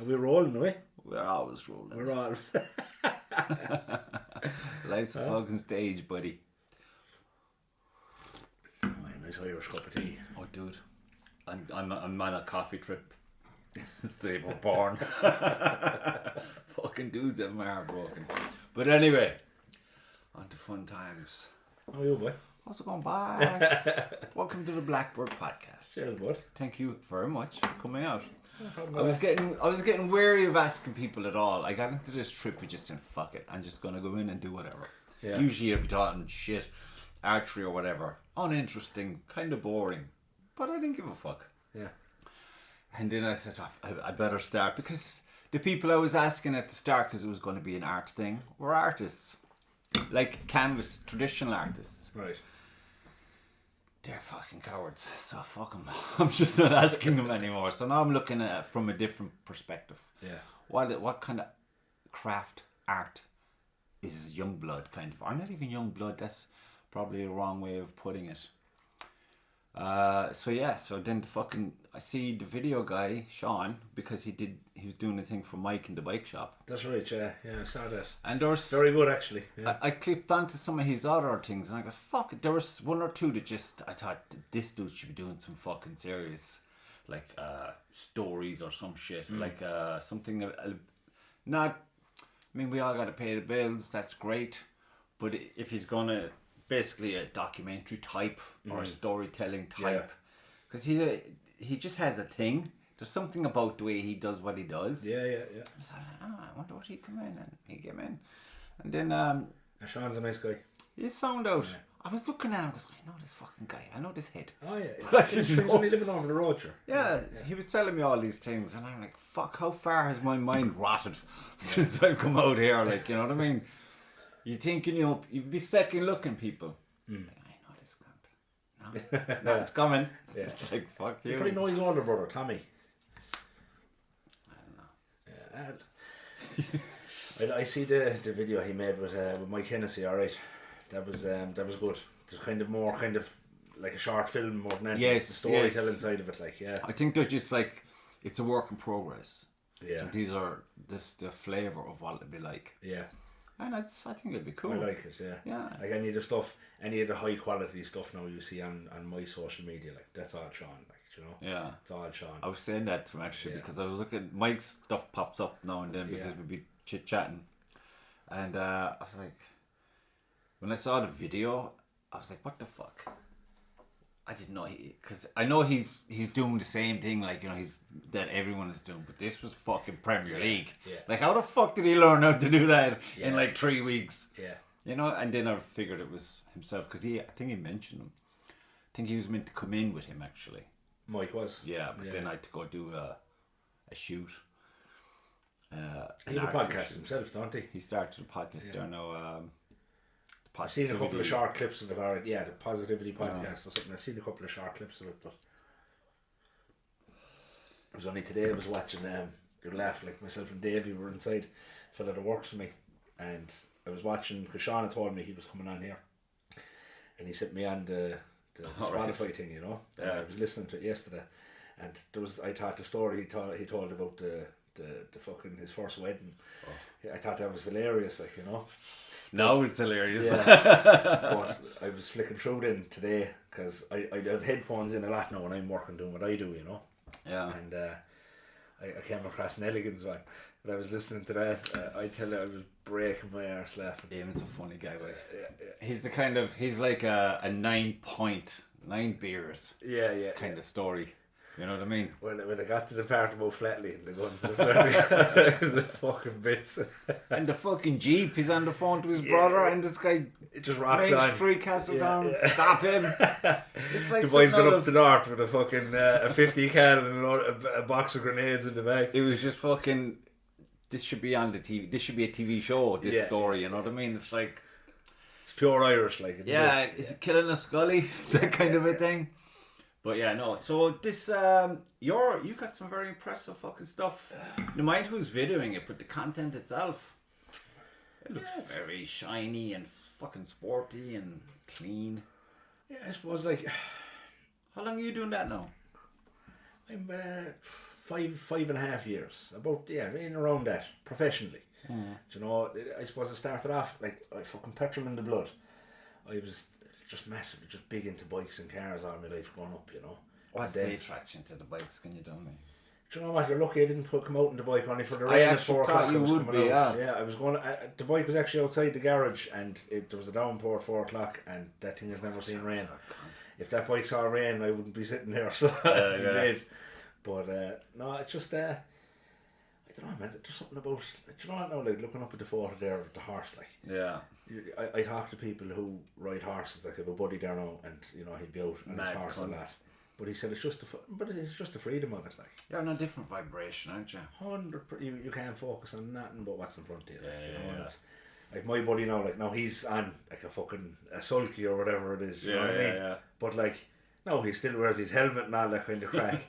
Are we rolling, are we? We're always rolling. We're all... Life's a fucking stage, buddy. Oh, nice Irish cup of tea. Oh, dude. I'm on a coffee trip since they were born. Fucking dudes have my heart broken. But anyway, on to fun times. How are you, boy? How's it going, bye? Welcome to the Blackbird Podcast. Cheers, bud. Thank you very much for coming out. I was getting wary of asking people at all. I got into this trip with just saying, fuck it, I'm just gonna go in and do whatever. Yeah. Usually I'd be talking shit, archery or whatever. Uninteresting, kind of boring. But I didn't give a fuck. Yeah. And then I said, I better start, because the people I was asking at the start, because it was going to be an art thing, were artists. Like canvas, traditional artists. Right. They're fucking cowards, so fuck them. I'm just not asking them anymore. So now I'm looking at it from a different perspective. Yeah. What kind of craft art is young blood kind of? Or not even young blood, that's probably a wrong way of putting it. So then I see the video guy, Sean, because he was doing a thing for Mike in the bike shop. That's right, yeah, I saw that. And there was very good, actually. Yeah. I clicked onto some of his other things, and I goes, fuck it. There was one or two that I thought this dude should be doing some fucking serious, like stories or some shit, like something not. I mean, we all got to pay the bills. That's great, but if he's gonna basically a documentary type or a storytelling type, because he just has a thing. There's something about the way he does what he does. Yeah. I thought, I wonder what he come in, and he came in, and then Sean's a nice guy. he sound out. Yeah. I was looking at him, because I know this fucking guy. I know this head. Oh yeah. But I didn't He's know. only living over the road, sure. Yeah, he was telling me all these things, and I'm like, fuck, how far has my mind rotted since I've come out here? Like, you know what I mean? You think, you'd be second looking people. Like, I know this cunt. No, it's coming. Yeah. It's like, fuck you. You probably know his older brother, Tommy. I don't know. Yeah. I see the video he made with Mike Hennessy. All right, that was good. There's kind of like a short film more than anything. Yes, the storytelling side of it, like, yeah. I think there's just like, it's a work in progress. Yeah. So this the flavour of what it'll be like. Yeah. And I think it'll be cool. I like it, yeah. Yeah. Like any of the high quality stuff now you see on my social media, like, that's all Sean, like, Yeah. It's all Sean. I was saying that to him actually, because I was looking, Mike's stuff pops up now and then because we'd be chit chatting, and I was like, when I saw the video, I was like, what the fuck? I didn't know, because I know he's doing the same thing, like, he's that everyone is doing, but this was fucking Premier League. Yeah. Like, how the fuck did he learn how to do that in like 3 weeks? Yeah. And then I figured it was himself, because I think he mentioned him. I think he was meant to come in with him actually. Mike was. Yeah, but then I had to go do a shoot. He has a podcast himself, don't he? He started a podcast there now. I've seen a couple of short clips of it already. Yeah, the Positivity Podcast or something. I've seen a couple of short clips of it, but it was only today I was watching you'll laugh, like, myself and Davey were inside, fella that works for me, and I was watching, because Sean had told me he was coming on here, and he sent me on the Spotify thing, and I was listening to it yesterday, and I thought the story he told about the fucking his first wedding. I thought that was hilarious, like, No, it's hilarious. Yeah. But I was flicking through then today, because I have headphones in a lot now when I'm working doing what I do, Yeah. And I came across an Elegance one, but I was listening to that. I tell you, I was breaking my arse laughing. Eamon's a funny guy, but he's like a 9 beers. Yeah. Kind of story. You know what I mean? When I got to the part about Flatley and the guns, it was the fucking bits. And the fucking Jeep, he's on the phone to his brother, and this guy it just rocks Main on. Street Castledown, stop him. It's like the boy's going up the north with a fucking a 50 cal and a box of grenades in the back. It was just fucking, this should be on the TV, this should be a TV show, this story, you know what I mean? It's like, it's pure Irish, like. Is it killing a Scully? That kind of a thing. But yeah, no. So this, you got some very impressive fucking stuff. No mind who's videoing it, but the content itself, it looks very shiny and fucking sporty and clean. Yeah, I suppose, like. How long are you doing that now? I'm five and a half years. About, in around that, professionally. Do you know, I suppose I started off, like, I fucking petrol in the blood. I was just massively, just big into bikes and cars all my life growing up, you know. What's the attraction to the bikes, can you tell me? Do you know what, you're lucky I didn't come out in the bike only for the rain at 4 o'clock. You would be, yeah. I was going, the bike was actually outside the garage and there was a downpour at 4 o'clock and that thing has never seen rain. If that bike saw rain, I wouldn't be sitting there, so I'd be dead. But no, it's just, I don't know, man, there's something about, do you know what now, like looking up at the photo there of the horse, like. Yeah. I talk to people who ride horses, like I have a buddy there now and, you know, he'd be out on his horse a lot. But he said it's just the freedom of it, like. You're on a different vibration, aren't you? 100%. You can't focus on nothing but what's in front of you. And it's, like my buddy now, like now he's on like a sulky or whatever it is. You know what I mean? Yeah. But like, no, he still wears his helmet and all that kind of crack.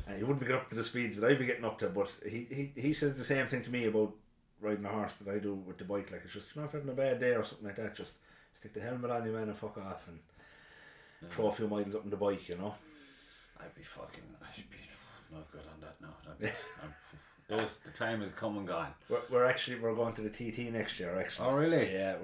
And he wouldn't be getting up to the speeds that I'd be getting up to. But he says the same thing to me about riding a horse that I do with the bike. Like it's just, you know, if you're having a bad day or something like that, just stick the helmet on you, man, and fuck off and throw a few miles up on the bike, you know. I'd be not good on that now. The time has come and gone. We're going to the TT next year, actually. Oh really? Yeah,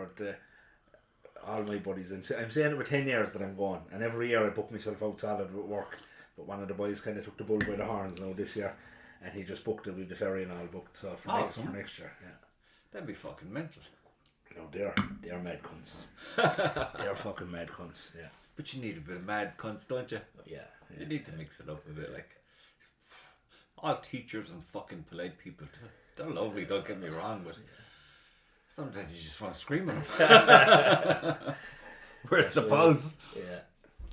all my buddies. I'm saying it with 10 years that I'm going, and every year I book myself out solid with work. But one of the boys kind of took the bull by the horns now this year, and he just booked it with the ferry and all booked. So for next year, yeah. That'd be fucking mental. No, they're mad cunts. They're fucking mad cunts. Yeah. But you need a bit of mad cunts, don't you? Yeah. You need to mix it up a bit, like. All teachers and fucking polite people, they're lovely, don't get me wrong, but sometimes you just want to scream at them. Where's the pulse? Yeah.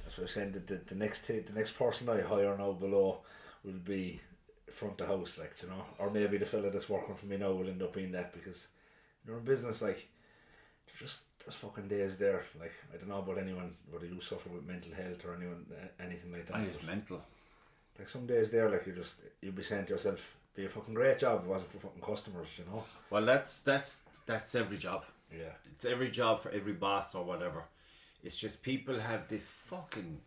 That's what I'm saying, that the next person I hire now below will be front of house, like, you know, or maybe the fella that's working for me now will end up being that, because you're in business, like, there's fucking days there, like, I don't know about anyone, whether you suffer with mental health or anything like that. I just mental. Like some days there, like you'd be saying to yourself, be a fucking great job if it wasn't for fucking customers, you know. Well, that's every job. Yeah. It's every job for every boss or whatever. It's just people have this fucking.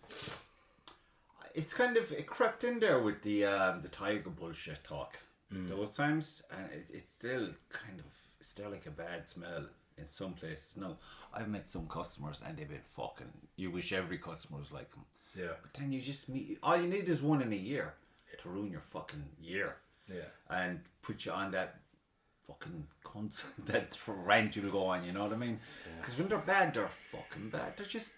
It's kind of it crept in there with the tiger bullshit talk. Those times, and it's still kind of still like a bad smell in some places. No, I've met some customers and they've been fucking. You wish every customer was like them. Yeah. But then you just meet. All you need is one in a year to ruin your fucking year. Yeah. And put you on that fucking cunt, that rant you'll go on, you know what I mean? Because when they're bad, they're fucking bad. They're just.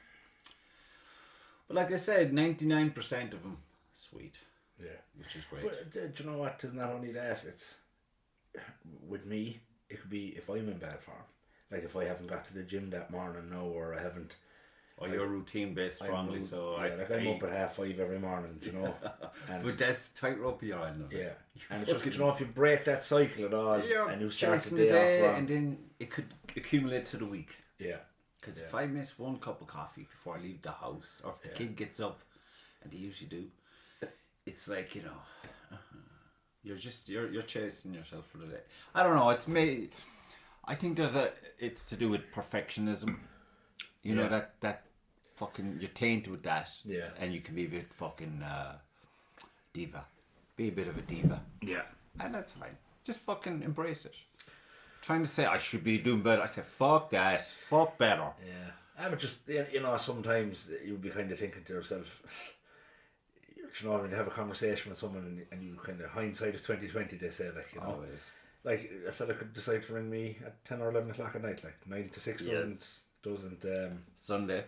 But like I said, 99% of them sweet. Yeah. Which is great. But do you know what? It's not only that. It's with me. It could be if I'm in bad form. Like if I haven't got to the gym that morning now, or I haven't. Or you're routine based strongly, I'm up at 5:30 every morning, you know. And but that's tightrope you're on. Yeah, and it's just, you know, if you break that cycle at all, and you start the day off wrong, and then it could accumulate to the week. Yeah. Because if I miss one cup of coffee before I leave the house, or if the kid gets up, and they usually do, it's like, you know, you're chasing yourself for the day. I don't know. I think it's to do with perfectionism. You know that fucking you're tainted with that. Yeah. And you can be a bit fucking diva. Be a bit of a diva. Yeah. And that's fine. Just fucking embrace it. Trying to say I should be doing better. I say fuck that. Fuck better. Yeah. But just, you know, sometimes you'll be kind of thinking to yourself, you know, when you have a conversation with someone and you kind of, hindsight is 20/20, they say, like, you know. Always. Like a fella could decide to ring me at 10 or 11 o'clock at night, like 9 to 6 doesn't Sunday.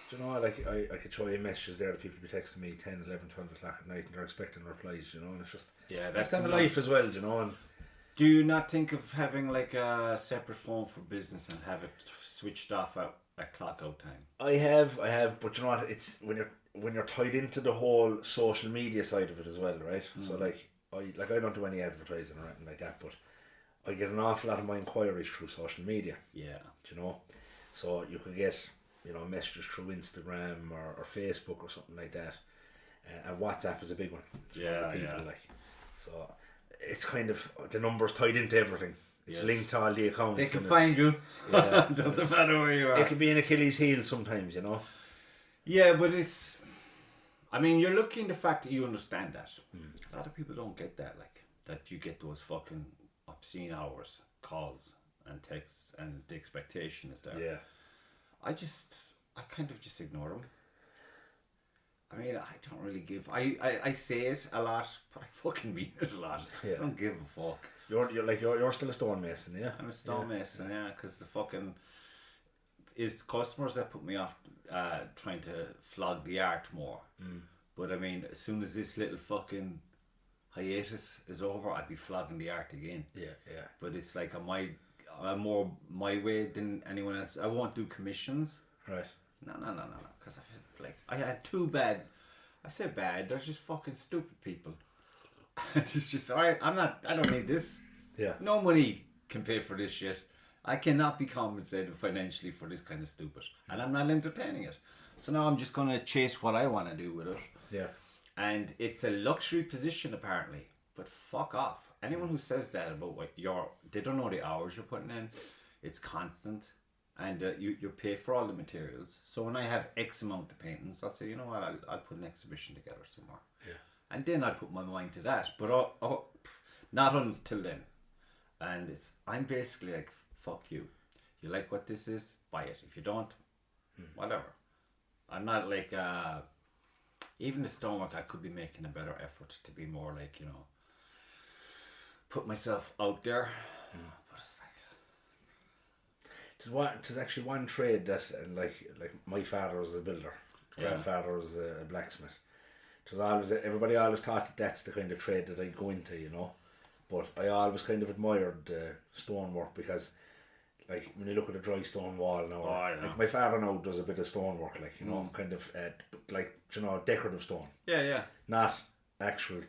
Do you know, like I could show you messages there that people be texting me 10, 11, 12 o'clock at night and they're expecting replies, you know, and it's just that's a life as well, you know. And do you not think of having like a separate phone for business and have it switched off at clock out time? I have, but you know what, it's when you're tied into the whole social media side of it as well, right? So I don't do any advertising or anything like that, but I get an awful lot of my inquiries through social media. Yeah. Do you know? So you could get, you know, messages through Instagram or Facebook or something like that. And WhatsApp is a big one. Like. So it's kind of, the number's tied into everything. It's linked to all the accounts. They can find you. Yeah. Doesn't matter where you are. It can be an Achilles heel sometimes, you know. Yeah, but it's... I mean, you're lucky in the fact that you understand that. A lot of people don't get that, like, that you get those fucking obscene hours, calls and texts, and the expectation is there. Yeah. I kind of just ignore them. I mean, I don't really give. I say it a lot, but I fucking mean it a lot. Yeah. I don't give a fuck. You're still a stonemason, yeah? I'm a stonemason, yeah, because the fucking is customers that put me off trying to flog the art more. But I mean, as soon as this little fucking hiatus is over, I'd be flogging the art again. Yeah. But it's like I'm more my way than anyone else. I won't do commissions. Right. No. Because I feel like I had too bad. I say bad. They're just fucking stupid people. It's just alright. I don't need this. Yeah. No money can pay for this shit. I cannot be compensated financially for this kind of stupid, and I'm not entertaining it. So now I'm just gonna chase what I want to do with it. Yeah. And it's a luxury position apparently, but fuck off. Anyone who says that about what they don't know the hours you're putting in. It's constant, and you pay for all the materials. So when I have X amount of paintings, I'll say, you know what, I'll put an exhibition together somewhere. Yeah. And then I'll put my mind to that. But not until then. And I'm basically like, fuck you. You like what this is? Buy it. If you don't, whatever. I'm not like, even the stonework, I could be making a better effort to be more like, put myself out there. But it's like... There's actually one trade that, like my father was a builder. Grandfather was a blacksmith. Everybody always thought that that's the kind of trade that I'd go into, But I always kind of admired stonework because, like, when you look at a dry stone wall now, like my father now does a bit of stonework, like, kind of, decorative stone. Yeah. Not actual,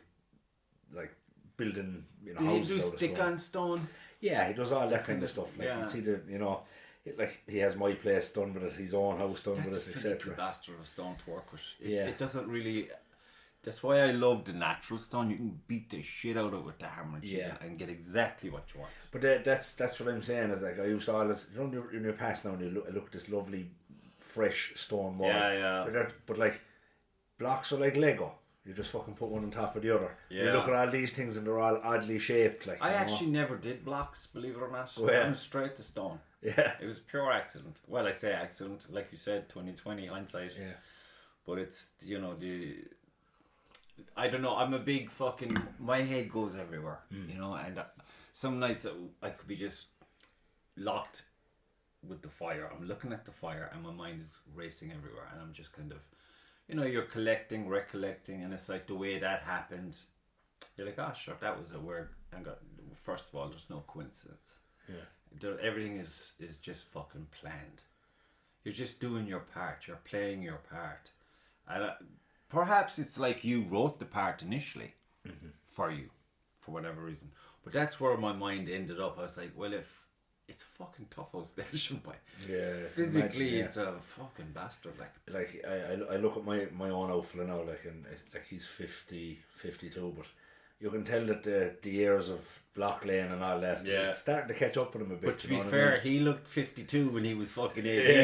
like, building, Do you do stick-on stone? Yeah, he does all that kind of stuff. Like, you see like, he has my place done with it, his own house done with it, etc. That's a bastard of stone to work with. Yeah. It doesn't really... That's why I love the natural stone. You can beat the shit out of it with the hammer and chisel and get exactly what you want. But that's what I'm saying. Is like I used to always, in your past now, and you look at this lovely, fresh stone wall. Yeah. But like, blocks are like Lego. You just fucking put one on top of the other. Yeah. You look at all these things and they're all oddly shaped. Like I actually never did blocks, believe it or not. Oh, yeah. I went straight to stone. Yeah. It was pure accident. Well, I say accident, like you said, 2020 hindsight. Yeah. But it's I don't know, I'm a big fucking... My head goes everywhere, and some nights I could be just locked with the fire. I'm looking at the fire and my mind is racing everywhere, and I'm just kind of... you're collecting, recollecting, and it's like the way that happened. You're like, sure, that was a weird... First of all, there's no coincidence. Yeah. Everything is just fucking planned. You're just doing your part. You're playing your part. And... perhaps it's like you wrote the part initially for you, for whatever reason. But that's where my mind ended up. I was like, well, if it's a fucking tough old station, but physically it's a fucking bastard. Like I look at my own outfit now, and like he's 52, but you can tell that the years of block lane and all that, it's starting to catch up with him a bit. But to be fair, he looked 52 when he was fucking 18.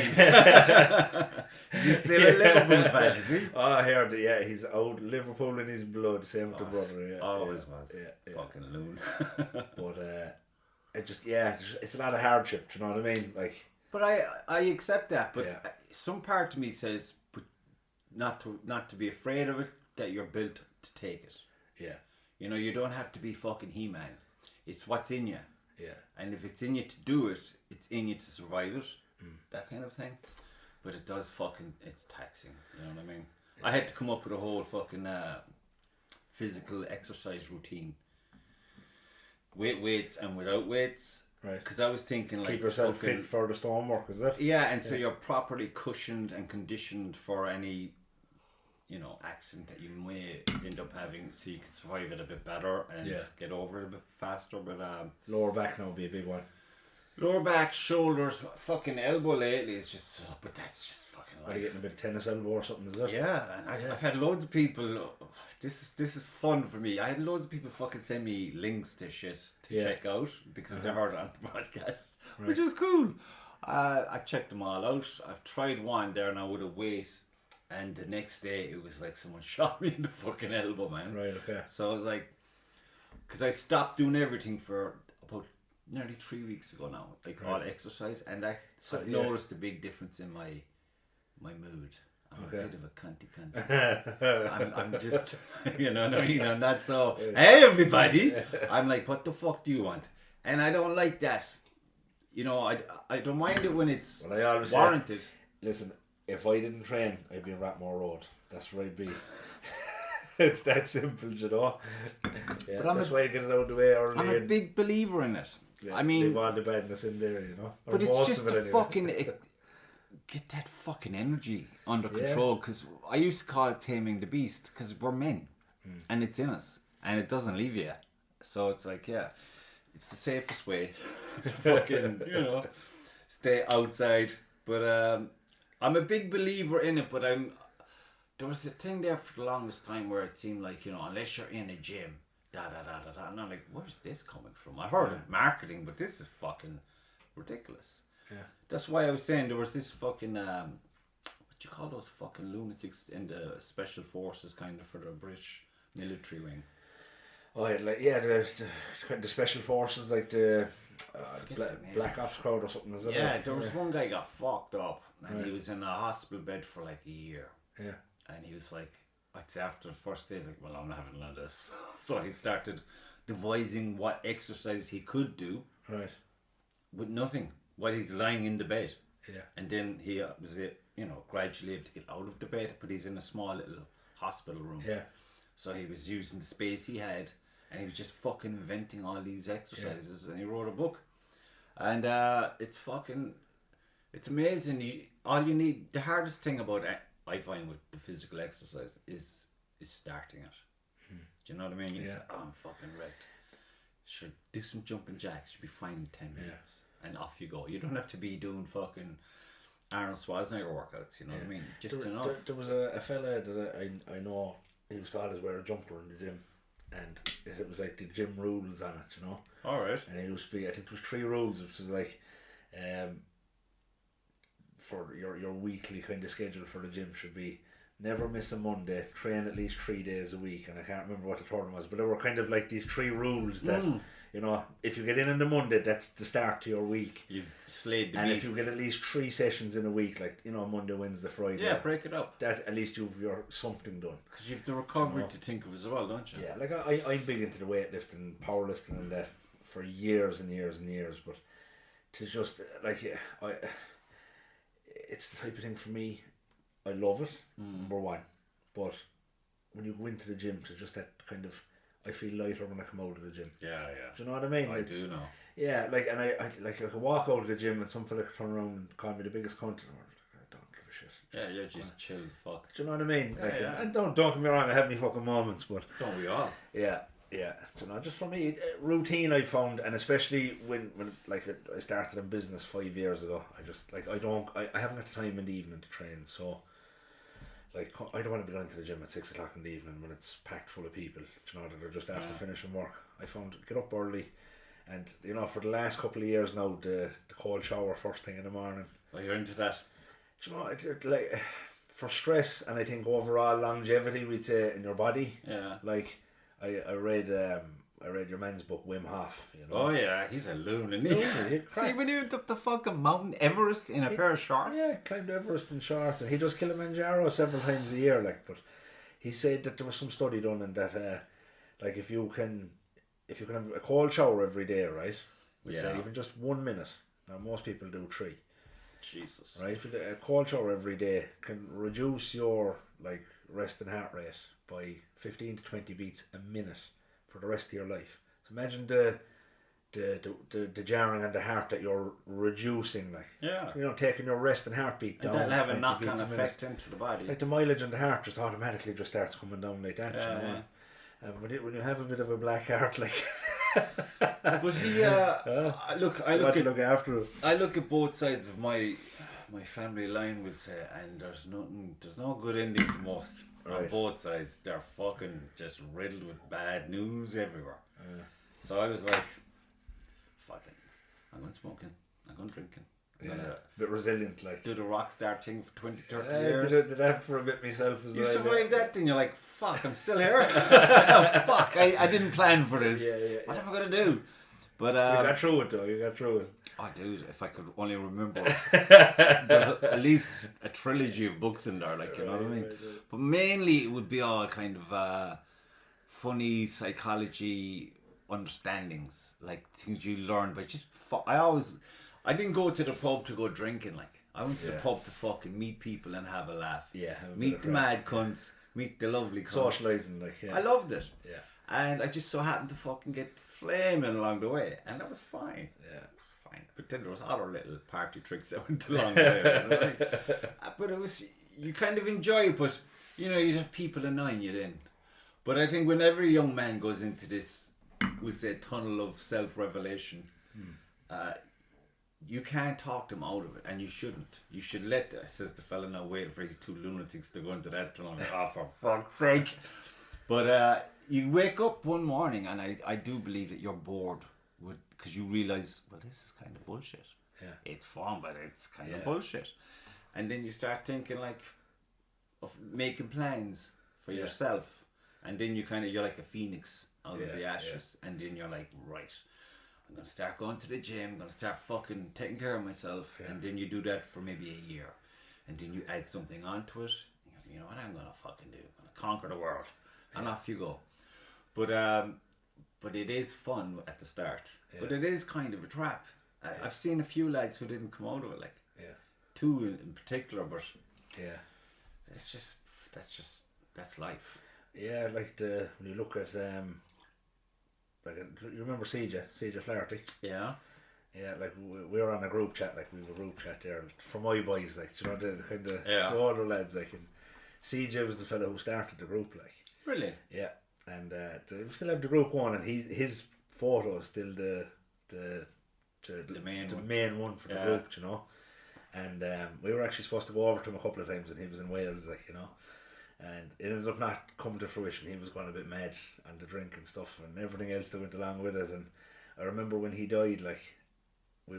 Is he still a Liverpool fan, is he? I heard it, he's old Liverpool in his blood, same with the brother. Always was. Fucking loon. But it's a lot of hardship, do you know what I mean? Like, but I accept that, but some part of me says, but not to be afraid of it, that you're built to take it. Yeah. You don't have to be fucking He-Man. It's what's in you. Yeah. And if it's in you to do it, it's in you to survive it. That kind of thing. But it does it's taxing. You know what I mean? Yeah. I had to come up with a whole fucking physical exercise routine. With weights and without weights. Right. Because I was thinking like... keep yourself fit for the stonework, is it? Yeah, and so you're properly cushioned and conditioned for any... accident that you may end up having, so you can survive it a bit better and get over it a bit faster. But lower back now would be a big one. Lower back, shoulders, fucking elbow lately is just, but that's just fucking life. Are you getting a bit of tennis elbow or something, is it? Yeah, and I've had loads of people. This is fun for me. I had loads of people fucking send me links to shit to check out because they heard it on the podcast, which is cool. I checked them all out. I've tried one there now with a weight. And the next day, it was like someone shot me in the fucking elbow, man. Right, okay. So I was like, because I stopped doing everything for about nearly 3 weeks ago now, like all exercise, and I've noticed a big difference in my mood. I'm a bit of a cunty. I'm just, you know what I mean? I'm not so, hey everybody. I'm like, what the fuck do you want? And I don't like that. You know, I don't mind it when it's warranted. Listen, if I didn't train, I'd be on Ratmore Road. That's where I'd be. It's that simple, you know. Yeah, but that's why you get it out of the way early. I'm a big believer in it. Yeah, I mean, leave all the badness in there, you know. But it's just to fucking get that fucking energy under control. Because I used to call it taming the beast. Because we're men, and it's in us, and it doesn't leave you. So it's like, it's the safest way to fucking, you know, stay outside. But I'm a big believer in it. But there was a thing there for the longest time where it seemed like, you know, unless you're in a gym, and I'm like, where's this coming from? I heard of marketing, but this is fucking ridiculous. Yeah. That's why I was saying there was this fucking what you call those fucking lunatics in the special forces, kind of, for the British military wing. Oh yeah, the special forces, like the Black Ops crowd or something. Is it? Yeah, there was one guy got fucked up, and he was in a hospital bed for like a year. Yeah. And he was like, I'd say after the first day, he's like, well, I'm not having none of this. So he started devising what exercise he could do. Right. With nothing, while he's lying in the bed. Yeah. And then he was, you know, gradually able to get out of the bed, but he's in a small little hospital room. Yeah. So he was using the space he had, and he was just fucking inventing all these exercises, and he wrote a book. And it's amazing. All you need, the hardest thing about it, I find, with the physical exercise is starting it. Do you know what I mean? You say, I'm fucking wrecked. Should do some jumping jacks. Should be fine in 10 minutes, and off you go. You don't have to be doing fucking Arnold Schwarzenegger workouts. You know what I mean? Just enough. There was a fella that I know. He was taught to wear a jumper in the gym, and it was like the gym rules on it. You know. All right. And it used to be, I think there was 3 rules. Which was like, for your weekly kind of schedule for the gym should be never miss a Monday, train at least 3 days a week, and I can't remember what the third one was, but there were kind of like these 3 rules that, you know, if you get in on the Monday, that's the start to your week. You've slayed the beast. And if you get at least 3 sessions in a week, like, you know, Monday, Wednesday, Friday. Yeah, break it up. That at least you've something done. Because you've the recovery to think of as well, don't you? Yeah, like I'm big into the weightlifting, powerlifting and that for years and years and years, but to just, like, it's the type of thing for me, I love it, number one, but when you go into the gym, to just that kind of, I feel lighter when I come out of the gym. Yeah. Do you know what I mean? I do know. Yeah, like, and I could walk out of the gym and some fella could turn around and call me the biggest cunt, and I don't give a shit. Yeah, you're just chill the fuck. Do you know what I mean? Like, yeah. And don't get me wrong, I have my fucking moments, but... Don't we all? Yeah. Do you know, just for me, routine I found, and especially when like I started in business 5 years ago, I just, like, I haven't got time in the evening to train, so, like, I don't want to be going to the gym at 6 o'clock in the evening when it's packed full of people, you know, that are just after finishing work. I found, get up early, and, you know, for the last couple of years now, the cold shower first thing in the morning. Oh, you're into that? Do you know, like, for stress, and I think overall longevity, we'd say, in your body. Yeah. Like, I read your man's book, Wim Hof. You know? Oh yeah, he's a loon, isn't he? See, when he went up the fucking Mount Everest in a pair of shorts. Yeah, climbed Everest in shorts, and he does Kilimanjaro several times a year. Like, but he said that there was some study done, and that like if you can have a cold shower every day, right? We'd say even just 1 minute. Now most people do 3. Jesus. Right, if you get a cold shower every day, can reduce your like resting heart rate by 15 to 20 beats a minute for the rest of your life. So imagine the jarring on the heart that you're reducing, like, you know, taking your resting heartbeat down. And that'll have a knock-on effect into the body. Like the mileage on the heart just automatically just starts coming down like that. You know? And when you have a bit of a black heart, like. But he, I look at both sides of my family line, will say, and there's no good ending for most. Right. On both sides, they're fucking just riddled with bad news everywhere. So I was like, fuck it, I'm going smoking, I'm going drinking, A bit resilient, like. Do the rock star thing for 20, 30 years. Did that for a bit myself as well. You survived that, then you're like, fuck, I'm still here. Fuck, I didn't plan for this. What am I going to do? But you got through it, though. You got through it. Oh, dude, if I could only remember. There's at least a trilogy of books in there, like, you know what I mean? Right. But mainly it would be all kind of funny psychology understandings, like things you learned by just... I didn't go to the pub to go drinking, like. I went to the pub to fucking meet people and have a laugh. Yeah. Meet the mad cunts, meet the lovely cunts. Socialising, like, I loved it. Yeah. And I just so happened to fucking get flaming along the way. And that was fine. Yeah. It was fine. But then there was other little party tricks that went along the way. But it was, you kind of enjoy it, but, you know, you'd have people annoying you then. But I think when every young man goes into this, we'll say, tunnel of self-revelation, you can't talk them out of it, and you shouldn't. You should let, says the fella now, waiting for his two lunatics to go into that tunnel. Oh, for fuck's sake. But you wake up one morning, and I do believe that you're bored, because you realise, well, this is kind of bullshit. Yeah. It's fun, but it's kind of bullshit. And then you start thinking, like, of making plans for yourself. And then you're like a phoenix out of the ashes. Yeah. And then you're like, right, I'm going to start going to the gym. I'm going to start fucking taking care of myself. Yeah. And then you do that for maybe a year. And then you add something onto it. You know what I'm going to fucking do? I'm going to conquer the world. And off you go. But it is fun at the start. Yeah. But it is kind of a trap. I've seen a few lads who didn't come out of it. Like, two in particular. But it's just, that's life. Yeah, like when you look at you remember CJ Flaherty? Yeah. Yeah, like we were on a group chat, like we have a group chat there for my boys, like, you know, the kind of the older lads, like, and CJ was the fellow who started the group, like. Really? Yeah, and we still have the group going, and his photo is still the main one for the group, you know. And we were actually supposed to go over to him a couple of times, and he was in Wales, like, you know. And it ended up not coming to fruition. He was going a bit mad on the drink and stuff and everything else that went along with it. And I remember when he died, like, I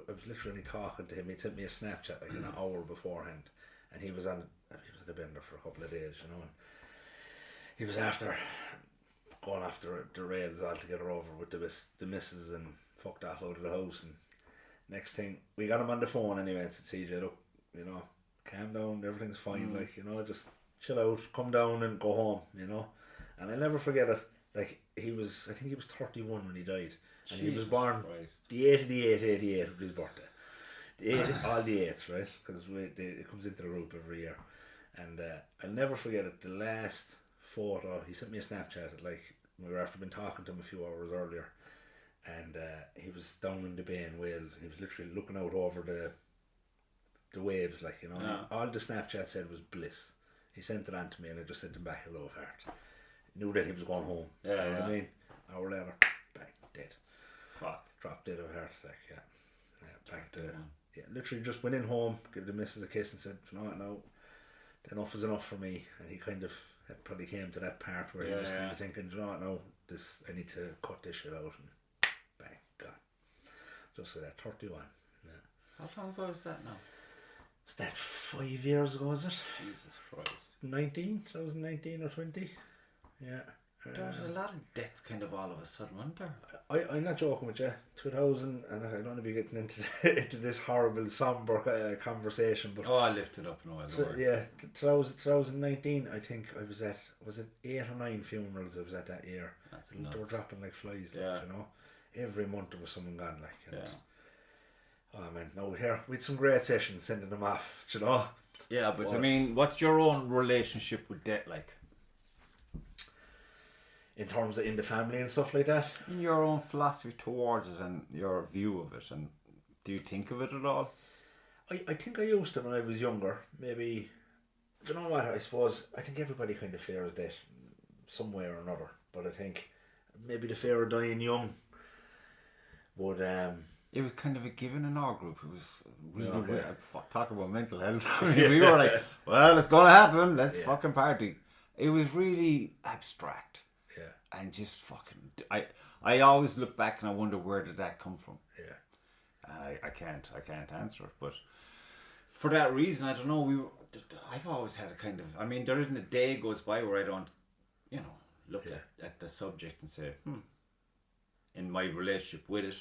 was literally talking to him. He'd sent me a Snapchat like an hour beforehand, and he was on the bender for a couple of days, you know. And he was going after the rails altogether over with the missus, and fucked off out of the house. And next thing, we got him on the phone anyway and said, CJ, look, you know, calm down, everything's fine, like, you know, just chill out, come down and go home, you know. And I'll never forget it. Like, I think he was 31 when he died. And he was born the 8th of the 8th, 88 was his birthday. All the 8ths, right? Because it comes into the group every year. And I'll never forget it. The last photo, he sent me a Snapchat, like, we were after been talking to him a few hours earlier. And he was down in the bay in Wales. And he was literally looking out over the waves, like, you know. Yeah. All the Snapchat said was bliss. He sent it on to me, and I just sent him back a love heart. Knew that he was going home. Yeah, you know what I mean? An hour later, bang, dead. Fuck. Dropped dead of a heart attack, back to... literally just went in home, gave the missus a kiss and said, you know what, now, enough is enough for me. And he kind of probably came to that part where he was kind of thinking, you know what, now, I need to cut this shit out. And bang, gone. Just like that, 31. Yeah. How long ago is that now? Was that 5 years ago, was it? Jesus Christ. 2019 or 20? Yeah. There was a lot of deaths kind of all of a sudden, weren't there? I'm not joking with you. 2000, and I don't want to be getting into this horrible, sombre conversation, but... I lifted up in a while. 2019, I think I was at, was it 8 or 9 funerals I was at that year? That's nuts. They were dropping like flies, like, you know. Every month there was someone gone, like. And, oh man, no, we had some great sessions sending them off, you know. Yeah, but I mean, what's your own relationship with death like? In terms of in the family and stuff like that? In your own philosophy towards it and your view of it, and do you think of it at all? I think I used to when I was younger. Maybe, do you know what, I think everybody kind of fears death some way or another, but I think maybe the fear of dying young would... It was kind of a given in our group. It was really talk about mental health. We were like, well, it's going to happen. Let's fucking party. It was really abstract. Yeah. And just fucking... I always look back and I wonder, where did that come from? Yeah. I can't answer it. But for that reason, I don't know. I've always had a kind of. I mean, there isn't a day goes by where I don't, look at the subject and say, in my relationship with it.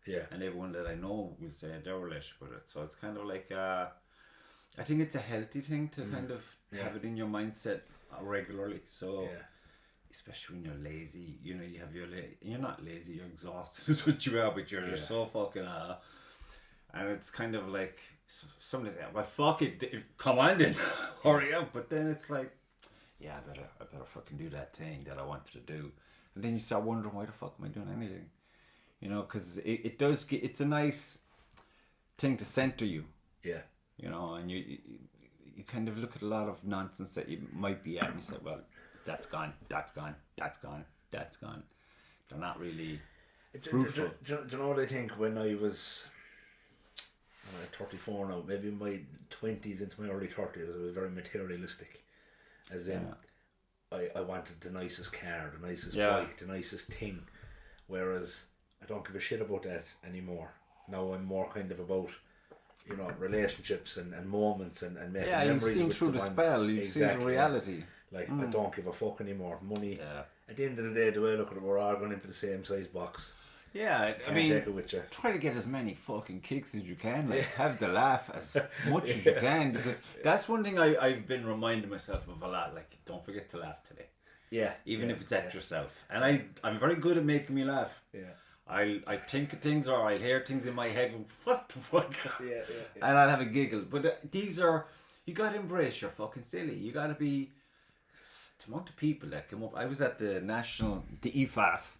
Yeah. And everyone that I know will say their relationship with it. So it's kind of like, I think it's a healthy thing to kind of have it in your mindset regularly. So, especially when you're lazy, you have you're not lazy, you're exhausted is what you are, but you're just so fucking, and it's kind of like, somebody say, well, fuck it, come on then, hurry up. But then it's like, yeah, I better fucking do that thing that I wanted to do. And then you start wondering, why the fuck am I doing anything? Because it does get, it's a nice thing to center you. Yeah. And you kind of look at a lot of nonsense that you might be at and you say, well, that's gone. They're not really fruitful. Do you know what I think when I was 34 now, maybe in my 20s into my early 30s, I was very materialistic. As in, I wanted the nicest car, the nicest bike, the nicest thing. Whereas I don't give a shit about that anymore. Now I'm more kind of about, relationships and moments and making memories. You've seen through the spell, you've seen the reality. Like, I don't give a fuck anymore. Money, at the end of the day, the way I look at it, we're all going into the same size box. Yeah, I mean, take it with you. Try to get as many fucking kicks as you can. Like, have the laugh as much as you can, because that's one thing I've been reminding myself of a lot. Like, don't forget to laugh today. Yeah. Even if it's at yourself. And I'm very good at making me laugh. Yeah. I'll think of things or I'll hear things in my head. What the fuck? Yeah. And I'll have a giggle. But these are, you got to embrace your fucking silly. You got to be, the amount of people that come up. I was at the IFAF,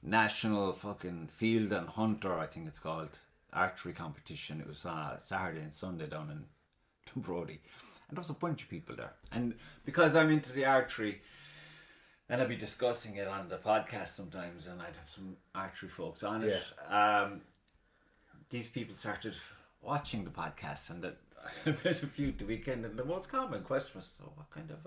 National fucking Field and Hunter, I think it's called, archery competition. It was Saturday and Sunday down in Brody. And there was a bunch of people there. And because I'm into the archery, and I'd be discussing it on the podcast sometimes, and I'd have some archery folks on it. These people started watching the podcast, and I met a few the weekend, and the most common question was, so what kind of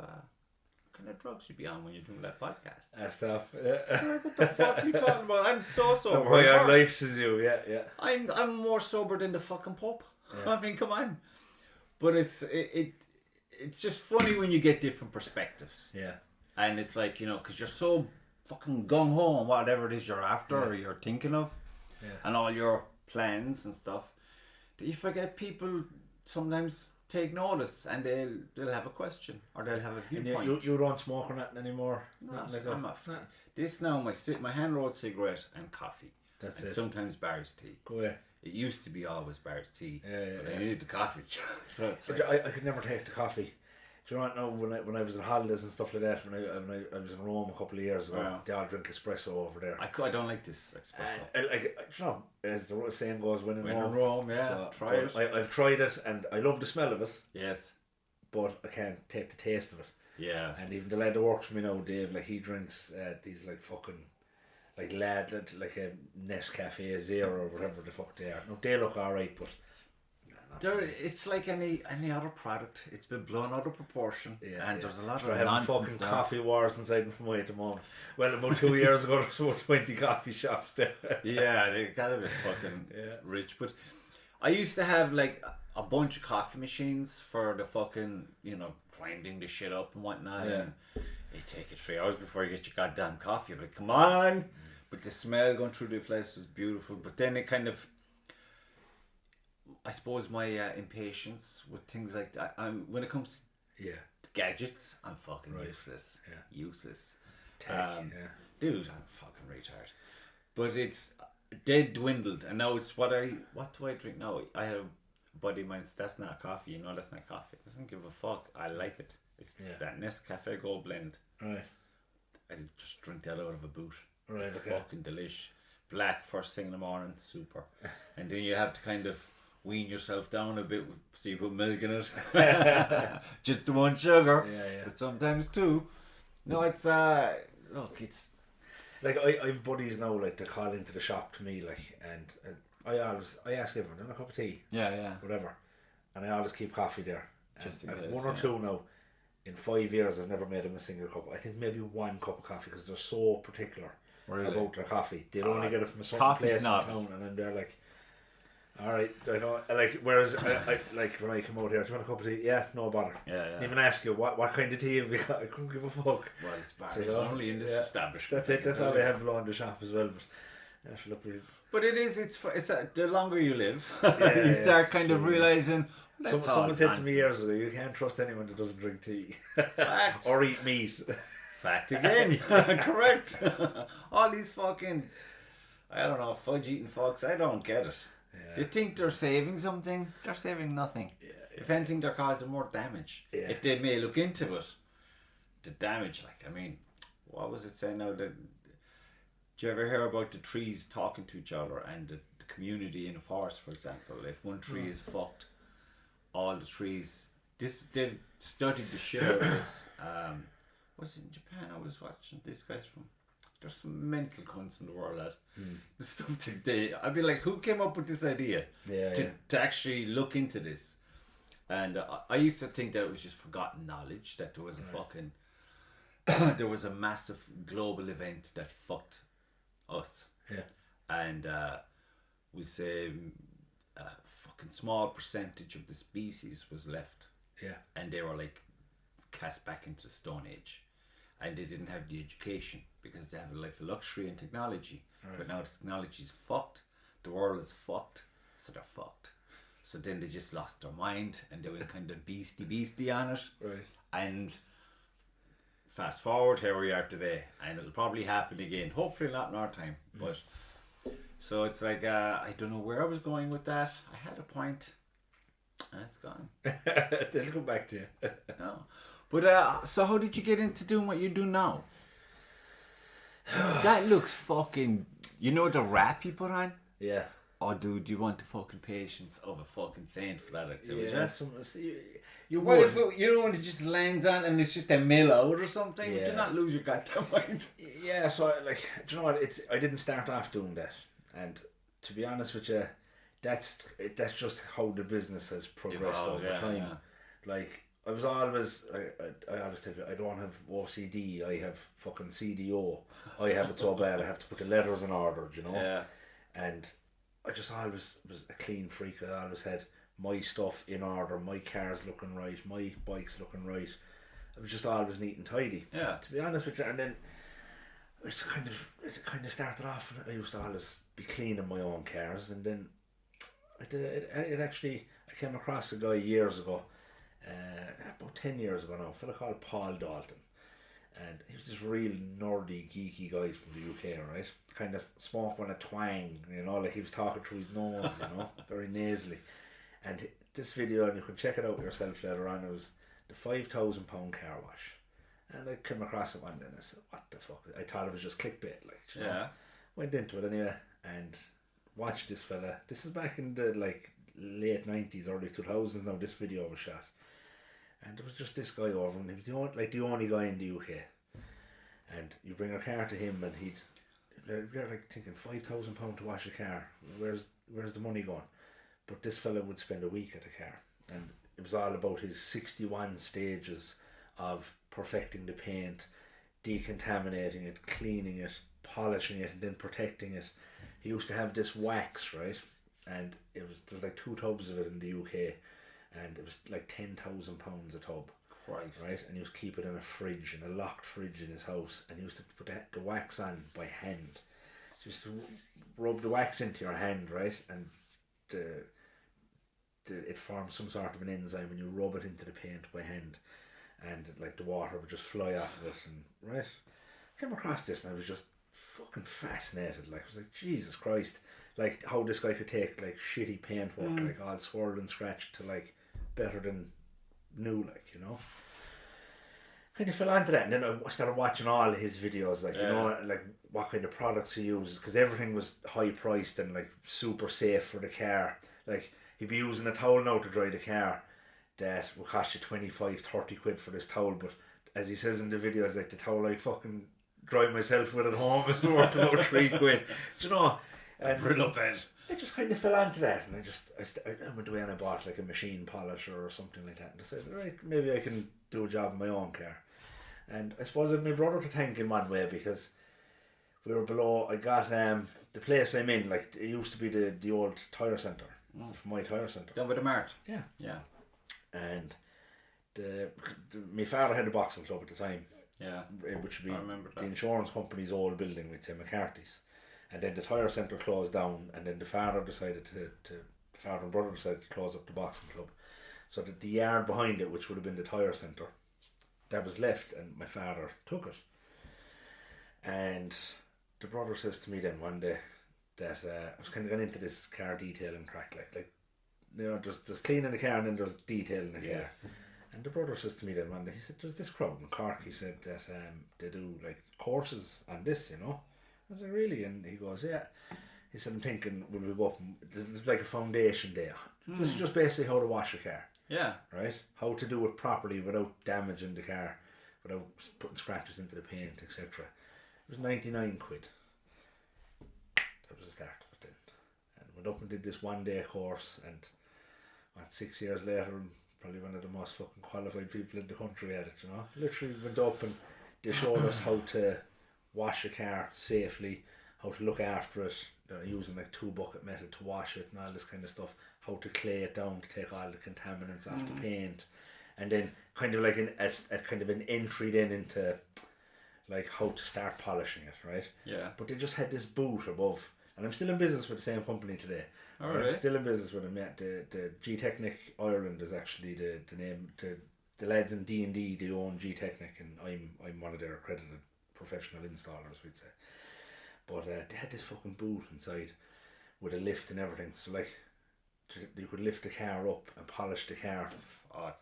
drugs you be on when you're doing that podcast? That stuff. What the fuck are you talking about? I'm so sober. My own life is you, yeah. I'm more sober than the fucking Pope. Yeah. I mean, come on. But it's just funny when you get different perspectives. Yeah. And it's like, because you're so fucking gung-ho on whatever it is you're after or you're thinking of and all your plans and stuff, that you forget people sometimes take notice and they'll have a question or they'll have a viewpoint. And you don't smoke or nothing anymore? No, I'm off. No. This now, my hand-rolled cigarette and coffee. That's and it. Sometimes Barry's tea. Go ahead. It used to be always Barry's tea, but I needed the coffee. So it's like, I could never take the coffee. Do you know what? Now when I was on holidays and stuff like that, when I was in Rome a couple of years ago, they all drink espresso over there. I don't like this espresso. As the saying goes, when in Rome, so, try it. I've tried it and I love the smell of it. Yes, but I can't take the taste of it. Yeah, and even the lad that works for me now, Dave, like he drinks these like fucking like a Nescafe Zero or whatever the fuck they are. No, they look alright, but. It's like any other product. It's been blown out of proportion, and there's a lot of nonsense. Fucking there. Coffee wars inside from way at the moment. Well, about 2 years ago, there was about 20 coffee shops there. Yeah, they got a bit fucking rich. But I used to have like a bunch of coffee machines for the fucking grinding the shit up and whatnot. Yeah. And it take you 3 hours before you get your goddamn coffee. But come on! But the smell going through the place was beautiful. But then it kind of. I suppose my impatience with things like that. When it comes to gadgets, I'm fucking useless. Yeah. Useless. Dude, I'm fucking retard. But it's dead dwindled, and now it's what do I drink now? I have a buddy of mine. That's not coffee. That's not coffee. Doesn't give a fuck. I like it. It's that Nescafe Gold Blend. Right. I'll just drink that out of a boot. Right. It's fucking delish. Black first thing in the morning, super. And then you have to kind of wean yourself down a bit, so you put milk in it. Just the one sugar, but sometimes two. No, it's look, it's like I have buddies now, like they call into the shop to me, like, and I ask everyone, a cup of tea, whatever, and I always keep coffee there. Just I've one or two now. In 5 years, I've never made them a single cup. I think maybe one cup of coffee because they're so particular about their coffee. They'll only get it from a certain place in town, and then they're like. Alright, I know, like, whereas, I like, when I come out here, do you want a cup of tea? Yeah, no bother. Yeah. Didn't even ask you, what kind of tea have we got? I couldn't give a fuck. Well, it's only in this establishment. That's it, that's all I have below in the shop as well, but, yeah, should look really... But the longer you live, you start kind of realising... Someone said to me years ago, you can't trust anyone that doesn't drink tea. Fact. Or eat meat. Fact again. Correct. All these fucking, I don't know, fudge eating fucks, I don't get it. Yeah. They think they're saving something, they're saving nothing. Yeah. If anything, they're causing more damage. Yeah. If they may look into it, the damage, like, I mean, what was it saying now? Did you ever hear about the trees talking to each other and the community in a forest, for example? If one tree is fucked, all the trees, they've studied the shit out of this. Was it in Japan? I was watching these guys from. There's some mental cunts in the world that the stuff that I'd be like, who came up with this idea to actually look into this? And I used to think that it was just forgotten knowledge, that there was a fucking there was a massive global event that fucked us. Yeah. And we say a fucking small percentage of the species was left. Yeah. And they were like cast back into the Stone Age. And they didn't have the education because they have a life of luxury and technology. Right. But now the technology's fucked. The world is fucked. So they're fucked. So then they just lost their mind and they went kind of beastie on it. Right. And fast forward, here we are today. And it'll probably happen again. Hopefully not in our time. But so it's like, I don't know where I was going with that. I had a point. And it's gone. They'll come back to you. No. But so how did you get into doing what you do now? That looks fucking... You know the rap you put on? Yeah. Oh, dude, you want the fucking patience of a fucking saint for that, I'd say. You what if you know when it just lands on and it's just a mill out or something? Yeah. Would you not lose your goddamn mind? Yeah, so, like, do you know what? I didn't start off doing that. And to be honest with you, that's just how the business has progressed over time. Yeah. Like... I always tell you, I don't have OCD, I have fucking CDO. I have it so bad I have to put the letters in order, you know? Yeah. And I just always was a clean freak. I always had my stuff in order, my car's looking right, my bike's looking right. I was just always neat and tidy. Yeah. To be honest with you, and then it kind of started off, and I used to always be cleaning my own cars, and then I came across a guy years ago. About 10 years ago now, a fella called Paul Dalton, and he was this real nerdy, geeky guy from the UK, right? Kind of spoke on a twang, you know, like he was talking through his nose, you know, very nasally. And this video, and you can check it out yourself later on, it was the £5,000 car wash. And I came across it one day and I said, what the fuck? I thought it was just clickbait, like, you know? Went into it anyway and watched this fella. This is back in the like late 90s, early 2000s now, this video was shot. And there was just this guy over, and he was the only guy in the UK. And you bring a car to him, and you're like thinking £5,000 to wash a car. Where's the money going? But this fella would spend a week at a car, and it was all about his 61 stages of perfecting the paint, decontaminating it, cleaning it, polishing it, and then protecting it. He used to have this wax, right? And there was like 2 tubs of it in the UK. And it was like £10,000 a tub. Christ. Right? And he used to keep it in a fridge, in a locked fridge in his house. And he used to put the wax on by hand. So you used to rub the wax into your hand, right? And it forms some sort of an enzyme when you rub it into the paint by hand. And like the water would just fly off of it. And right? I came across this and I was just fucking fascinated. Like, I was like, Jesus Christ. Like how this guy could take like shitty paintwork, like all swirled and scratched, to like better than new, like, you know. Kind of fell onto that, and then I started watching all of his videos, like, you know, like what kind of products he uses, because everything was high priced and like super safe for the car. Like he'd be using a towel now to dry the car that would cost you 25-30 quid for this towel, but as he says in the videos, like the towel I fucking dry myself with at home is worth about 3 quid. Do you know? And I just kind of fell onto that, and I went away and I bought like a machine polisher or something like that, and I said, right, maybe I can do a job in my own car. And I suppose I had my brother to thank in one way, because we were below, I got the place I'm in, like it used to be the old tyre centre, from my tyre centre. Down by the Mart. Yeah. Yeah. And my father had a boxing club at the time. Yeah. Which would be I remember that. the insurance company's old building, we'd say McCarthy's. And then the tyre centre closed down, and then the father and brother decided to close up the boxing club. So that the yard behind it, which would have been the tyre centre, that was left, and my father took it. And the brother says to me then one day that I was kind of getting into this car detailing crack, like you know, there's cleaning the car and then there's detailing the car. And the brother says to me then one day, he said, there's this crowd in Cork, he said, that they do like courses on this, you know. I was like, really? And he goes, yeah. He said, I'm thinking, will we go up and, there's like a foundation day. This is just basically how to wash a car. Yeah. Right? How to do it properly without damaging the car, without putting scratches into the paint, etc. It was 99 quid. That was the start of it then. And went up and did this 1 day course, and 6 years later, probably one of the most fucking qualified people in the country at it, you know. Literally went up and they showed us how to wash a car safely, how to look after it, using like 2-bucket method to wash it and all this kind of stuff, how to clay it down to take all the contaminants off the paint, and then kind of like a kind of an entry then into like how to start polishing it, right? Yeah. But they just had this booth above, and I'm still in business with the same company today. Oh, really? I'm still in business with them. Yeah, the G-Technic Ireland is actually the name. The lads in D&D, they own G-Technic, and I'm one of their accredited professional installers, we'd say. But they had this fucking booth inside with a lift and everything. So like, you could lift the car up and polish the car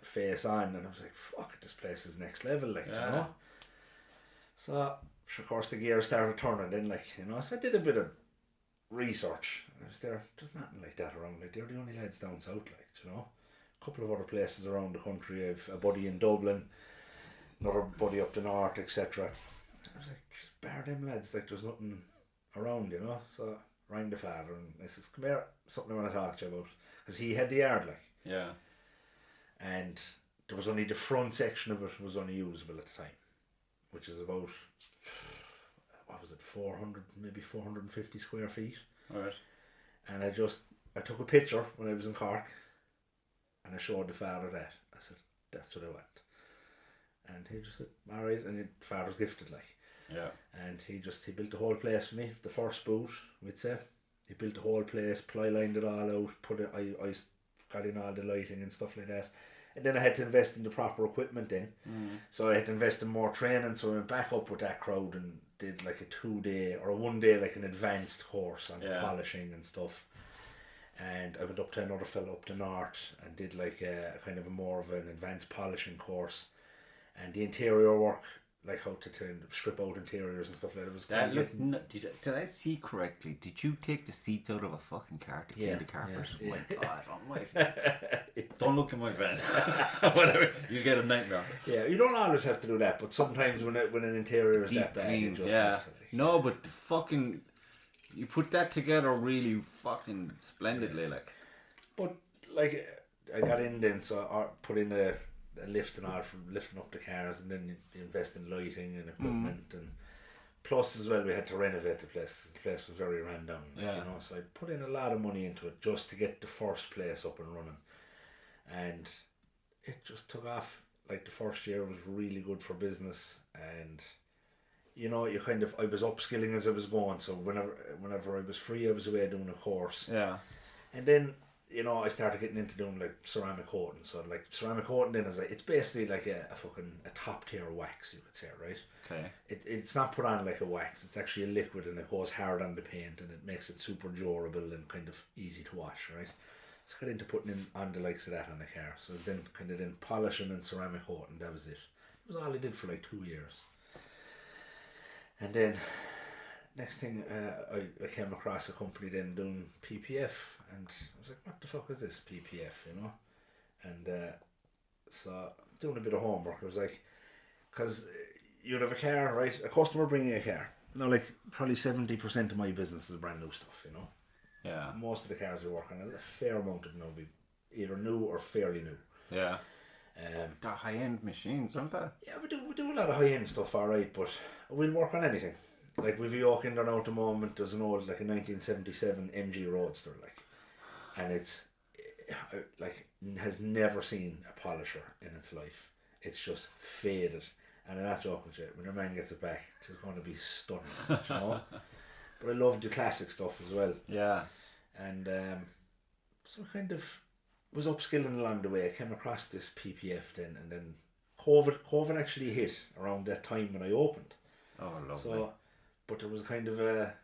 face on, and I was like, fuck, this place is next level, like, you know. So of course the gears started turning then, like, you know. So I did a bit of research. I was there's nothing like that around. Like, they're the only lads down south, like, you know. A couple of other places around the country. I've a buddy in Dublin, another buddy up the north, etc. I was like, bar them lads, like, there's nothing around, you know. So I rang the father and I says, come here, something I want to talk to you about, because he had the yard, like. Yeah. And there was only the front section of it was only usable at the time, which is about, what was it, 400, maybe 450 square feet. Alright. And I took a picture when I was in Cork, and I showed the father that. I said, that's what I want. And he just said, alright, and the father's gifted, like. Yeah. And he built the whole place for me, the first boot, we'd say. He built the whole place, ply lined it all out, I got in all the lighting and stuff like that. And then I had to invest in the proper equipment then. So I had to invest in more training, so I went back up with that crowd and did like a 2-day or a 1 day, like an advanced course on polishing and stuff. And I went up to another fellow up the north and did like a kind of a more of an advanced polishing course. And the interior work, like how to strip out interiors and stuff like that. Was that looked did I see correctly? Did you take the seats out of a fucking car to clean the carpet? Yeah. Oh my God, almighty. Don't look in my van. Whatever, you'll get a nightmare. Yeah, you don't always have to do that, but sometimes when an interior is Deep that bad, clean, you just yeah. have to. Like. No, but fucking, you put that together really fucking splendidly, like. But like, I got in then, so I put in a lift and all for lifting up the cars, and then you invest in lighting and equipment, and plus as well we had to renovate the place. The place was very ran down, you know. So I put in a lot of money into it just to get the first place up and running, and it just took off. Like the first year was really good for business, and you know, I was upskilling as I was going. So whenever I was free, I was away doing a course. Yeah, and then, you know, I started getting into doing like ceramic coating. So like ceramic coating then is like, it's basically like a top tier wax, you could say, right? Okay. It's not put on like a wax, it's actually a liquid, and it goes hard on the paint, and it makes it super durable and kind of easy to wash, right? So I got into putting in on the likes of that on the car. So then kind of then polishing and ceramic coating, that was it. It was all I did for like 2 years. And then next thing, I came across a company then doing PPF, and I was like, what the fuck is this PPF, you know? And so doing a bit of homework, I was like, because you'd have a car, right? A customer bringing a car. No, like probably 70% of my business is brand new stuff, you know? Yeah. Most of the cars we work on, a fair amount of them will be either new or fairly new. Yeah. They're high-end machines, aren't they? Yeah, we do a lot of high-end stuff, alright, but we'll work on anything. Like we've a yoke in there now at the moment. There's an old, like a 1977 MG Roadster, like, and it's like has never seen a polisher in its life. It's just faded, and I'm not joking with you. When your man gets it back, it's going to be stunning, you know. But I love the classic stuff as well. Yeah. And so kind of was upskilling along the way. I came across this PPF then, and then COVID actually hit around that time when I opened. Oh, lovely. So, but there was kind of a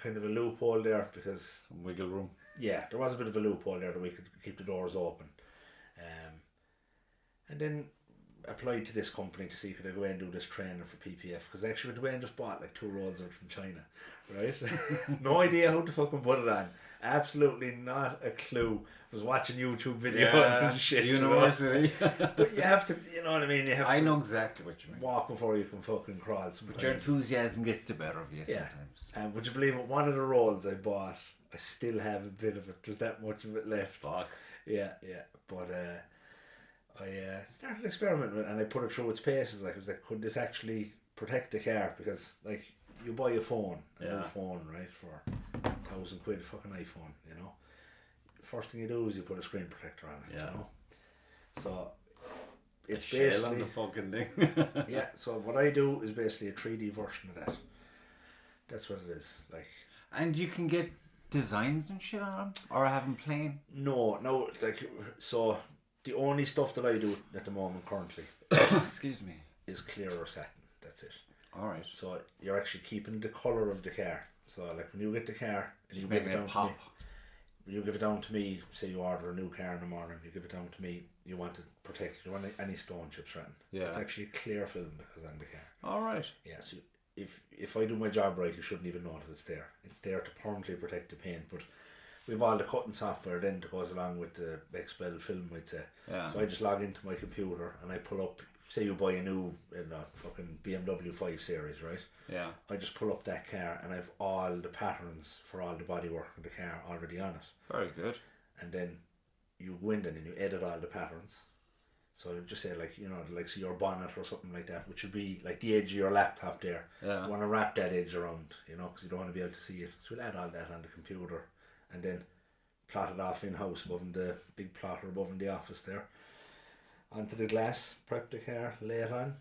loophole there because some wiggle room. Yeah, there was a bit of a loophole there that we could keep the doors open, and then applied to this company to see could I go away and do this training for PPF, because I actually went away and just bought like 2 rolls of it from China, right? No idea how to fucking put it on. Absolutely not a clue. I was watching YouTube videos and shit. University. You know? But you have to, you know what I mean? You have I to know exactly what you mean. Walk before you can fucking crawl sometimes. But your enthusiasm gets the better of you sometimes. And would you believe it? One of the rolls I bought, I still have a bit of it. There's that much of it left. Fuck. Yeah. But I started experimenting with it, and I put it through its paces. Like, I was like, could this actually protect the car? Because like you buy a phone, a new phone, right, for £1,000, a fucking iPhone, you know. First thing you do is you put a screen protector on it, you know. So it's basically on the fucking thing. Yeah. So what I do is basically a 3D version of that. That's what it is. Like. And you can get designs and shit on them, or have them plain? No. Like, so the only stuff that I do at the moment currently, excuse me, is clear or satin. That's it. All right. So you're actually keeping the colour of the car. So like when you get the car and just you give it down pop. to me, when you give it down to me, say you order a new car in the morning, you give it down to me, you want it protected, you want any stone chips around. Yeah. It's actually clear film that goes on the car. All right. Yeah. So if I do my job right, you shouldn't even know that it's there. It's there to permanently protect the paint, but we've all the cutting software then that goes along with the Xpel film, we'd say. Yeah. So I just log into my computer and I pull up, say you buy a new fucking BMW 5 Series, right? Yeah. I just pull up that car and I've all the patterns for all the bodywork of the car already on it. Very good. And then you go in and you edit all the patterns. So just say like, you know, like see your bonnet or something like that, which would be like the edge of your laptop there. Yeah. You want to wrap that edge around, you know, because you don't want to be able to see it. So we'll add all that on the computer and then plot it off in-house above in the big plotter above in the office there. Onto the glass, prep the car, lay it on.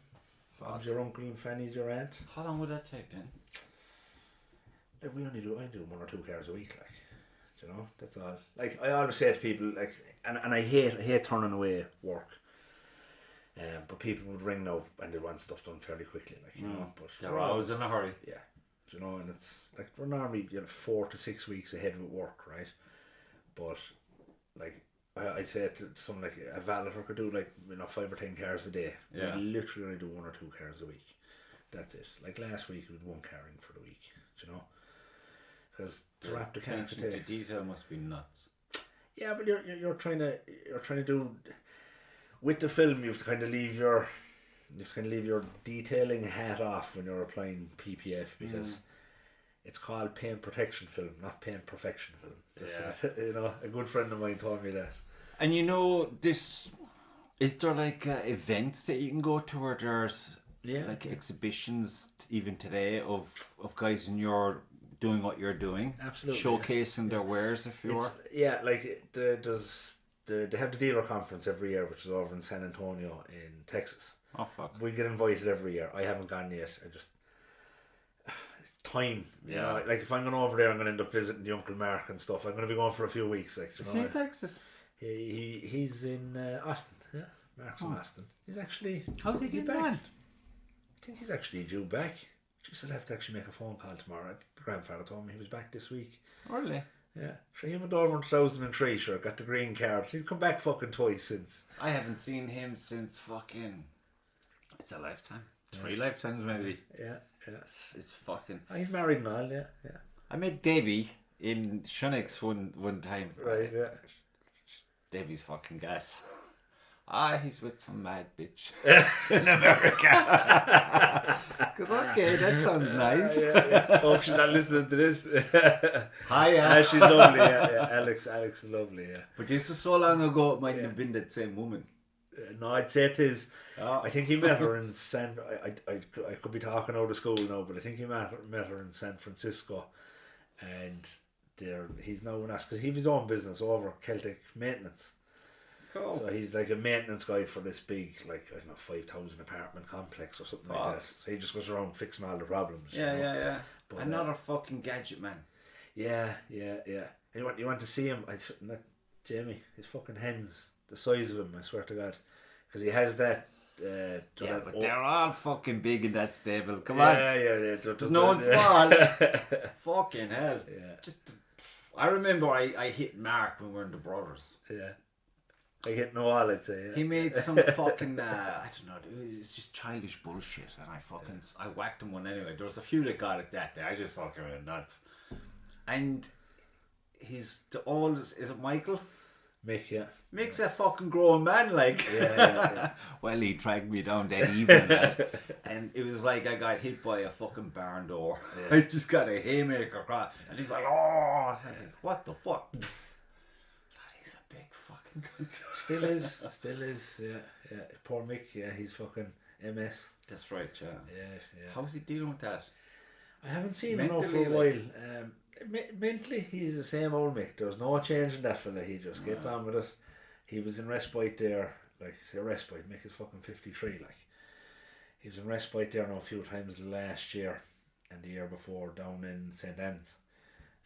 Bob's your uncle and Fanny's your aunt. How long would that take then? Like I do 1 or 2 cars a week, like, you know, that's all. Like I always say to people, like, and I hate turning away work. But people would ring now and they want stuff done fairly quickly, like, you know. But they're always in a hurry. Yeah, you know, and it's like we're normally 4 to 6 weeks ahead with work, right? But like I say to someone like a valeter could do like 5 or 10 cars a day. Yeah. We literally only do 1 or 2 cars a week. That's it. Like last week we had 1 car in for the week, you know. Because to wrap the car attention to detail must be nuts. Yeah, but you're trying to do with the film. You have to kind of leave your detailing hat off when you're applying PPF, because it's called paint protection film, not paint perfection film. Yeah. You know, a good friend of mine told me that. And you know, is there like events that you can go to where there's like exhibitions even today of guys in your doing what you're doing? Absolutely. Showcasing their wares, if you were. Yeah, like they have the dealer conference every year, which is over in San Antonio in Texas. Oh fuck. We get invited every year. I haven't gone yet. I just time. You know, like if I'm going over there, I'm going to end up visiting the Uncle Mark and stuff. I'm going to be going for a few weeks. Like, you know, in Texas? He's in Austin. Yeah, Mark's in Austin. He's actually. How's he getting back? on? I think he's actually due back. Just said I have to actually make a phone call tomorrow. The grandfather told me he was back this week. Really? Yeah. So he went over in 2003, sure, got the green card. He's come back fucking twice since. I haven't seen him since fucking... It's a lifetime. 3 lifetimes maybe. Yeah. It's fucking... Oh, he's married and all, yeah. I met Debbie in Shunix one time. Right, yeah. Debbie's fucking gas. He's with some mad bitch in America. Because okay, that sounds nice. Yeah. Hope she's not listening to this. Hi, she's lovely. Yeah. Alex is lovely. Yeah. But this was so long ago. It mightn't have been that same woman. No, I'd say it is. I think he met her in I could be talking out of school now, but I think he met her in San Francisco, and he's now in us because he has his own business over Celtic Maintenance. Cool. So he's like a maintenance guy for this big, like, I don't know, 5,000 apartment complex or something like that. So he just goes around fixing all the problems. Yeah. But, another fucking gadget man. Yeah. And you want to see him? Jamie, his fucking hens, the size of him, I swear to God, because he has that. But they're all fucking big in that stable. Come on. Yeah. There's no one small. Fucking hell. Yeah. I remember I hit Mark when we were in the Brothers. Yeah. I hit Noel, I'd say. Yeah. He made some fucking, I don't know, it's just childish bullshit. And I whacked him one anyway. There was a few that got it that day. I just fucking went nuts. And is it Michael? Mick, yeah. Mick's a fucking grown man, like. Yeah. Well, he dragged me down that evening, lad. And it was like I got hit by a fucking barn door. Yeah. I just got a haymaker across. And he's like, oh. I was like, what the fuck? Lad, he's a big fucking cunt. Still is, yeah. Poor Mick, yeah, he's fucking MS. That's right, yeah. Yeah. How's he dealing with that? I haven't seen him now for a while. Mentally, he's the same old Mick. There's no change in that fella. He just gets on with it. He was in respite there, like, say respite, Mick is fucking 53, like. He was in respite there now a few times last year and the year before down in St. Anne's.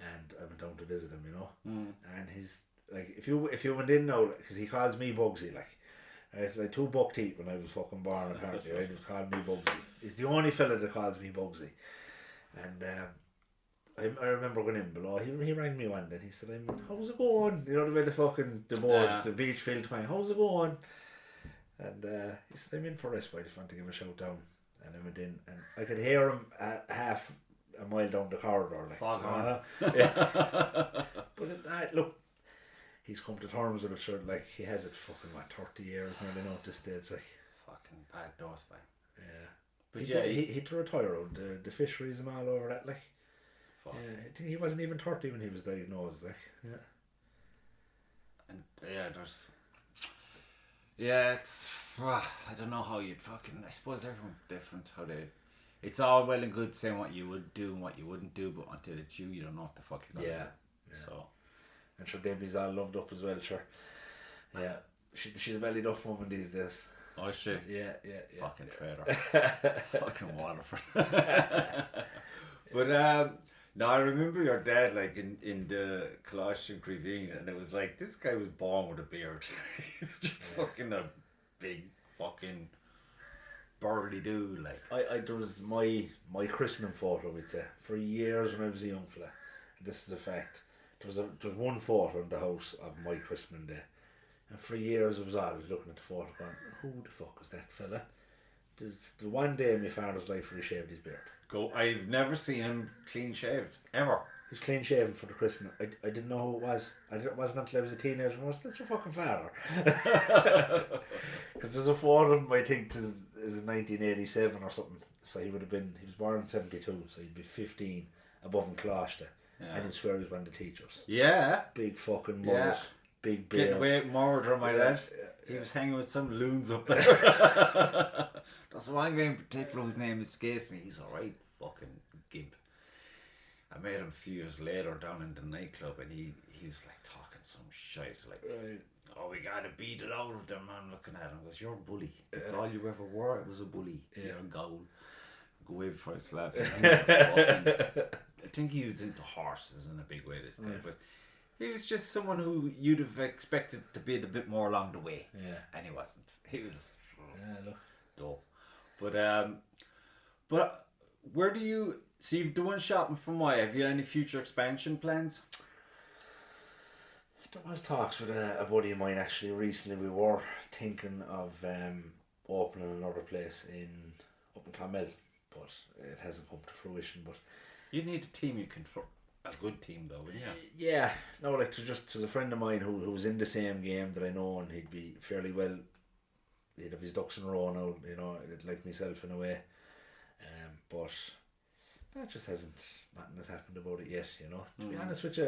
And I went down to visit him, you know. And he's, like, if you went in now, because he calls me Bugsy, like. I had like 2 buck teeth when I was fucking born, apparently, right? He was calling me Bugsy. He's the only fella that calls me Bugsy. And, I remember going in below. He rang me one day and he said, how's it going? You know the way the beach field time. How's it going? And he said, I'm in for respite if you want to give a shout down. And I went in and I could hear him half a mile down the corridor. Like, fuck on. Yeah. But look, he's come to terms with it. Sure, like he has it fucking 30 years now. They know at this stage, like fucking bad dose, man. Yeah. But he to retire out the fisheries and all over that, like. Fuck. Yeah, I think he wasn't even 30 when he was diagnosed, like. Yeah. And it's I don't know how you'd fucking. I suppose everyone's different. It's all well and good saying what you would do and what you wouldn't do, but until it's you don't know what the fuck you're gonna do. So. And sure, Debbie's all loved up as well, sure. Yeah, she's a belly duff woman these days. Oh shit. Yeah. Fucking traitor. Fucking Waterford. But no, I remember your dad like in the Colossian Crevine, and it was like this guy was born with a beard. He was just fucking a big fucking burly dude. Like there was my christening photo, we'd say, for years when I was a young fella. This is a fact. There was one photo in the house of my christening day, and for years I was always looking at the photo going, who the fuck was that fella? The one day in my father's life where he shaved his beard. I've never seen him clean shaved ever. He was clean shaven for the christening. I didn't know who it was. It wasn't until I was a teenager. I was, that's your fucking father. Because there's a photo of him, I think, is in 1987 or something. So he was born in 72, so he'd be 15, above in Closter. Yeah. And he'd swear he was one of the teachers. Yeah. Big fucking mullet, big beard. Getting away with murder, my lad. He was hanging with some loons up there. There's one guy in particular whose name escapes me. He's alright, fucking gimp. I met him a few years later down in the nightclub, and he was like talking some shit, like, oh, we gotta beat it out of them. I'm looking at him, goes, you're a bully. That's all you ever were. It was a bully. You're a goal. Go away before I slap you. I think he was into horses in a big way, this guy, but he was just someone who you'd have expected to be a bit more along the way. Yeah. And he wasn't. He was dope. But where do you... So you've done shopping from why? Have you any future expansion plans? There was talks with a buddy of mine actually recently. We were thinking of opening another place up in Clonmel, but it hasn't come to fruition. But you need a team you can... A good team though, wouldn't you? Yeah. No, like to a friend of mine who was in the same game that I know, and he'd be fairly well... He'd have his ducks in a row now, you know, like myself in a way. But that just nothing has happened about it yet, you know. To be honest with you,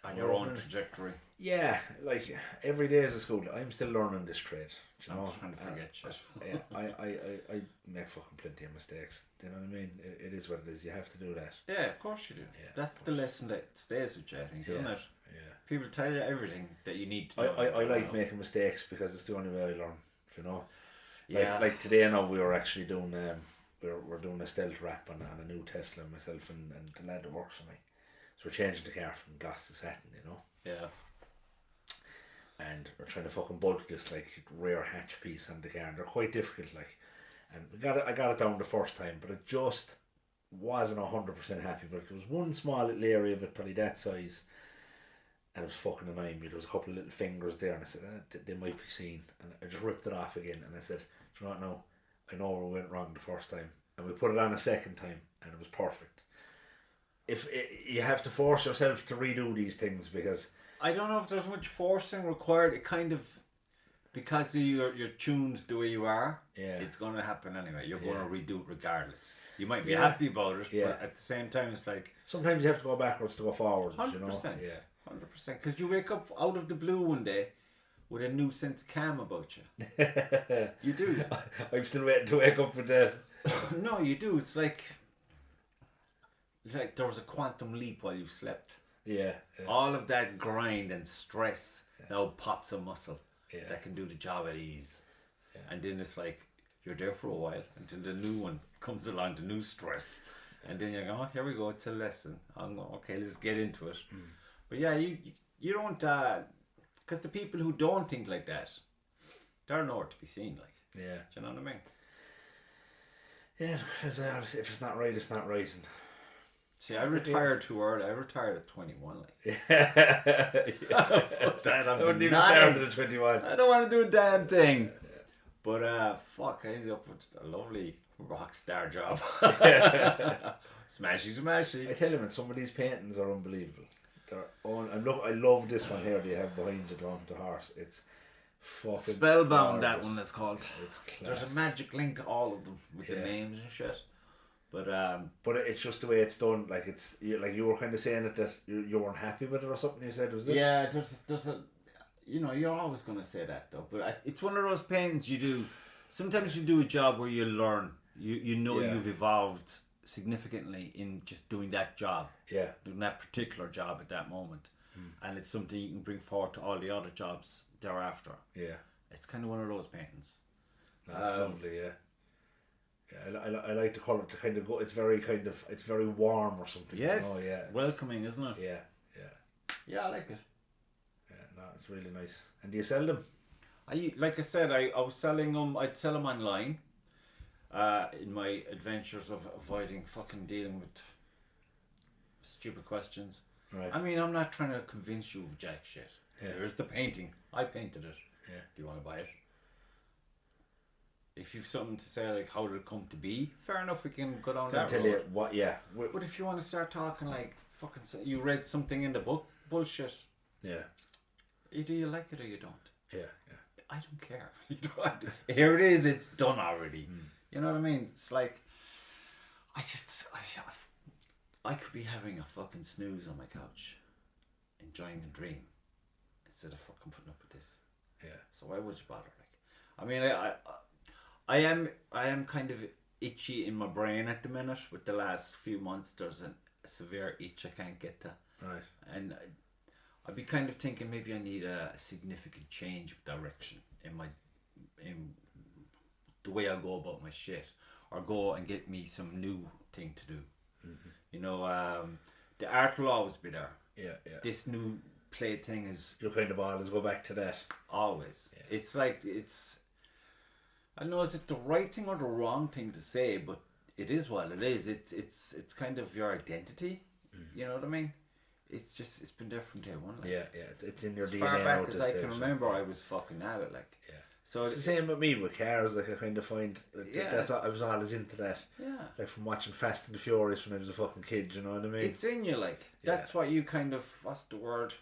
I On your own trajectory. Yeah, like every day is a school. I'm still learning this trade. You know? I'm just trying to forget shit. Yeah, I make fucking plenty of mistakes. You know what I mean? It is what it is. You have to do that. Yeah, of course you do. Yeah, that's the lesson that stays with you, I think, isn't it? Yeah. People tell you everything that you need to do. I like making mistakes because it's the only way I learn. You know. Yeah. Like today now we were actually doing we're doing a stealth wrap on a new Tesla, myself and the lad that works for me. So we're changing the car from gloss to satin, you know. Yeah. And we're trying to fucking bulk this like rear hatch piece on the car, and they're quite difficult. Like, and I got it down the first time, but it just wasn't 100% happy. But there was one small little area of it, probably that size, and it was fucking annoying me. There was a couple of little fingers there, and I said they might be seen, and I just ripped it off again. And I said, do you know what? No, I know where we went wrong the first time, and we put it on a second time, and it was perfect. You have to force yourself to redo these things because I don't know if there's much forcing required. It kind of, because you're tuned the way you are, it's going to happen anyway. You're going to redo it regardless. You might be happy about it, but at the same time, it's like sometimes you have to go backwards to go forwards. 100%, you know? 100%. Because you wake up out of the blue one day with a new sense of calm about you. You do. I'm still waiting to wake up with that. No, you do. It's like there was a quantum leap while you slept. Yeah. All of that grind and stress now pops a muscle that can do the job at ease. Yeah. And then it's like you're there for a while until the new one comes along, the new stress. And then you're going, oh, here we go, it's a lesson. I'm going, okay, let's get into it. But yeah, you don't, because the people who don't think like that, they're nowhere to be seen. Like, do you know what I mean? Yeah, if it's not right, it's not right. And see, I retired too early. I retired at 21. Like, fuck that. I wouldn't even start at 21. I don't want to do a damn thing. But fuck, I ended up with a lovely rock star job. Smashy. I tell you, man, some of these paintings are unbelievable. I love this one here that you have behind you, the horse. It's fucking spellbound. gorgeous. That one is called. It's class. There's a magic link to all of them with the names and shit. But it's just the way it's done. Like it's like you were kind of saying it that you weren't happy with it or something. You said, was it? Yeah, there's a, you know, you're always gonna say that though. But it's one of those paintings you do. Sometimes you do a job where you learn. You know you've evolved significantly in just doing that job. Yeah. Doing that particular job at that moment, and it's something you can bring forward to all the other jobs thereafter. Yeah. It's kind of one of those paintings. That's lovely. Yeah. Yeah, I like the colour to kind of go. It's very warm or something. Yes, you know? welcoming, isn't it? Yeah, I like it. Yeah, no, it's really nice. And do you sell them? Like I said, I was selling them. I'd sell them online. In my adventures of avoiding fucking dealing with stupid questions. Right. I mean, I'm not trying to convince you of jack shit. Yeah. Here's the painting. I painted it. Yeah. Do you want to buy it? If you've something to say like how did it come to be, fair enough, we can go down that road. You what, but if you want to start talking like fucking, you read something in the book, bullshit. Yeah. Either you like it or you don't. Yeah. I don't care. You don't. Here it is. It's done already. You know what I mean? It's like I could be having a fucking snooze on my couch, enjoying a dream, instead of fucking putting up with this. Yeah. So why would you bother? Like, I mean, I am kind of itchy in my brain at the minute. With the last few months, there's a severe itch I can't get to. Right. And I'd be kind of thinking maybe I need a significant change of direction in the way I go about my shit, or go and get me some new thing to do. Mm-hmm. You know, the art will always be there. Yeah. This new play thing is. You kind of always go back to that. Always. Yeah. It's like I don't know, is it the right thing or the wrong thing to say, but it is what it is. It's kind of your identity. Mm-hmm. You know what I mean? It's been there from day one. Like. Yeah. It's in your DNA. As far back as I can remember, I was fucking at it. Like. Yeah. So it's the same with me with cars. Like I kind of find that's I was always into that. Yeah. Like from watching Fast and the Furious when I was a fucking kid. You know what I mean? It's in you. Like that's what you kind of. What's the word?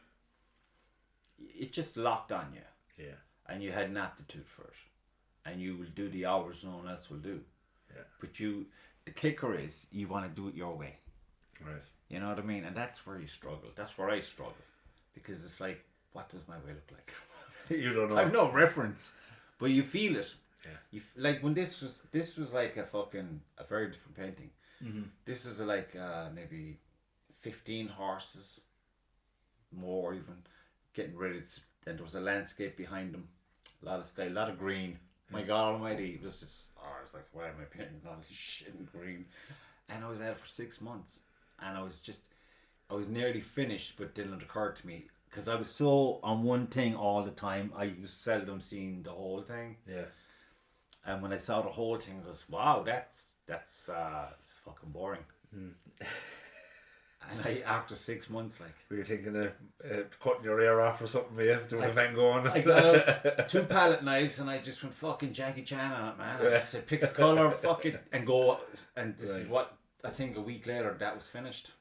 It just locked on you. Yeah. And you had an aptitude for it. And you will do the hours no one else will do. Yeah. But the kicker is you want to do it your way. Right. You know what I mean? And that's where you struggle. That's where I struggle. because it's like, what does my way look like? You don't know. I've no reference, but you feel it. Yeah. Like when this was like a very different painting. Mm-hmm. This is like maybe 15 horses, more even, getting ready to, and there was a landscape behind them, a lot of sky, a lot of green. My God Almighty, it was just, I was like, why am I painting all this shit in green? And I was at it for 6 months, and I was nearly finished, but then it occurred to me, because I was so on one thing all the time, I was seldom seeing the whole thing. Yeah. And when I saw the whole thing, I was, wow, that's it's fucking boring. Mm. And after 6 months, like, Were you thinking of cutting your ear off or something? Yeah, doing a Van Gogh on I got out 2 palette knives and I just went fucking Jackie Chan on it, man. I just said, pick a colour, fuck it, and go. And this is what, I think a week later, that was finished.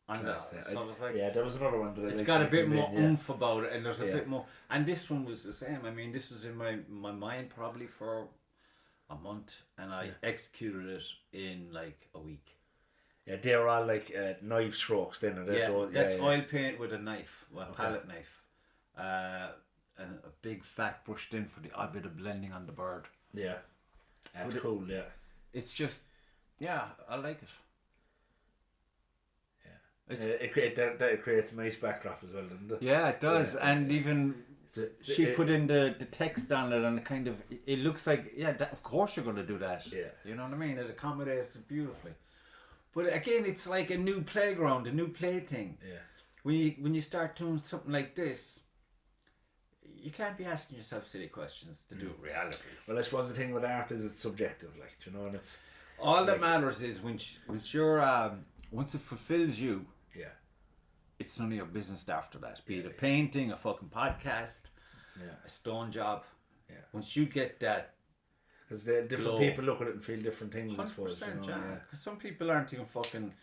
And so I was like, yeah, there was another one that it's got a bit more oomph about it, and there's a bit more. And this one was the same. I mean, this was in my mind probably for a month, and I executed it in like a week. Yeah, they're all like knife strokes then. That's oil paint with a knife, palette knife. And a big fat brushed in for the odd bit of blending on the bird. Yeah. That's cool, yeah. It's just, I like it. It creates a nice backdrop as well, doesn't it? Yeah, it does. Yeah. And even she put in the text on it, and it looks like, of course you're going to do that. Yeah. You know what I mean? It accommodates it beautifully. But again, it's like a new playground, a new plaything. Yeah. When you start doing something like this, you can't be asking yourself silly questions to do reality. Well, I suppose the thing with art is it's subjective, like, you know, and it's all that matters is once it fulfills you. Yeah. It's none of your business after that. Be it a painting, a fucking podcast, a stone job. Yeah. Once you get that. Because different people look at it and feel different things, I suppose. You know? Because some people aren't even fucking.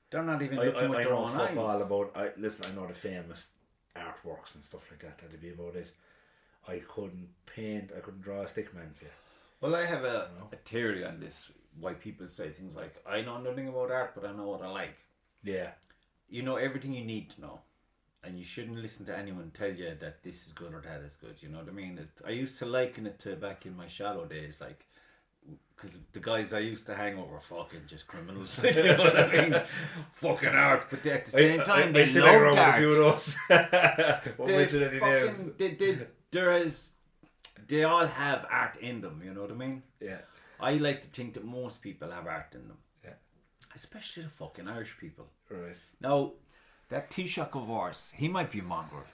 They're not even looking with their own eyes. All about. Listen, I know the famous artworks and stuff like that. That'd be about it. I couldn't paint. I couldn't draw a stick man for you. Well, I have a theory on this. Why people say things like, I know nothing about art, but I know what I like. Yeah. You know everything you need to know. And you shouldn't listen to anyone tell you that this is good or that is good. You know what I mean? I used to liken it to back in my shallow days, like, because the guys I used to hang over were fucking just criminals. You know what I mean? Fucking art. But at the same time, they loved art. A few of those. They all have art in them. You know what I mean? Yeah. I like to think that most people have art in them. Yeah. Especially the fucking Irish people. Right. Now, that Taoiseach of ours, he might be a mongrel.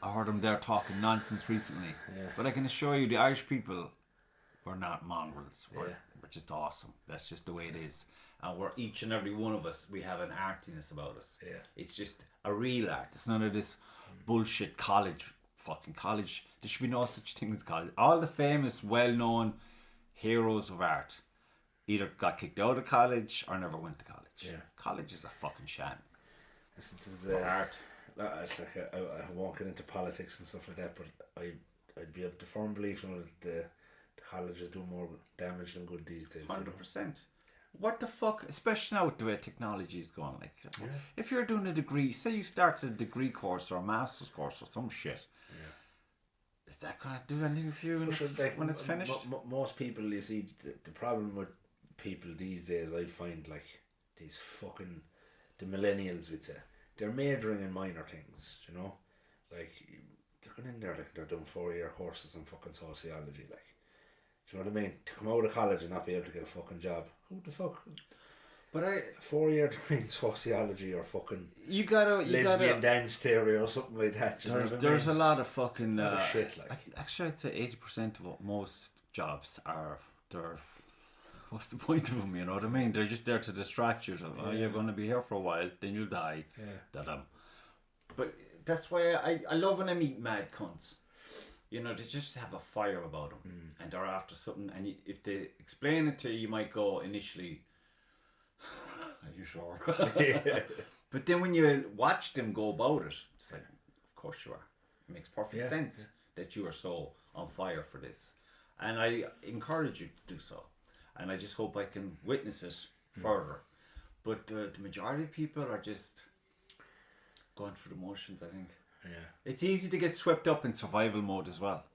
I heard him there talking nonsense recently. Yeah. But I can assure you, the Irish people, we're not mongrels. We're just awesome. That's just the way it is. And we're each and every one of us, we have an artiness about us. Yeah. It's just a real art. It's none of this bullshit college. There should be no such thing as college. All the famous, well-known heroes of art either got kicked out of college or never went to college. Yeah. College is a fucking sham. For art. I won't get into politics and stuff like that, but I'd be of the firm belief that the colleges do more damage than good these days. 100%. What the fuck, especially now with the way technology is going. Like, if you're doing a degree, say you started a degree course or a master's course or some shit, is that going to do anything for you when it's finished? Most people, you see, the problem with people these days, I find, like, these fucking, the millennials would say, they're majoring in minor things, you know? Like, they're going in there, like, they're doing 4-year courses in fucking sociology, like. Do you know what I mean? To come out of college and not be able to get a fucking job. Who the fuck? But 4-year degree in sociology or fucking lesbian dance theory or something like that. There's a lot of fucking shit. Like, actually, I'd say 80% of most jobs are. What's the point of them? You know what I mean? They're just there to distract you. So, you're going to be here for a while, then you'll die. Yeah. But that's why I love when I meet mad cunts. You know, they just have a fire about them, and they're after something. And if they explain it to you, you might go initially, "Are you sure?" But then when you watch them go about it, it's like, of course you are. It makes perfect sense that you are so on fire for this, and I encourage you to do so. And I just hope I can witness it further. But the majority of people are just going through the motions, I think. It's easy to get swept up in survival mode as well.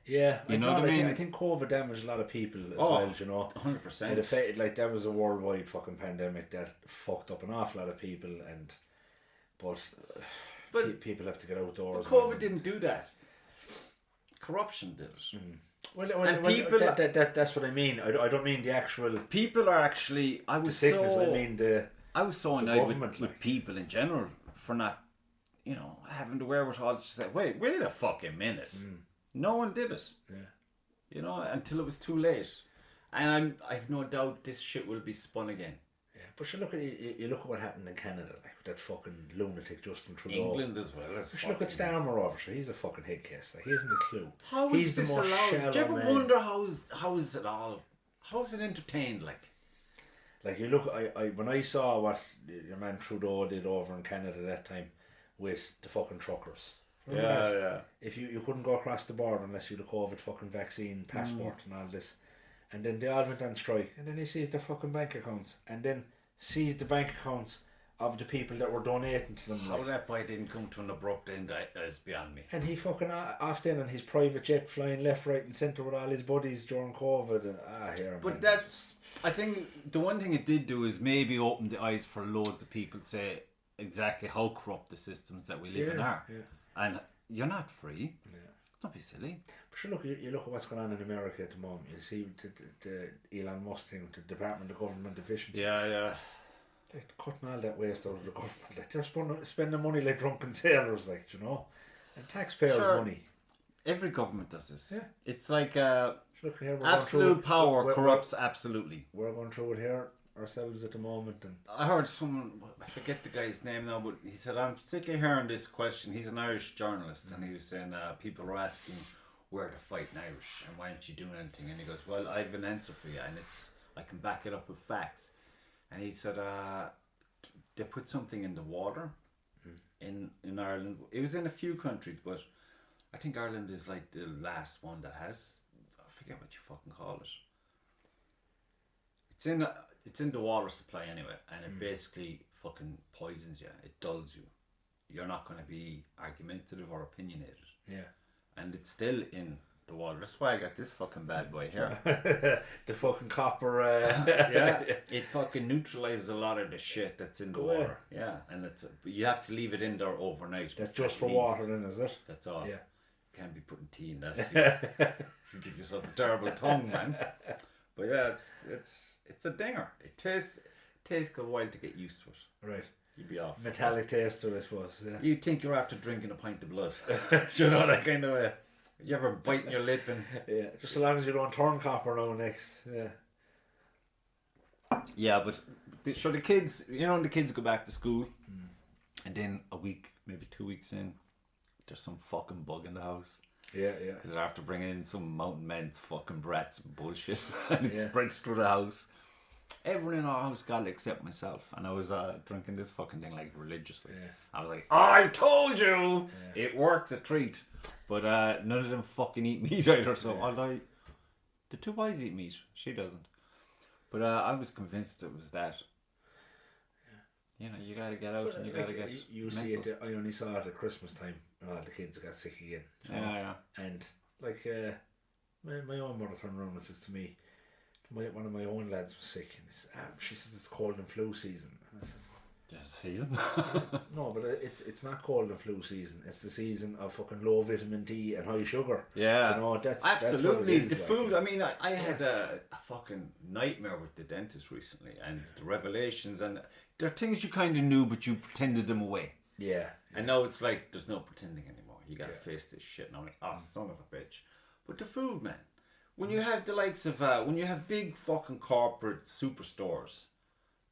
Yeah, you know what I mean? I think COVID damaged a lot of people as well, you know. 100%. It affected, like, that was a worldwide fucking pandemic that fucked up an awful lot of people, but people have to get outdoors. But COVID didn't do that. Corruption did it. Well, people, that's what I mean. I don't mean the actual people are actually. I was so annoyed with people in general for not, having the wherewithal to say, wait a fucking minute. No one did it. Yeah. Until it was too late. And I've no doubt this shit will be spun again. Yeah, but you look at what happened in Canada, like with that fucking lunatic Justin Trudeau. England as well. Look at Starmer over, so he's a fucking head case. Like, he hasn't a clue. He's this the most allowed? Do you ever wonder how is it all? How is it entertained? Like you look, I when I saw what your man Trudeau did over in Canada that time with the fucking truckers. Yeah. If you couldn't go across the border unless you had a COVID fucking vaccine passport and all this. And then they all went on strike, and then he sees their fucking bank accounts, and then sees the bank accounts of the people that were donating to them. How that boy didn't come to an abrupt end is beyond me. And he fucking off then on his private jet flying left, right and centre with all his buddies during COVID. And But that's, I think the one thing it did do is maybe open the eyes for loads of people to say exactly how corrupt the systems that we live in are. Yeah. And you're not free. Yeah. Don't be silly. But you look at what's going on in America at the moment. You see the Elon Musk thing, the Department of Government Efficiency. Yeah. They're cutting all that waste out of the government. Like, they're spending money like drunken sailors, like, and taxpayers' money. Every government does this. Yeah. It's like look here, absolute power corrupts absolutely. We're going through it here ourselves at the moment. And I heard someone, I forget the guy's name now, but he said, I'm sick of hearing this question. He's an Irish journalist, and he was saying people are asking where to fight in Irish and why aren't you doing anything, and he goes, well, I have an answer for you, and I can back it up with facts. And he said they put something in the water in Ireland. It was in a few countries, but I think Ireland is like the last one that has, I forget what you fucking call it. It's in the water supply anyway, and it basically fucking poisons you. It dulls you. You're not going to be argumentative or opinionated. Yeah. And it's still in the water. That's why I got this fucking bad boy here. The fucking copper. Yeah. It fucking neutralizes a lot of the shit that's in the water. Yeah. And you have to leave it in there overnight. That's just for water then, is it? That's all. Yeah. You can't be putting tea in that. You give yourself a terrible tongue, man. But yeah, it's a dinger. It tastes a while to get used to it. Right. You'd be off. Metallic taste to it, I suppose. Yeah. You'd think you're after drinking a pint of blood. That kind of way. You ever biting your lip and... Yeah, just so long as you don't turn copper now next. Yeah. Yeah, but the kids, the kids go back to school and then a week, maybe 2 weeks in, there's some fucking bug in the house. Yeah. Because they're after bringing in some mountain men's fucking brats and bullshit and it spreads through the house. Everyone in our house got it except myself, and I was drinking this fucking thing like religiously. Yeah. I was like, I told you! Yeah. It works a treat. But none of them fucking eat meat either, so the two boys eat meat. She doesn't. But I was convinced it was that. Yeah. You gotta get out and you gotta get You mental. See it, I only saw it at Christmas time. The kids got sick again. Yeah. And like my own mother turned around and says to me, one of my own lads was sick, and she says it's cold and flu season. And I said, there's a season? No, but it's not cold and flu season. It's the season of fucking low vitamin D and high sugar. Yeah, that's absolutely. That's the food. I mean, I had a fucking nightmare with the dentist recently, and the revelations, and there are things you kind of knew, but you pretended them away. Yeah. And now it's like there's no pretending anymore. You gotta face this shit. And I'm like, son of a bitch. But the food, man. When you have the likes of, when you have big fucking corporate superstores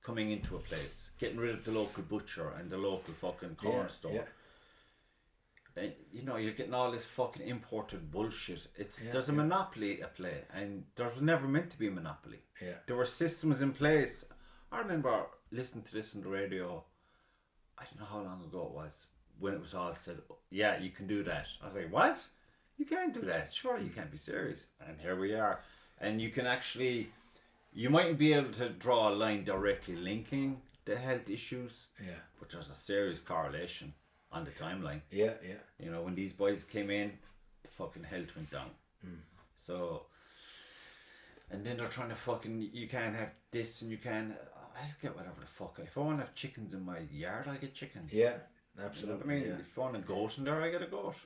coming into a place, getting rid of the local butcher and the local fucking corner store, and, you're getting all this fucking imported bullshit. There's a monopoly at play, and there was never meant to be a monopoly. Yeah. There were systems in place. I remember listening to this on the radio, I don't know how long ago it was, when it was all said, yeah, you can do that. I was like, what? You can't do that. Surely you can't be serious. And here we are. And you can actually, you mightn't be able to draw a line directly linking the health issues. Yeah. But there's a serious correlation. on the timeline. Yeah. You know, when these boys came in, fucking health went down. So, and then they're trying to fucking, you can't have this and you can't, I'll get whatever the fuck. If I want to have chickens in my yard, I get chickens. Yeah, absolutely. You know what I mean? If I want a goat in there, I get a goat.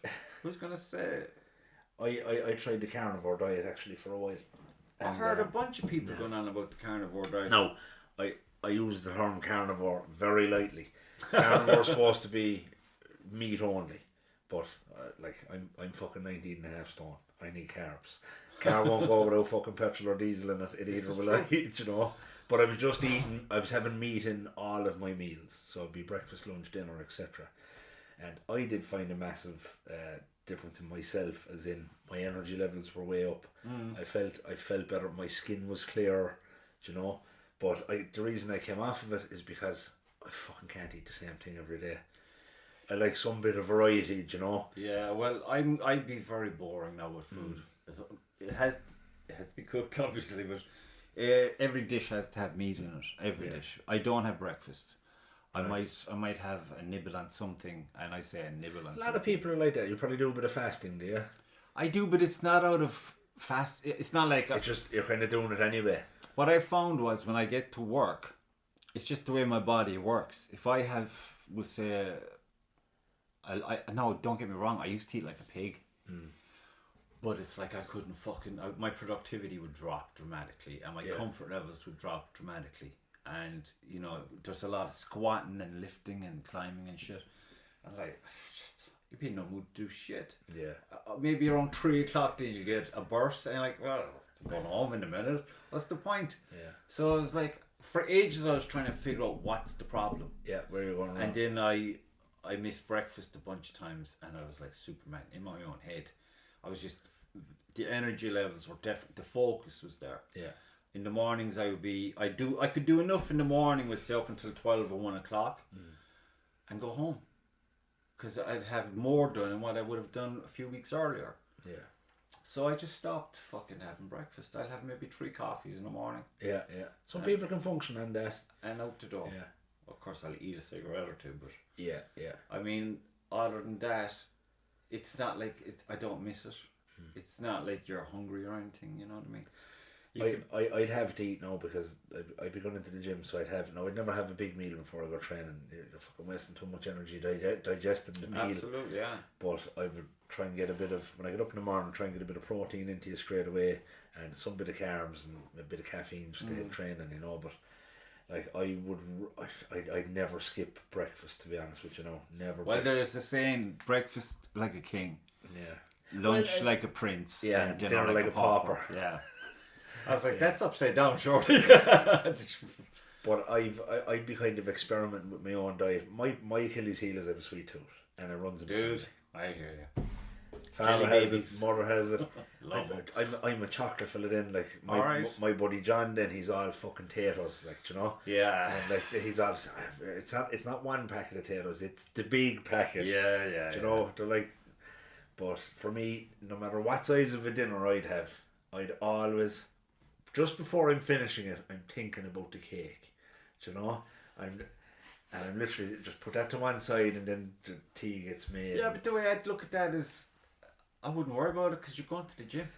Who's going to say? I tried the carnivore diet actually for a while. And, I heard a bunch of people going on about the carnivore diet. No, I use the term carnivore very lightly. Carnivore's supposed to be meat only, but I'm fucking 19 and a half stone. I need carbs. Car won't go without fucking petrol or diesel in it. It either will I, you know. But I was having meat in all of my meals, so it'd be breakfast, lunch, dinner, etc. And I did find a massive difference in myself, as in my energy levels were way up. I felt better. My skin was clearer, you know. But the reason I came off of it is because I fucking can't eat the same thing every day. I like some bit of variety, you know. Yeah, well, I'd be very boring now with food. It has to be cooked, obviously, but every dish has to have meat in it. Every dish. I don't have breakfast. I might have a nibble on something, and I say a nibble on something. A lot of people are like that. You probably do a bit of fasting, do you? I do, but it's not out of fast. It's not like it's just you're kind of doing it anyway. What I found was when I get to work, it's just the way my body works. If I have, we'll say, no, don't get me wrong, I used to eat like a pig. But it's like I couldn't fucking, my productivity would drop dramatically and my comfort levels would drop dramatically. And, you know, there's a lot of squatting and lifting and climbing and shit. And like, you'd be in no mood to do shit. Yeah. Maybe around 3 o'clock then you get a burst and you're like, well, I'm going home in a minute. What's the point? Yeah. So it was like, for ages I was trying to figure out what's the problem. Yeah, where you're going wrong. And then I missed breakfast a bunch of times and I was like Superman in my own head. I was just, the energy levels were definitely, the focus was there. Yeah. In the mornings I could do enough in the morning with say up until 12 or 1 o'clock and go home. Because I'd have more done than what I would have done a few weeks earlier. Yeah. So I just stopped fucking having breakfast. I'll have maybe 3 coffees in the morning. Yeah. Some people can function on that. And out the door. Yeah. Of course I'll eat a cigarette or two, but... Yeah. I mean, other than that, it's not like, I don't miss it. It's not like you're hungry or anything, you know what I mean? I'd have to eat now because I'd be going into the gym, so I'd never have a big meal before I go training. You're fucking wasting too much energy digesting the meal. Absolutely, yeah. But I would try and get a bit of, when I get up in the morning, try and get a bit of protein into you straight away and some bit of carbs and a bit of caffeine just to hit training, you know. But like I'd never skip breakfast, to be honest with you, know. Never. Well, there's the saying, breakfast like a king. Yeah. Lunch like a prince. Yeah, and dinner like a pauper. Yeah. I was like, that's upside down, surely. But I'd be kind of experimenting with my own diet. My Achilles heel is I have a sweet tooth, and it runs in the family. I hear you. Father has it, mother has it. Love it. I'm a chocolate filled in, like my buddy John. Then he's all fucking potatoes, like, you know. Yeah. And like he's all, it's not one packet of potatoes, it's the big packet. Yeah. You know, they're like. But for me, no matter what size of a dinner I'd always, just before I'm finishing it, I'm thinking about the cake. Do you know? I'm literally just put that to one side and then the tea gets made. Yeah, but the way I'd look at that is, I wouldn't worry about it because you're going to the gym.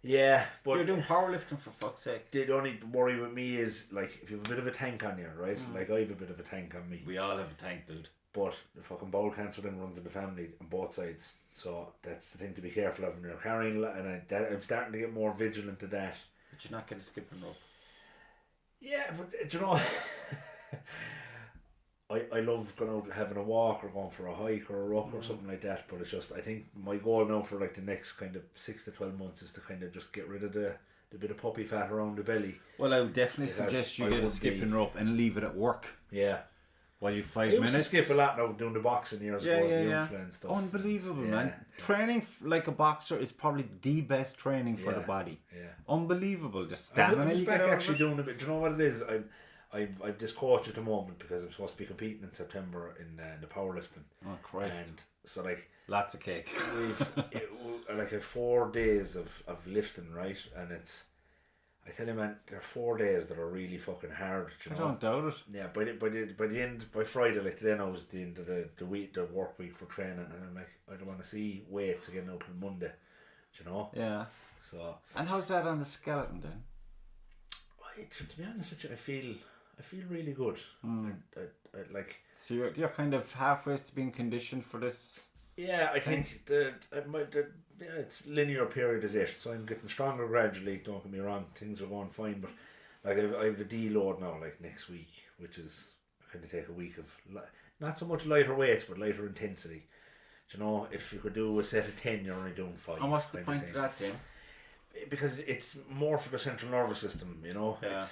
Yeah, but you're doing powerlifting for fuck's sake. The only worry with me is, like, if you have a bit of a tank on you, right? Like, I have a bit of a tank on me. We all have a tank, dude. But the fucking bowel cancer then runs in the family on both sides. So that's the thing to be careful of when you're carrying, and I'm starting to get more vigilant to that. But you're not going to skip and rope. Yeah, but you know, I love going out having a walk or going for a hike or a ruck or something like that. But it's just, I think my goal now for like the next kind of 6 to 12 months is to kind of just get rid of the bit of puppy fat around the belly. Well, I would definitely suggest you get a skipping rope and leave it at work. Yeah. While you 5 minutes. I used to skip a lot now doing the boxing years ago. And stuff. Unbelievable, man. Yeah. Training like a boxer is probably the best training for the body. Yeah. Unbelievable. The stamina you get out actually doing a bit. Do you know what it is? I've this coach at the moment because I'm supposed to be competing in September in the powerlifting. Oh Christ! And so like lots of cake. We've like a 4 days of lifting, right? And it's I tell you, man, there are 4 days that are really fucking hard. You know? I don't doubt it. Yeah, by Friday, like today, now was the end of the week, the work week for training, and I'm like, I don't want to see weights again up on Monday. Do you know? Yeah. So. And how's that on the skeleton then? To be honest with you, I feel really good. I like. So you're kind of halfway to being conditioned for this. Yeah, I think it's linear period is it. So I'm getting stronger gradually. Don't get me wrong, things are going fine. But like I have a deload now, like next week, which is I kind of take a week of not so much lighter weights, but lighter intensity. Do you know, if you could do a set of 10, you're only doing 5. And what's the point of that then? Because it's more for the central nervous system, you know. Yeah.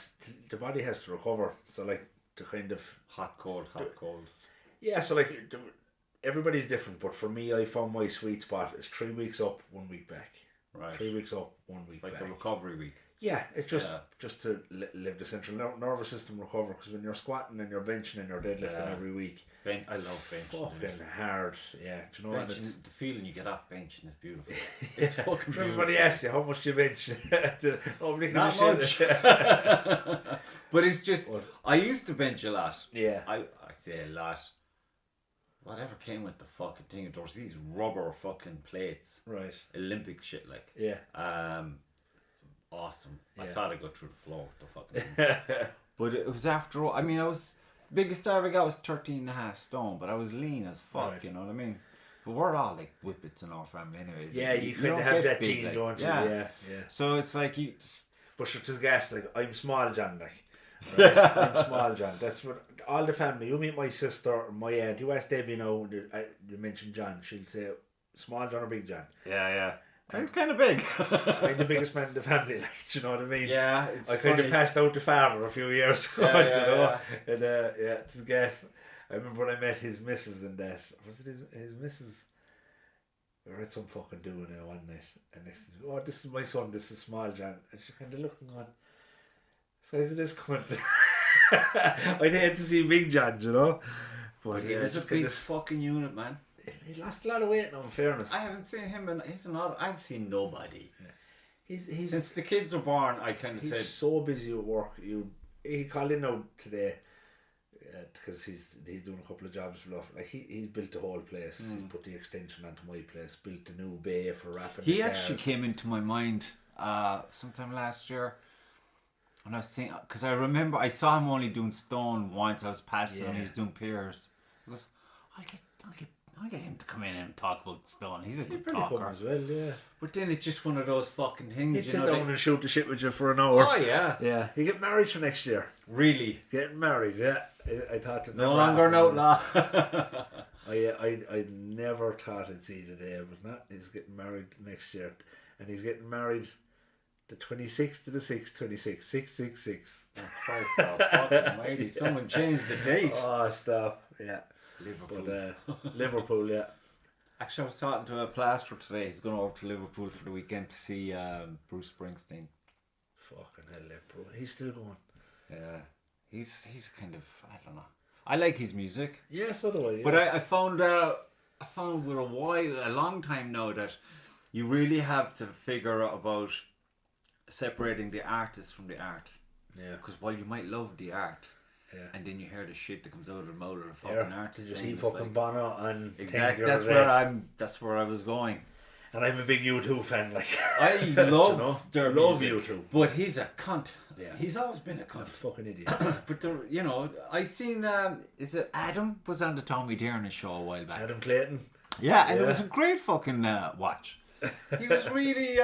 The body has to recover. So like the kind of hot cold. Yeah, so like everybody's different, but for me, I found my sweet spot is 3 weeks up, 1 week back. Right. 3 weeks up, 1 week like back. a recovery week. Yeah, it's just to let the central nervous system recover, because when you're squatting and you're benching and you're deadlifting every week, I love benching. Fucking hard, yeah. Do you know what? The feeling you get off benching is beautiful. It's fucking beautiful. Everybody asks you how much you bench. Nobody can Not much. But it's just, I used to bench a lot. Yeah. I say a lot. Whatever came with the fucking thing, there was these rubber fucking plates. Right. Olympic shit, like. Yeah. Awesome. Yeah. I thought I'd go through the floor with the fucking things. But it was after all, I mean, biggest I ever got was 13.5 stone, but I was lean as fuck, right. You know what I mean? But we're all like whippets in our family anyway. Yeah, you kind of have that gene, don't you? Yeah. So it's like you... But it's gas, like, I'm small John, like. Right? I'm small John. That's what all the family. You meet my sister, my aunt. You ask Debbie now. You mentioned John. She'll say small John or big John. Yeah. I'm kind of big. I'm the biggest man in the family. Like, do you know what I mean? Yeah, it's I kind of passed out the father a few years ago. Yeah, you know, yeah. And it's gas. I remember when I met his missus and that. Was it his missus? We were at some fucking doing it one night, and next thing, oh, this is my son. This is small John, and she kind of looking on. Size of this cunt. I'd hate to see Big John, you know. But he was a big fucking unit, man. He lost a lot of weight now, in fairness. I haven't seen him, and I've seen nobody. Yeah. He's since the kids were born, I kind of said... He's so busy at work. He called in now today, because he's doing a couple of jobs. Like he's built the whole place. He's put the extension onto my place, built the new bay for wrapping He actually came into my mind sometime last year. And I was saying, because I remember I saw him only doing stone once. I was passing him, he was doing piers. I goes, I'll get him to come in and talk about stone. He's a good talker as well, yeah. But then it's just one of those fucking things. He'd sit down and shoot the shit with you for an hour. Oh yeah, yeah. You get married for next year. Really? Getting married, yeah. I thought no longer an outlaw. I never thought I'd see the day, but not. He's getting married next year, and he's getting married. The 26th to the 6th, 666. Oh, Christ, fucking mighty. Someone changed the date. Oh, stop. Yeah. Liverpool. But, Liverpool, yeah. Actually, I was talking to a plasterer today. He's going over to Liverpool for the weekend to see Bruce Springsteen. Fucking hell, bro. He's still going. Yeah. He's kind of, I don't know. I like his music. Yeah, so do I. Yeah. But I found with a long time now that you really have to figure out about separating the artist from the art. Yeah. Because while you might love the art, and then you hear the shit that comes out of the mouth of the fucking artist. Did you see fucking Bono and exactly? That's where I was going. And I'm a big U2 fan. Like I love their love music, U2, but he's a cunt. Yeah. He's always been a cunt. A fucking idiot. But I seen is it Adam was on the Tommy Tiernan show a while back. Adam Clayton. Yeah, and it was a great fucking watch. He was really.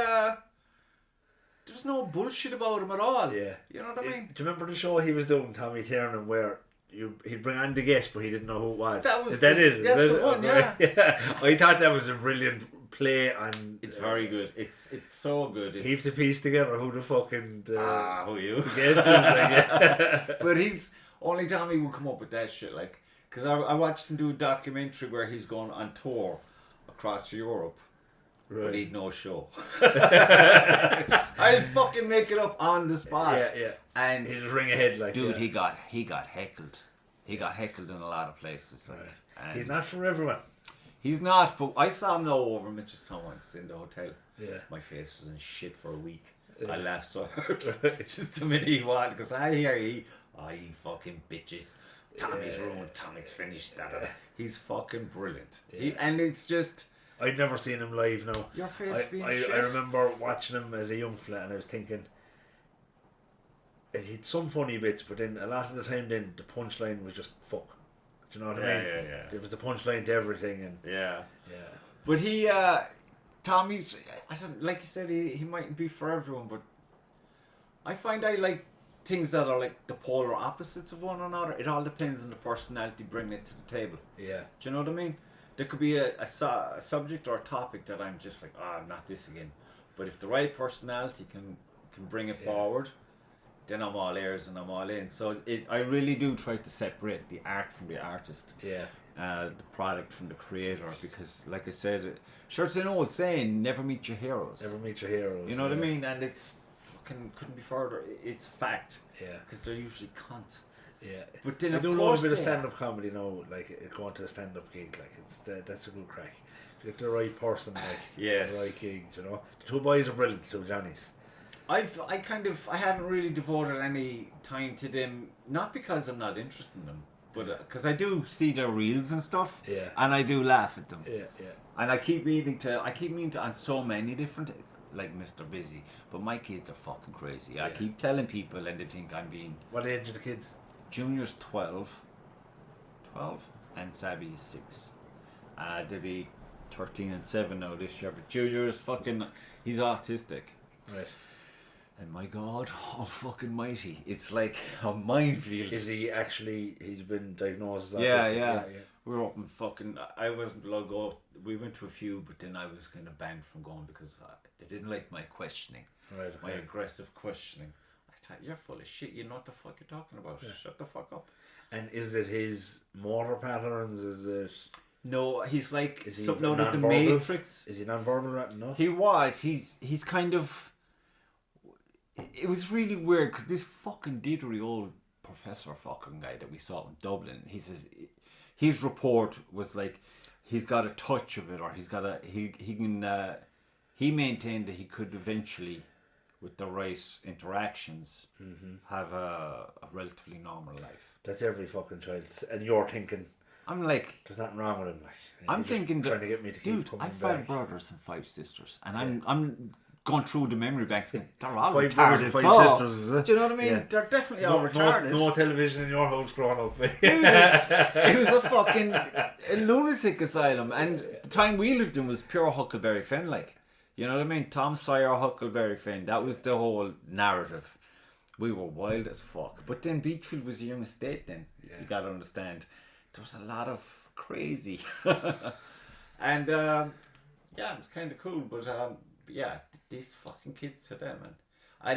There's no bullshit about him at all. Yeah. You know what I mean? Do you remember the show he was doing, Tommy Tiernan, where he'd bring on the guest, but he didn't know who it was? Is that it? That's the one, yeah. I thought that was a brilliant play on... It's very good. It's so good. Heave the piece together who the fucking... who are you? The guest is, like, But only Tommy would come up with that shit, like... Because I watched him do a documentary where he's going on tour across Europe. Right. But he'd no show. I'll fucking make it up on the spot. Yeah. And he just ring ahead like dude, he got heckled. He got heckled in a lot of places. Like, right. He's not for everyone. He's not, but I saw him now over Mitchellstown once in the hotel. Yeah. My face was in shit for a week. I laugh so hard. Just the minute he walked, because I hear you fucking bitches. Tommy's ruined, Tommy's finished. He's fucking brilliant. And it's just... I'd never seen him live now. Your face being I shit. I remember watching him as a young fella, and I was thinking, it had some funny bits, but then a lot of the time then the punchline was just fuck. Do you know what I mean? Yeah. It was the punchline to everything, and yeah. But he, Tommy's, I don't, like you said, he mightn't be for everyone, but I find I like things that are like the polar opposites of one another. It all depends on the personality bringing it to the table. Yeah. Do you know what I mean? There could be a subject or a topic that I'm just like, not this again. But if the right personality can bring it forward, then I'm all ears and I'm all in. So I really do try to separate the art from the artist. Yeah. The product from the creator, because like I said, sure, it's an old saying, never meet your heroes. Never meet your heroes. You know what I mean? And it's fucking couldn't be further. It's fact. Yeah. Because they're usually cunts. Yeah. But then I of do love course a bit of they stand-up comedy now, like going to a stand-up gig, like that's a good crack. You get the right person, like Yes. the right gig, you know. The two boys are brilliant, the two Johnnies. I haven't really devoted any time to them, not because I'm not interested in them, but because I do see their reels and stuff, and I do laugh at them. Yeah. And I keep meaning to on so many different, like Mr. Busy, but my kids are fucking crazy. I keep telling people and they think I'm being... What age are the kids? Junior's 12, and Sabby's 6. They'll be 13 and 7 now this year, but Junior is fucking... He's autistic. Right. And my God, oh fucking mighty. It's like a minefield. Is he actually... He's been diagnosed as autistic? Yeah. We were up in fucking... I wasn't allowed to go. We went to a few, but then I was kind of banned from going because they didn't like my questioning. Right, okay. My aggressive questioning. I thought, you're full of shit. You know what the fuck you're talking about. Yeah. Shut the fuck up. And is it his motor patterns? Is it... No, he's like... Is he something out of the non-verbal? Matrix. Is he non-verbal right now? He was. He's kind of... It was really weird because this fucking dithery old professor fucking guy that we saw in Dublin, he says his report was like he's got a touch of it, or he's got he maintained that he could eventually, with the right interactions, have a relatively normal life. That's every fucking child, and you're thinking, I'm like, there's nothing wrong with him. Like, I'm thinking trying to get me to keep coming I have 5 back. brothers and 5 sisters, and I'm going through the memory banks and they're all 5 retarded. brothers, 5 sisters, is it? Do you know what I mean? Yeah. They're definitely all retarded. No television in your house growing up. Dude, it was a fucking lunatic asylum, and the time we lived in was pure Huckleberry Finn, like, you know what I mean? Tom Sawyer, Huckleberry Finn, that was the whole narrative. We were wild as fuck. But then Beachfield was a young estate then. Yeah. You gotta understand. There was a lot of crazy. And it was kind of cool, but these fucking kids today, man. I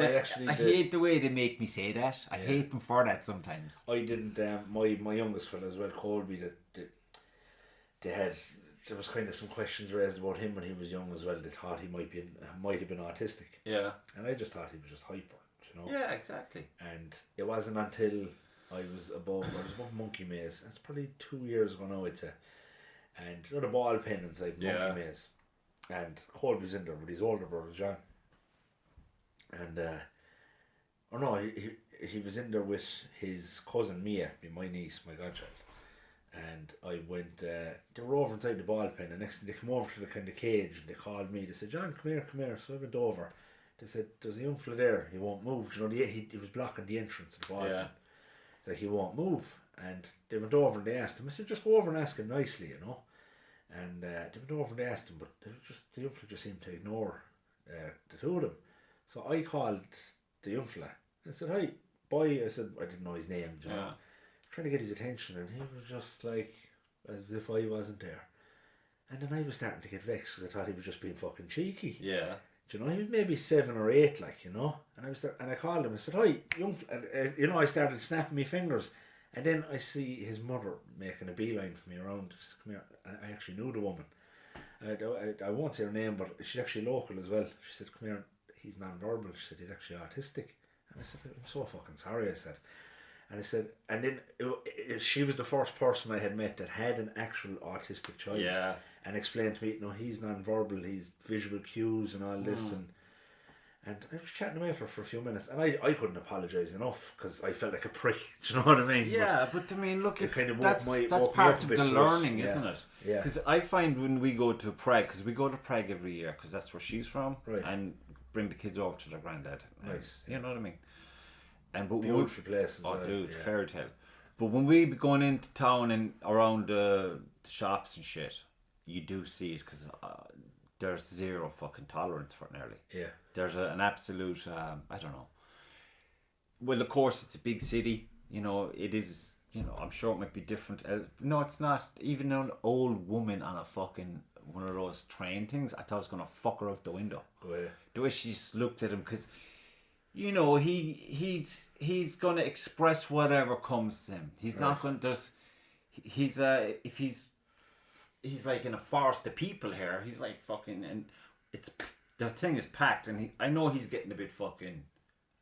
hate the way they make me say that. I hate them for that sometimes. I didn't. My youngest fella as well called me that there was kind of some questions raised about him when he was young as well. They thought he might have been autistic. Yeah. And I just thought he was just hyper, you know. Yeah, exactly. And it wasn't until I was above Monkey Maze. That's probably 2 years ago now, I'd say. And you know the ball pin inside Monkey Maze. And Colby's in there with his older brother John. And he was in there with his cousin Mia, my niece, my godchild. And I went, they were over inside the ball pen, and next thing they come over to the kind of cage and they called me. They said, John, come here. So I went over. They said, there's a young fella there, he won't move. You know, he was blocking the entrance of the ball pen. So he won't move. And they went over and they asked him. I said, just go over and ask him nicely, you know. And they went over and they asked him, but the young fella just seemed to ignore the two of them. So I called the young fella. I said, hi, boy. I said, I didn't know his name, you know. Trying to get his attention, and he was just like, as if I wasn't there. And then I was starting to get vexed because I thought he was just being fucking cheeky. Yeah. Do you know, he was maybe 7 or 8, like, you know. And I called him. I said, hi, young fella. You know, I started snapping my fingers. And then I see his mother making a beeline for me around. She said, come here. I actually knew the woman. I won't say her name, but she's actually local as well. She said, come here, he's non-verbal. She said, he's actually autistic. And I said, I'm so fucking sorry, I said. And I said, and then she was the first person I had met that had an actual autistic child. Yeah. And explained to me, no, he's non-verbal, he's visual cues and all this. And I was chatting with her for a few minutes, and I couldn't apologise enough because I felt like a prick. Do you know what I mean? Yeah, but I mean, look, kind of that's part of the learning, isn't it? Yeah. Because I find when we go to Prague, because we go to Prague every year, because that's where she's from, right. and bring the kids over to their granddad. Nice. You know what I mean? And but beautiful place. Oh, dude, fairy tale. But when we be going into town and around the shops and shit, you do see it because there's zero fucking tolerance for it nearly. Yeah. There's an absolute, I don't know. Well, of course, it's a big city. You know, it is, you know, I'm sure it might be different. No, it's not. Even an old woman on a fucking, one of those train things, I thought I was going to fuck her out the window. Oh, yeah. The way she just looked at him, because, you know, he's going to express whatever comes to him. He's not going to, if he's like in a forest of people here, he's like fucking, and the thing is packed, and I know he's getting a bit fucking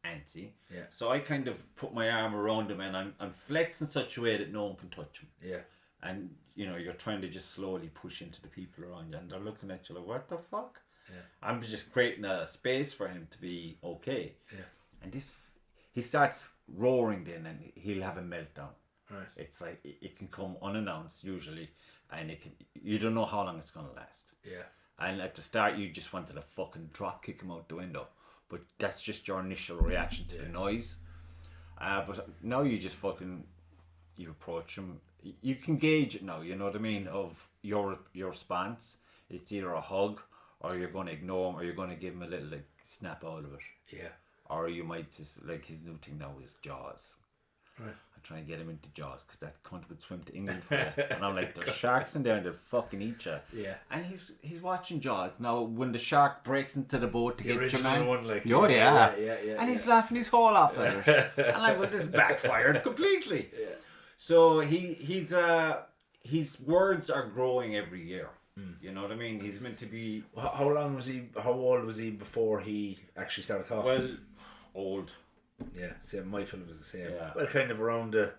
antsy. Yeah. So I kind of put my arm around him, and I'm flexed in such a way that no one can touch him. Yeah. And you know, you're trying to just slowly push into the people around you, and they're looking at you like, what the fuck? Yeah. I'm just creating a space for him to be okay. Yeah. And he starts roaring then, and he'll have a meltdown. Right. It's like it can come unannounced usually, and you don't know how long it's gonna last. Yeah. And at the start, you just wanted to fucking drop kick him out the window, but that's just your initial reaction to the noise. But now you just fucking you approach him. You can gauge it now. You know what I mean? Of your response, it's either a hug, or you're going to ignore him, or you're going to give him a little like snap out of it. Yeah. Or you might just like his new thing now is Jaws. Right. I'm trying to get him into Jaws because that cunt would swim to England for you. And I'm like, there's sharks in there and they'll fucking eat you. Yeah. And he's watching Jaws. Now, when the shark breaks into the boat to get your man. One, like, yeah. And he's yeah. laughing his whole off at it. And like, well, this backfired completely. Yeah. So his words are growing every year. You know what I mean? He's meant to be... How old was he before he actually started talking? Well, old. Yeah, same. My fella was the same. Yeah. Well, kind of around the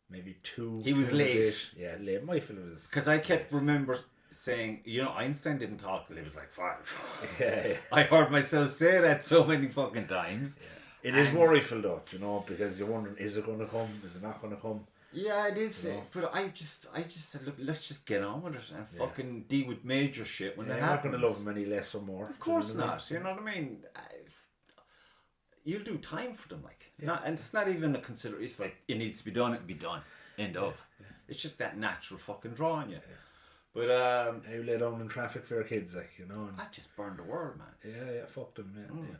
maybe 2. He was late. Yeah, late. My fella was... Because I kept remember saying, you know, Einstein didn't talk till he was like 5. Yeah. I heard myself say that so many fucking times. Yeah. It is worryful though, you know, because you're wondering, is it going to come? Is it not going to come? Yeah, it is. You know? But I just said, look, let's just get on with it and fucking deal with major shit when it happens. You're not going to love him any less or more. Of course not. You know what I mean? You'll do time for them, like. Yeah. And it's not even a consideration. It's like, it needs to be done, it'll be done. End of. Yeah. It's just that natural fucking drawing you. Yeah. But, you lay down in traffic for your kids, like, you know. And I just burned the world, man. Yeah, fuck them, yeah.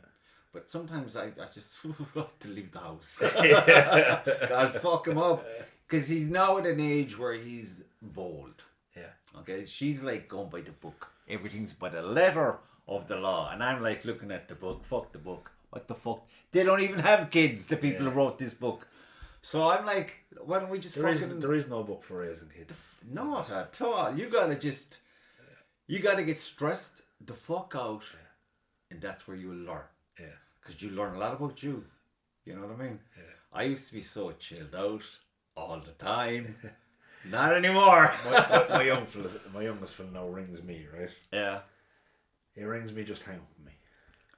But sometimes I just have to leave the house. I'll fuck him up. Because he's now at an age where he's bold. Yeah. Okay, she's like going by the book. Everything's by the letter of the law. And I'm like looking at the book. Fuck the book. What the fuck? They don't even have kids, the people who wrote this book. So I'm like, why don't we just there is no book for raising kids. Not at all. You gotta just, you gotta get stressed the fuck out. And that's where you'll learn. Yeah. Because you learn a lot about you. You know what I mean? Yeah. I used to be so chilled out all the time. Not anymore. my youngest fella now rings me, right? Yeah. He rings me just hang up with me.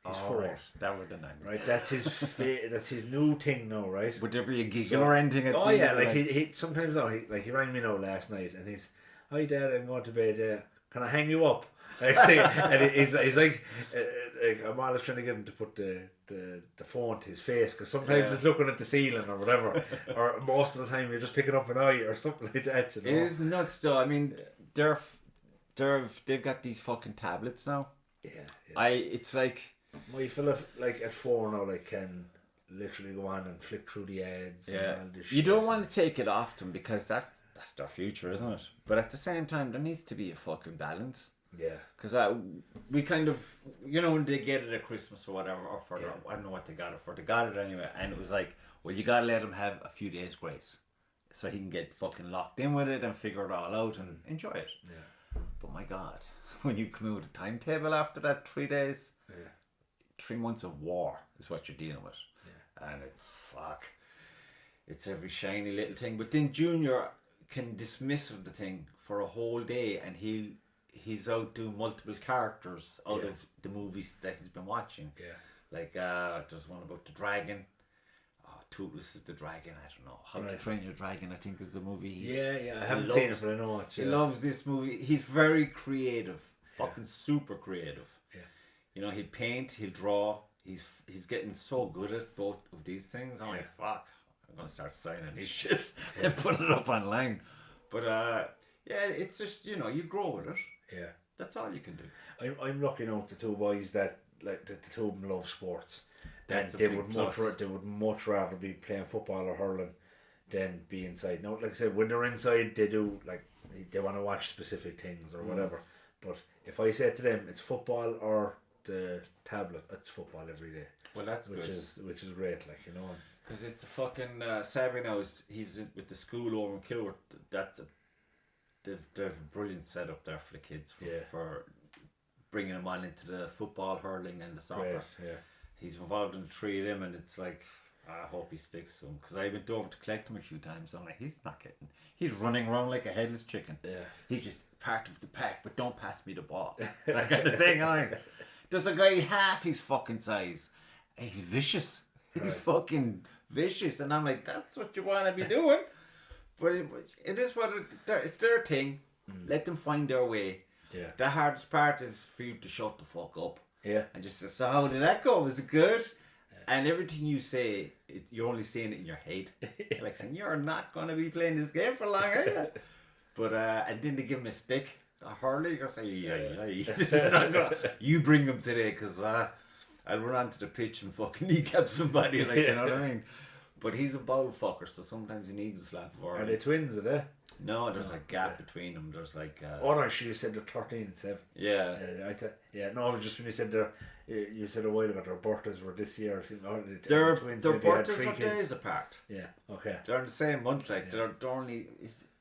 He's 4. Right. That would have done. Right, that's his new thing now, right? Would there be a giggle or anything? At yeah, like he sometimes now he rang me now last night and he's, hi Dad, I'm going to bed. Can I hang you up? And he's like I'm always trying to get him to put the phone to his face because sometimes it's looking at the ceiling or whatever, or most of the time you're just picking up an eye or something like that. You know? It is nuts though. I mean, they've got these fucking tablets now. Yeah. It's like. My fella, like at 4 now, like can literally go on and flick through the ads. Yeah, and all this you shit. don't want to take it off them because that's their future, isn't it? But at the same time, there needs to be a fucking balance. Yeah. Because we kind of, you know, when they get it at Christmas or whatever, or for I don't know what they got it for. They got it anyway, and it was like, well, you gotta let him have a few days grace, so he can get fucking locked in with it and figure it all out and enjoy it. Yeah. But my God, when you come out with a timetable after that 3 days. Yeah. 3 months of war is what you're dealing with. Yeah. And it's fuck. It's every shiny little thing. But then Junior can dismiss of the thing for a whole day and he's out doing multiple characters out of the movies that he's been watching. Yeah. Like there's one about the dragon. Oh, Toothless is the dragon. I don't know. How to Train Your Dragon, I think, is the movie. I haven't seen it, but I know it. He loves this movie. He's very creative. Fucking super creative. Yeah. You know, he'll paint, he'll draw. He's getting so good at both of these things. I'm like, fuck, I'm gonna start signing his shit and put it up online. But it's just, you know, you grow with it. Yeah. That's all you can do. I'm looking out the two boys that like the two of them love sports. And That's they would much rather be playing football or hurling than be inside. Now, like I said, when they're inside, they do like they want to watch specific things or whatever. But if I say to them, it's football or the tablet, it's football every day. Well, that's which good. Which is great, like, you know. Because it's a fucking Sabby now. He's with the school over in Kilworth. They've a brilliant setup there for the kids for bringing them on into the football, hurling, and the soccer. Right, yeah. He's involved in the three of them, and it's like, I hope he sticks to him, because I went over to collect him a few times. I'm like, he's running around like a headless chicken. Yeah, he's just part of the pack, but don't pass me the ball. That kind of thing. There's a guy half his fucking size. He's vicious. He's fucking vicious, and I'm like, that's what you want to be doing. But it is what it's their thing. Let them find their way. Yeah. The hardest part is for you to shut the fuck up. Yeah. And just say, so how did that go? Was it good? And everything you say, you're only saying it in your head. Like saying, you're not going to be playing this game for long, are you? But, and then they give him a stick, a hurley. You go say, this is not good. You bring him today, because I'll run onto the pitch and fucking kneecap somebody, like, you know what I mean? But he's a bowl fucker, so sometimes he needs a slap of hurley. Are they twins, are they? No, there's a gap between them. There's like... no, you said they're 13 and 7. Yeah. No, just when you said you said a while ago their birthdays were this year. Their birthdays are days apart. Yeah, okay. They're in the same month, like, they're only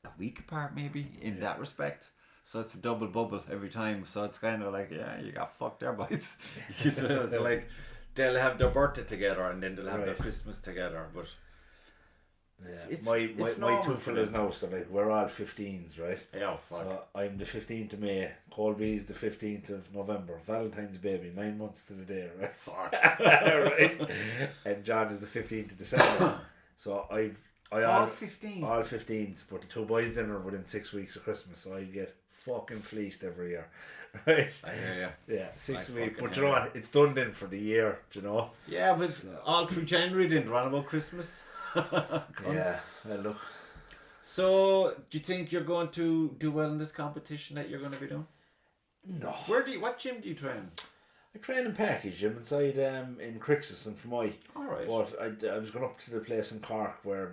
a week apart maybe, in that respect. So it's a double bubble every time. So it's kind of like, you got fucked there, boys. So it's like, they'll have their birthday together and then they'll have their Christmas together, but... Yeah, my two fellas now, so like we're all 15s, right? Yeah, fuck. So I'm the 15th of May, Colby's the 15th of November, Valentine's baby, 9 months to the day, right? Fuck. Right? And John is the 15th of December. So all 15? All 15s, but the two boys then are within 6 weeks of Christmas, so I get fucking fleeced every year. Right? I hear you. Yeah, 6 weeks. But you know what? It's done then for the year, do you know? Yeah, but all through January then, around about Christmas. Yeah, well, look. So, do you think you're going to do well in this competition that you're going to be doing? No. What gym do you train? I train in Package Gym inside in Crixus and Fermoy. Alright. But I was going up to the place in Cork where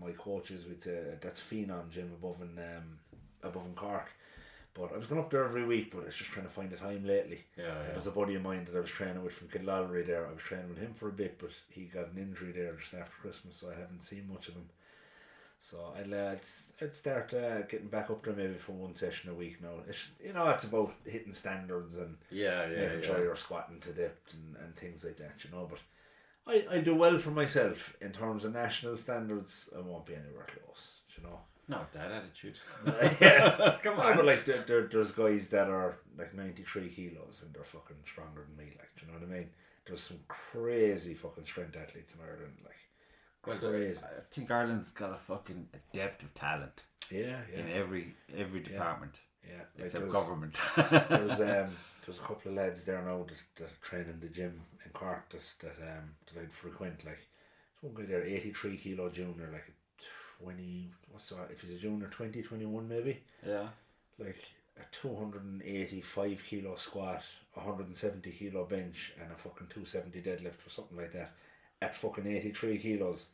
my coach is with that's Phenom Gym above in Cork. But I was going up there every week, but I was just trying to find the time lately. Yeah. There's a buddy of mine that I was training with from Kildallery there. I was training with him for a bit, but he got an injury there just after Christmas, so I haven't seen much of him. So I'd start getting back up there maybe for one session a week now. It's about hitting standards and making sure you're squatting to depth and things like that, you know. But I do well for myself in terms of national standards. I won't be anywhere close, you know. Not that attitude. Yeah. Come on. But like there's guys that are like 93 kilos and they're fucking stronger than me, like, do you know what I mean? There's some crazy fucking strength athletes in Ireland, like crazy. I think Ireland's got a depth of talent. Yeah. In every department. Yeah. Except government. There's a couple of lads there now that train in the gym in Cork that I'd frequent, like there's one guy there, 83 kilo junior, like 20, if he's a junior, 20, 21 maybe. Yeah. Like a 285 kilo squat, 170 kilo bench, and a fucking 270 deadlift or something like that at fucking 83 kilos.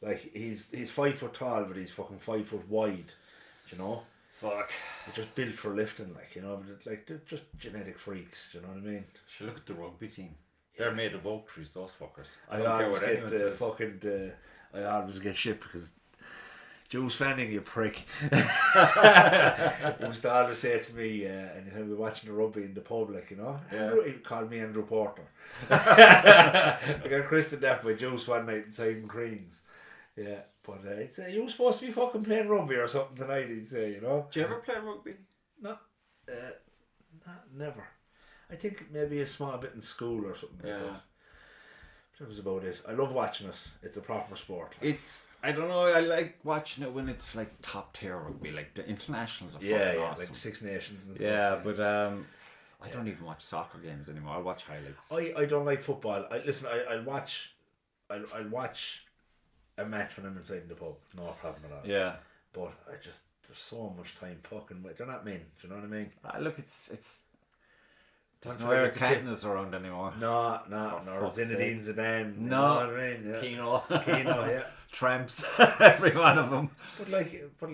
Like he's 5 foot tall, but he's fucking 5 foot wide. Do you know? Fuck. They're just built for lifting, like, you know, but like they're just genetic freaks. Do you know what I mean? Should look at the rugby team. They're made of oak trees, those fuckers. I always get I always get shit because Jules Fanning, you prick. He used to always say to me, and he'll be watching the rugby in the pub, like, you know. Andrew, he called me Andrew Porter. I got christened that by Jules one night inside in Creans. Yeah, but he'd say, you were supposed to be fucking playing rugby or something tonight, he'd say, you know. Did you ever play rugby? No, never. I think maybe a small bit in school or something like that. That was about it. I love watching it. It's a proper sport. I don't know, I like watching it when it's like top tier rugby, like the internationals are fucking awesome. Like Six Nations and yeah, stuff. but I don't even watch soccer games anymore. I watch highlights. I don't like football. I'll watch a match when I'm inside in the pub. No problem at all. Yeah. But there's so much time fucking with. They're not men. Do you know what I mean? Look, it's there's no Eric Cantona's around anymore. No, Zinedine Zidane. No, you know what I mean? Yeah. Keno, yeah. Tramps, every one of them. But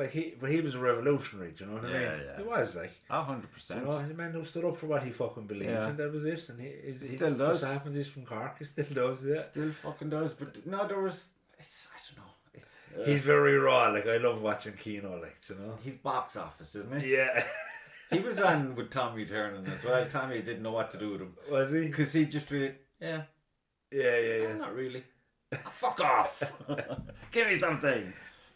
he was a revolutionary. Do you know what I mean? Yeah. He was like 100%. You know, he's a man who stood up for what he fucking believed, and that was it. And he still does. Just happens he's from Cork. He still does. Yeah. Still fucking does. But no, there was. I don't know. He's very raw. Like I love watching Keno. Like you know, he's box office, isn't he? Yeah. He was on with Tommy Tiernan as well. Tommy didn't know what to do with him. Was he? Because he'd just be, yeah. Not really. Fuck off. Give me something.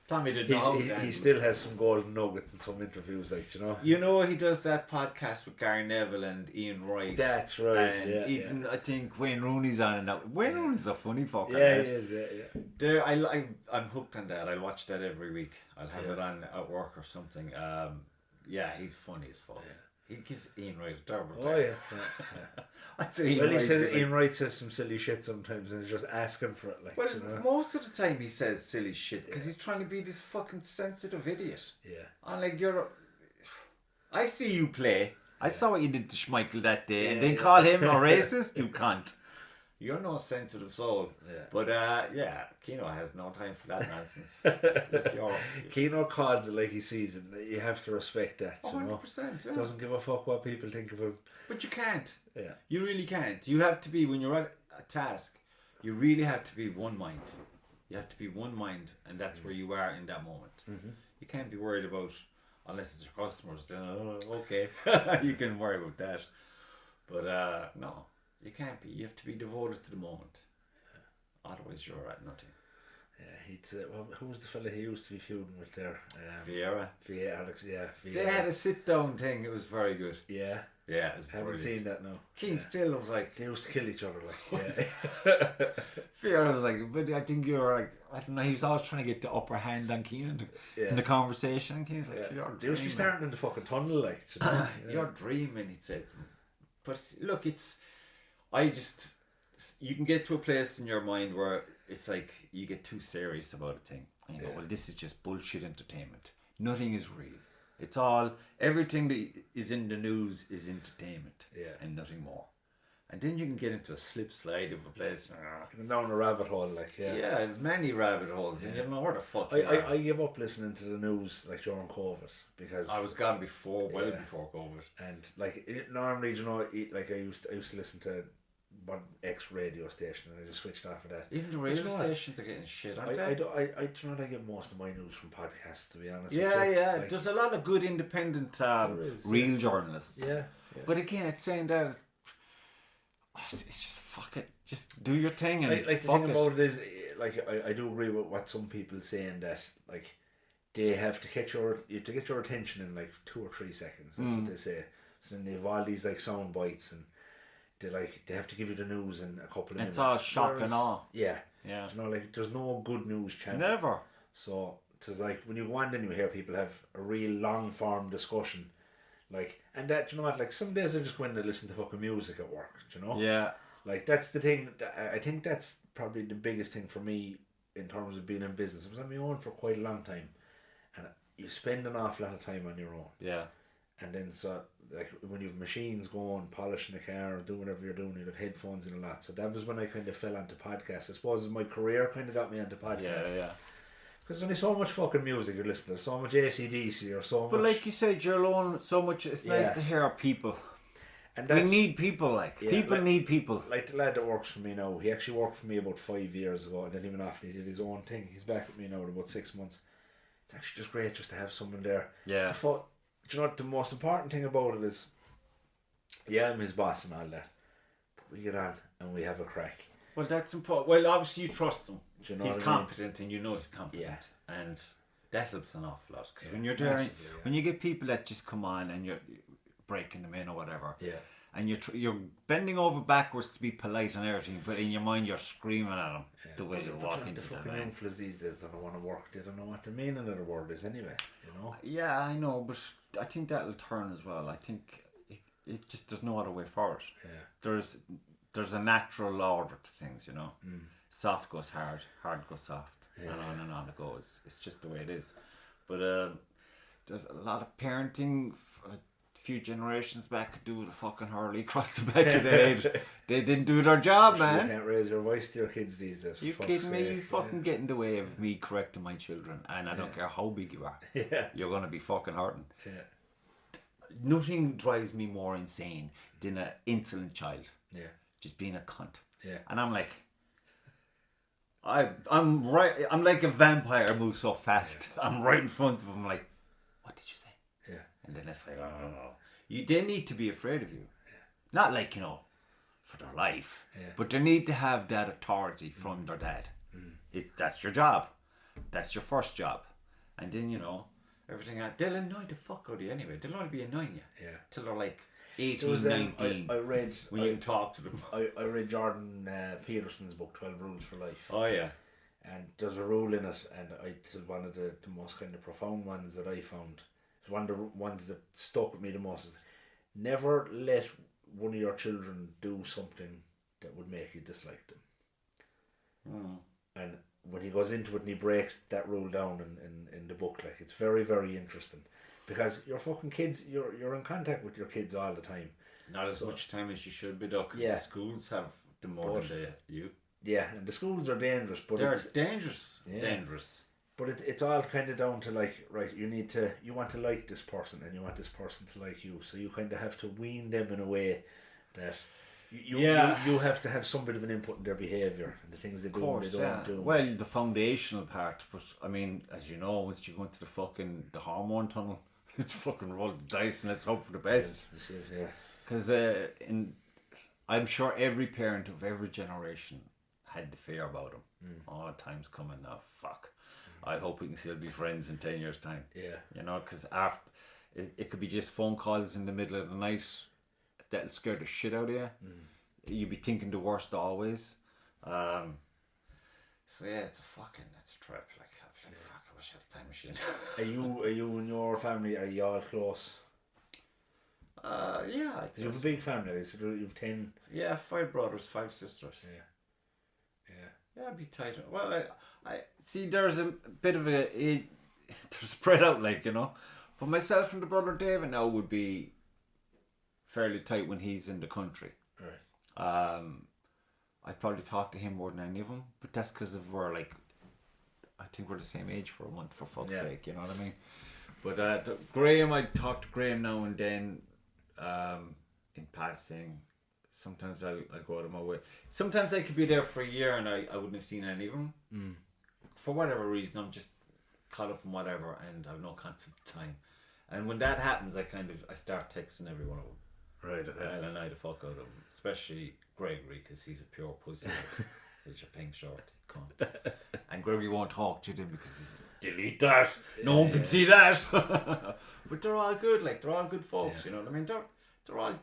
Tommy didn't know. He still has some golden nuggets in some interviews, like, you know. You know, he does that podcast with Gary Neville and Ian Wright. That's right. And even I think Wayne Rooney's on it now. Wayne Rooney's a funny fucker. Yeah, he is. Yeah. I'm hooked on that. I'll watch that every week. I'll have it on at work or something. Yeah, he's funny as fuck. Yeah. He gives Ian Wright a terrible time. Oh yeah. I'd say Ian Wright says some silly shit sometimes, and he's just asking for it. Like, well, you know? most of the time he says silly shit because he's trying to be this fucking sensitive idiot. Yeah. And like I see you play. I saw what you did to Schmeichel that day, and then call him a racist. You can't. You're no sensitive soul. Yeah. But Keno has no time for that nonsense. Keno calls it like he sees it. You have to respect that. 100%. Yeah. Doesn't give a fuck what people think of him. But you can't. Yeah. You really can't. You have to be, when you're at a task, you really have to be one mind. You have to be one mind, and that's where you are in that moment. Mm-hmm. You can't be worried about, unless it's your customers, then okay, you can worry about that. But no. You can't be. You have to be devoted to the moment. Yeah. Otherwise, you're at nothing. Yeah, who was the fella he used to be feuding with there? Vieira. Alex. Yeah, Vieira. They had a sit-down thing. It was very good. Yeah. Yeah, it was haven't seen that now. Keane still was like, they used to kill each other. Like, yeah. Vieira was like, but I think you were like, I don't know. He was always trying to get the upper hand on Keane in the conversation. And Keane's like, you're they used to be starting in the fucking tunnel, like. You know? You're dreaming, he'd say. But look, you can get to a place in your mind where it's like you get too serious about a thing and you go, well, this is just bullshit entertainment. Nothing is real. It's all, everything that is in the news is entertainment and nothing more. And then you can get into a slip slide of a place. Down a rabbit hole, like, yeah, many rabbit holes, and you don't know where the fuck I give up listening to the news, like, during COVID, because I was gone before COVID. And, like, normally, you know, like, I used to listen to one radio station, and I just switched off of that. Even the radio stations are getting shit, aren't they? I get most of my news from podcasts, to be honest. Yeah. Like, there's a lot of good independent real journalists. Yeah. But again, it's saying that it's just fuck it, just do your thing and the thing about it is, like, I do agree with what some people saying, that like they have to get your attention in like 2 or 3 seconds. That's what they say. So then they have all these like sound bites, and they have to give you the news in a couple of minutes. It's all shock and awe. Yeah. You know, like, there's no good news channel. Never. So it's like when you go on, then you hear people have a real long form discussion, like, and that, you know what, like, some days I just go in and listen to fucking music at work. You know. Yeah. Like, that's the thing. I think that's probably the biggest thing for me in terms of being in business. I was on my own for quite a long time, and you spend an awful lot of time on your own. Yeah. And then, so, like, when you have machines going, polishing the car, or doing whatever you're doing, you have headphones in a lot. So that was when I kind of fell onto podcasts. I suppose my career kind of got me onto podcasts. Yeah. Because there's only so much fucking music you're listening to, so much AC/DC, or so much. But like you said, you're alone so much. It's nice to hear people. And we need people, people need people. Like the lad that works for me now, he actually worked for me about 5 years ago, and then he went off and he did his own thing. He's back with me now in about 6 months. It's actually just great just to have someone there. Yeah. Do you know what the most important thing about it is? Yeah, I'm his boss and all that, but we get on and we have a crack. Well, that's important. Well, obviously you trust him. Do you know he's competent, and you know he's competent, and that helps an awful lot. Because when you're there, when you get people that just come on and you're breaking them in or whatever, and you're bending over backwards to be polite and everything, but in your mind you're screaming at them the way you're walking to the fucking van. influence these days don't want to work. They don't know what the meaning of the word is anyway. You know. Yeah, I know, but I think that'll turn as well. I think it just there's no other way for it. Yeah. There's a natural order to things, you know. Soft goes hard, hard goes soft, and on it goes. It's just the way it is. But there's a lot of parenting. A few generations back could do the fucking hurley across the back of the head. They didn't do their job, man. You can't raise your voice to your kids these days. You kidding me? You fucking get in the way of me correcting my children, and I don't care how big you are. Yeah. You're gonna be fucking hurting. Yeah. Nothing drives me more insane than an insolent child. Yeah. Just being a cunt. Yeah. And I'm like, I'm like a vampire moves so fast. Yeah. I'm right in front of him, like, what did you say? Yeah. And then it's like, oh. They need to be afraid of you. Yeah. Not like, you know, for their life. Yeah. But they need to have that authority from their dad. That's your job. That's your first job. And then, you know, everything else, they'll annoy the fuck out of you anyway. They'll only be annoying you. Yeah. Till they're like 18, 19. I read... When you can talk to them. I read Jordan Peterson's book, 12 Rules for Life. Oh, yeah. And there's a rule in it, and one of the most kind of profound ones that I found. It's one of the ones that stuck with me the most. Is never let one of your children do something that would make you dislike them. And when he goes into it and he breaks that rule down in the book, like, it's very, very interesting. Because your fucking kids, you're in contact with your kids all the time. Not as much time as you should be, though, because the schools have the more than you. Yeah, and the schools are dangerous, but they're dangerous. Yeah. Dangerous. But it's all kind of down to, like, right, you want to like this person and you want this person to like you, so you kind of have to wean them in a way that you have to have some bit of an input in their behaviour and the things they do and they don't do. Well, the foundational part, but I mean, as you know, once you go into the hormone tunnel, it's fucking roll the dice and let's hope for the best. Yeah. Because I'm sure every parent of every generation had the fear about them. Oh, time's coming now. Fuck. I hope we can still be friends in 10 years' time. Yeah. You know, because after it could be just phone calls in the middle of the night that'll scare the shit out of you. You'd be thinking the worst always. So yeah, it's a trip. Like fuck, I wish I had a time machine. Are you and your family, are you all close? Yeah. You have a big family, so you have 10. Yeah, 5 brothers, 5 sisters. Yeah, I'd be tight. Well, I see. There's a bit of they're spread out, like, you know. But myself and the brother David now would be fairly tight when he's in the country. Right. I'd probably talk to him more than any of them, but that's because I think we're the same age for a month, for fuck's sake, you know what I mean? But Graham, I'd talk to Graham now and then, in passing. Sometimes I'll go out of my way. Sometimes I could be there for a year and I wouldn't have seen any of them. For whatever reason, I'm just caught up in whatever and I have no concept of time. And when that happens, I start texting every one of them. Right, okay. And I annoy the fuck out of them. Especially Gregory, because he's a pure pussy. With your pink shirt. And Gregory won't talk to them because he's delete that. No one can see that. But they're all good, like, they're all good folks, you know what I mean? They're all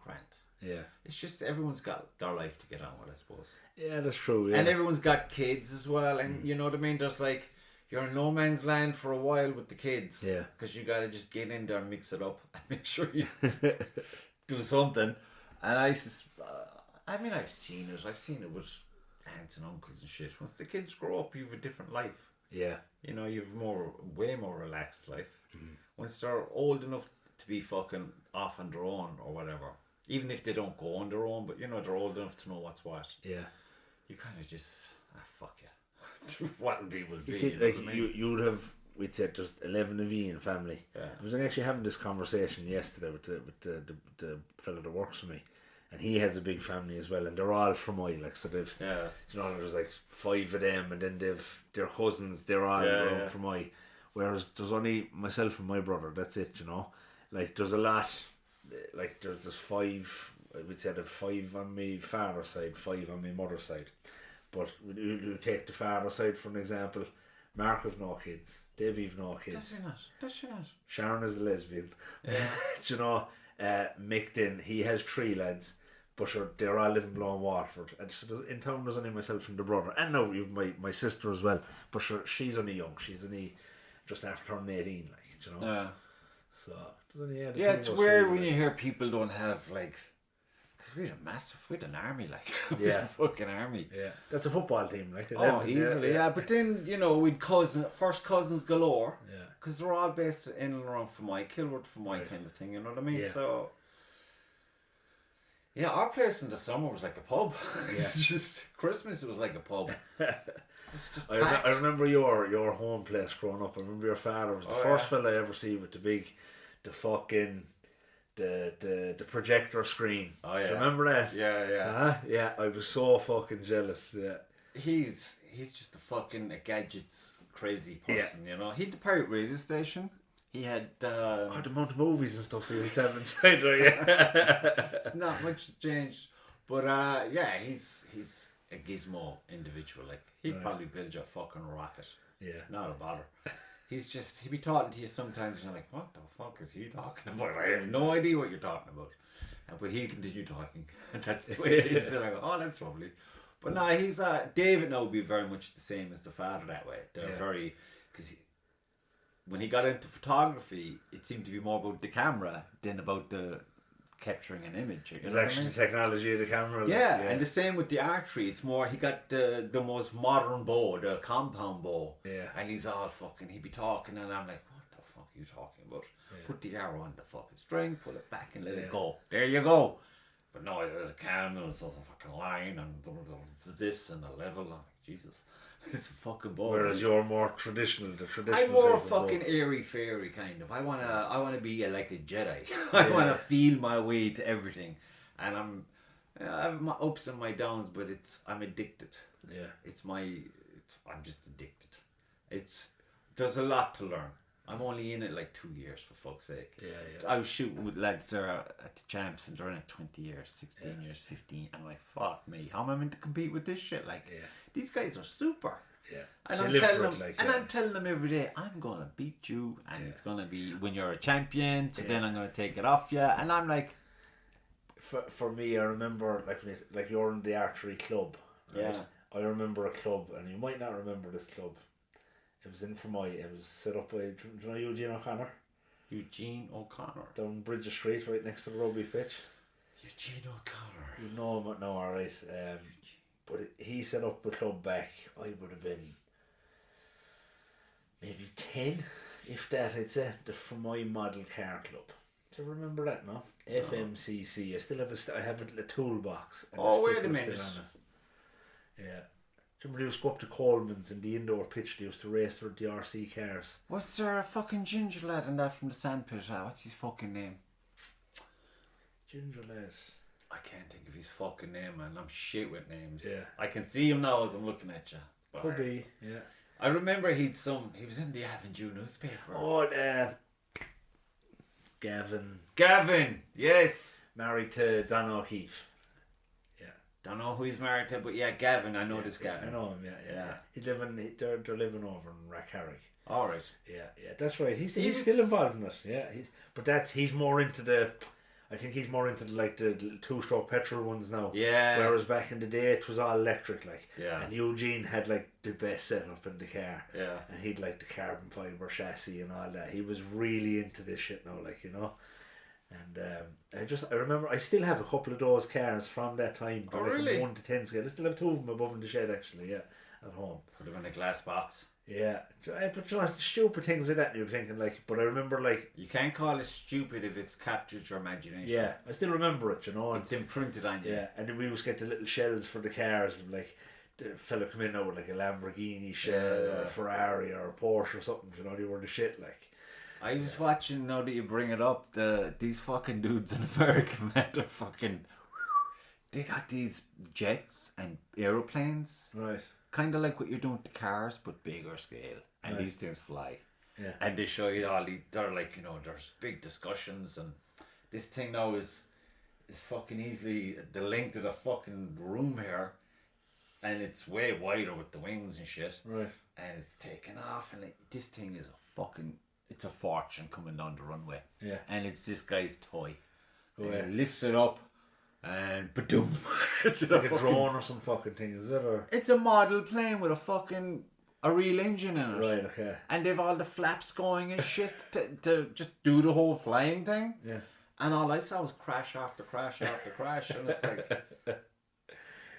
grand. Yeah. It's just everyone's got their life to get on with, I suppose. Yeah, that's true, yeah. And everyone's got kids as well, and you know what I mean? There's like, you're in no man's land for a while with the kids. Yeah. Because you gotta just get in there and mix it up and make sure you do something. And I've seen it. I've seen it with aunts and uncles and shit. Once the kids grow up, you have a different life. Yeah. You know, you've way more relaxed life. Once they're old enough to be fucking off on their own or whatever, even if they don't go on their own, but you know, they're old enough to know what's what. Yeah. You kind of just, fuck you. What will be will be. You see, like, you would have, we'd say there's 11 of you in family. Yeah. I was actually having this conversation yesterday with the fellow that works for me. And he has a big family as well, and they're all from like, so they've, you know, there's like 5 of them, and then their cousins, they're all from whereas there's only myself and my brother, that's it, you know. Like, there's a lot, like, there's 5, I would say there's 5 on my father's side, 5 on my mother's side. But you take the father side for an example, Mark have no kids, Debbie have no kids. Does she not? Sharon is a lesbian. Yeah. You know, Mick Din, he has 3 lads, but sure, they're all living below in Waterford. And so in town there's only myself and the brother. And now you've my sister as well. But sure, she's only young. She's only just after turning 18, like, you know. Yeah. So, there's only, yeah, it's weird when you hear people don't have, like, cause we're an army, like. We're a fucking army. Yeah. That's a football team, like. 11, easily, yeah. But then, you know, we'd first cousins galore. Yeah. Because they're all based in and around Fermoy, Kilworth, Fermoy kind of thing, you know what I mean? Yeah. So, yeah, our place in the summer was like a pub. Yeah. It's just, Christmas, it was like a pub. It's just I remember your home place growing up. I remember your father was the first fella I ever see with the fucking, the projector screen. Oh, yeah. Do you remember that? Yeah. Yeah, I was so fucking jealous, yeah. He's just a gadgets crazy person, you know. He had the pirate radio station. He had the amount of movies and stuff he used to have inside there, Not much has changed. But yeah, he's a gizmo individual. Like, he'd probably build you a fucking rocket. Yeah. Not a bother. He'd be talking to you sometimes and you're like, what the fuck is he talking about? I have no idea what you're talking about. But he'll continue talking. And that's the way it is. So I go, oh, that's lovely. But no, he's David now would be very much the same as the father that way. They're very, because when he got into photography, it seemed to be more about the camera than about the capturing an image. It was actually the technology of the camera. Yeah, and the same with the archery. It's more, he got the most modern bow, the compound bow. Yeah. And he's all fucking, he'd be talking and I'm like, what the fuck are you talking about? Yeah. Put the arrow on the fucking string, pull it back and let it go. There you go. But no, there's a camera, there's a fucking line, and there's this and the level. I'm like, Jesus, it's a fucking bow. Whereas you're more traditional, I'm more fucking airy fairy kind of. I wanna be like a Jedi. I wanna feel my way to everything, and I have my ups and my downs, but I'm addicted. Yeah, I'm just addicted. There's a lot to learn. I'm only in it like 2 years, for fuck's sake. Yeah. I was shooting with lads there at the champs and they're in it 20 years, 16 years, 15. I'm like, fuck me, how am I meant to compete with this shit? Like, these guys are super. Yeah. And I'm telling them every day, I'm gonna beat you, and it's gonna be when you're a champion. So then I'm gonna take it off you, and I'm like, for me, I remember like you're in the archery club. Right? Yeah. I remember a club, and you might not remember this club. It was in Fermoy. It was set up by, do you know Eugene O'Connor? Eugene O'Connor. Down Bridges Street, right next to the rugby pitch. Eugene O'Connor. You know him now, alright. But he set up the club back, I would have been maybe 10, if that, I'd say. The Fermoy Model Car Club. Do you remember that, no? FMCC. I still have I have a toolbox. And wait a minute. Yeah. Do you remember they used to go up to Coleman's in the indoor pitch? They used to race through the RC cars. Was there a fucking ginger lad in that from the sandpit? What's his fucking name? Ginger lad. I can't think of his fucking name, man. I'm shit with names. Yeah. I can see him now as I'm looking at you. Could be, yeah. I remember he was in the Avondale newspaper. Oh, Gavin, yes. Married to Don O'Keefe. Don't know who he's married to, but Gavin. I know this Gavin. I know him. Yeah. They're living over in Rackharry. All right. Yeah. That's right. He's still involved in it. Yeah. He's more into the. I think he's more into the 2-stroke petrol ones now. Yeah. Whereas back in the day it was all electric, like. Yeah. And Eugene had the best setup in the car. Yeah. And he'd the carbon fibre chassis and all that. He was really into this shit now, you know. And I remember I still have a couple of those cars from that time. Oh, really? 1 to 10 scale. I still have 2 of them above in the shed actually, at home. Put them in a glass box. Yeah. But you know, stupid things like that you're thinking but I remember you can't call it stupid if it's captured your imagination. Yeah. I still remember it, you know. It's imprinted on you. Yeah. And then we used to get the little shells for the cars and the fella come in now with a Lamborghini shell or a Ferrari or a Porsche or something, you know, they were the shit I was watching, now that you bring it up, these fucking dudes in America, man, they got these jets and aeroplanes. Right. Kind of like what you're doing with the cars, but bigger scale. And these things fly. Yeah. And they show you they're there's big discussions, and this thing now is fucking easily the length of the fucking room here, and it's way wider with the wings and shit. Right. And it's taken off, and this thing is it's a fortune coming down the runway. Yeah. And it's this guy's toy. and he lifts it up and ba-doom. Like a drone or some fucking thing, is it? Or? It's a model plane with a real engine in it. Right, okay. And they've all the flaps going and shit to just do the whole flying thing. Yeah. And all I saw was crash after crash after crash. And it's like...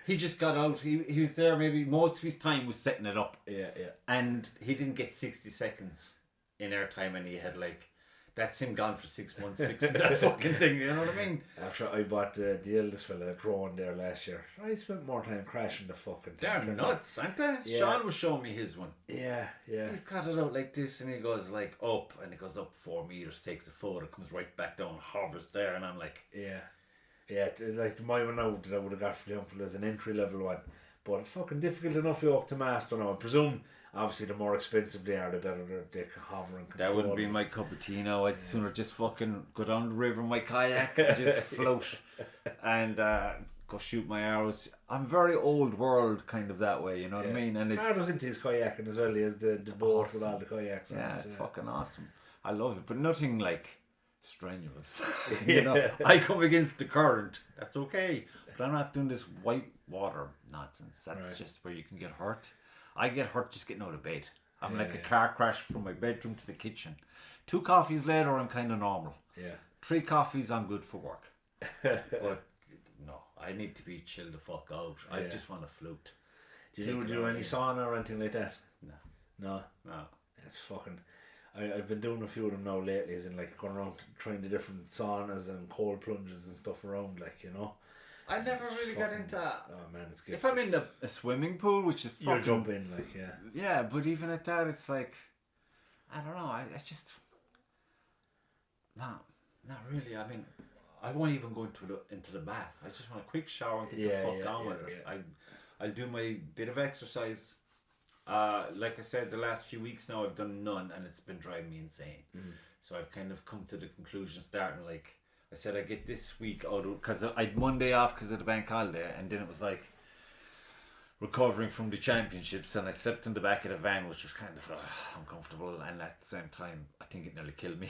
He just got out. He was there maybe most of his time was setting it up. Yeah. And he didn't get 60 seconds in airtime, and he had like... That's him gone for 6 months fixing that fucking thing, you know what I mean? After I bought the eldest fella a drone there last year, I spent more time crashing the fucking thing. They're nuts, aren't they? Yeah. Sean was showing me his one. Yeah. He's got it out like this, and he goes like up, and it goes up 4 meters, takes a photo, comes right back down, hovers there, and I'm like... Yeah, like my one now that I would have got for the uncle is an entry level one, but fucking difficult enough yoke to master now. I presume, obviously, the more expensive they are, the better they can hover and control. That wouldn't be my cup of tea now. I'd sooner just fucking go down the river in my kayak and just float and go shoot my arrows. I'm very old world kind of that way, you know what I mean? And Farmer's into his kayaking as well. He has the boat awesome. With all the kayaks. Yeah, it's fucking awesome. I love it, but nothing like strenuous. You know, I come against the current. That's okay, but I'm not doing this white water nonsense. That's just where you can get hurt. I get hurt just getting out of bed. I'm like a car crash from my bedroom to the kitchen. 2 coffees later, I'm kind of normal. Yeah. 3 coffees, I'm good for work. But no, I need to be chilled the fuck out. I just want to float. Do you do any sauna or anything like that? No. It's fucking... I've been doing a few of them now lately, as in like going around trying the different saunas and cold plunges and stuff around, like, you know. I never really got into... Oh man, it's good. If I'm in a swimming pool, which is fucking... You'll jump in, like, yeah. Yeah, but even at that, it's like... I don't know, I just... No, not really. I mean, I won't even go into the bath. I just want a quick shower and get the fuck on with it. I'll do my bit of exercise. Like I said, the last few weeks now I've done none, and it's been driving me insane. So I've kind of come to the conclusion, starting like I said, I get this week out because I had Monday off because of the bank holiday, and then it was like recovering from the championships, and I slept in the back of the van, which was kind of uncomfortable, and at the same time I think it nearly killed me.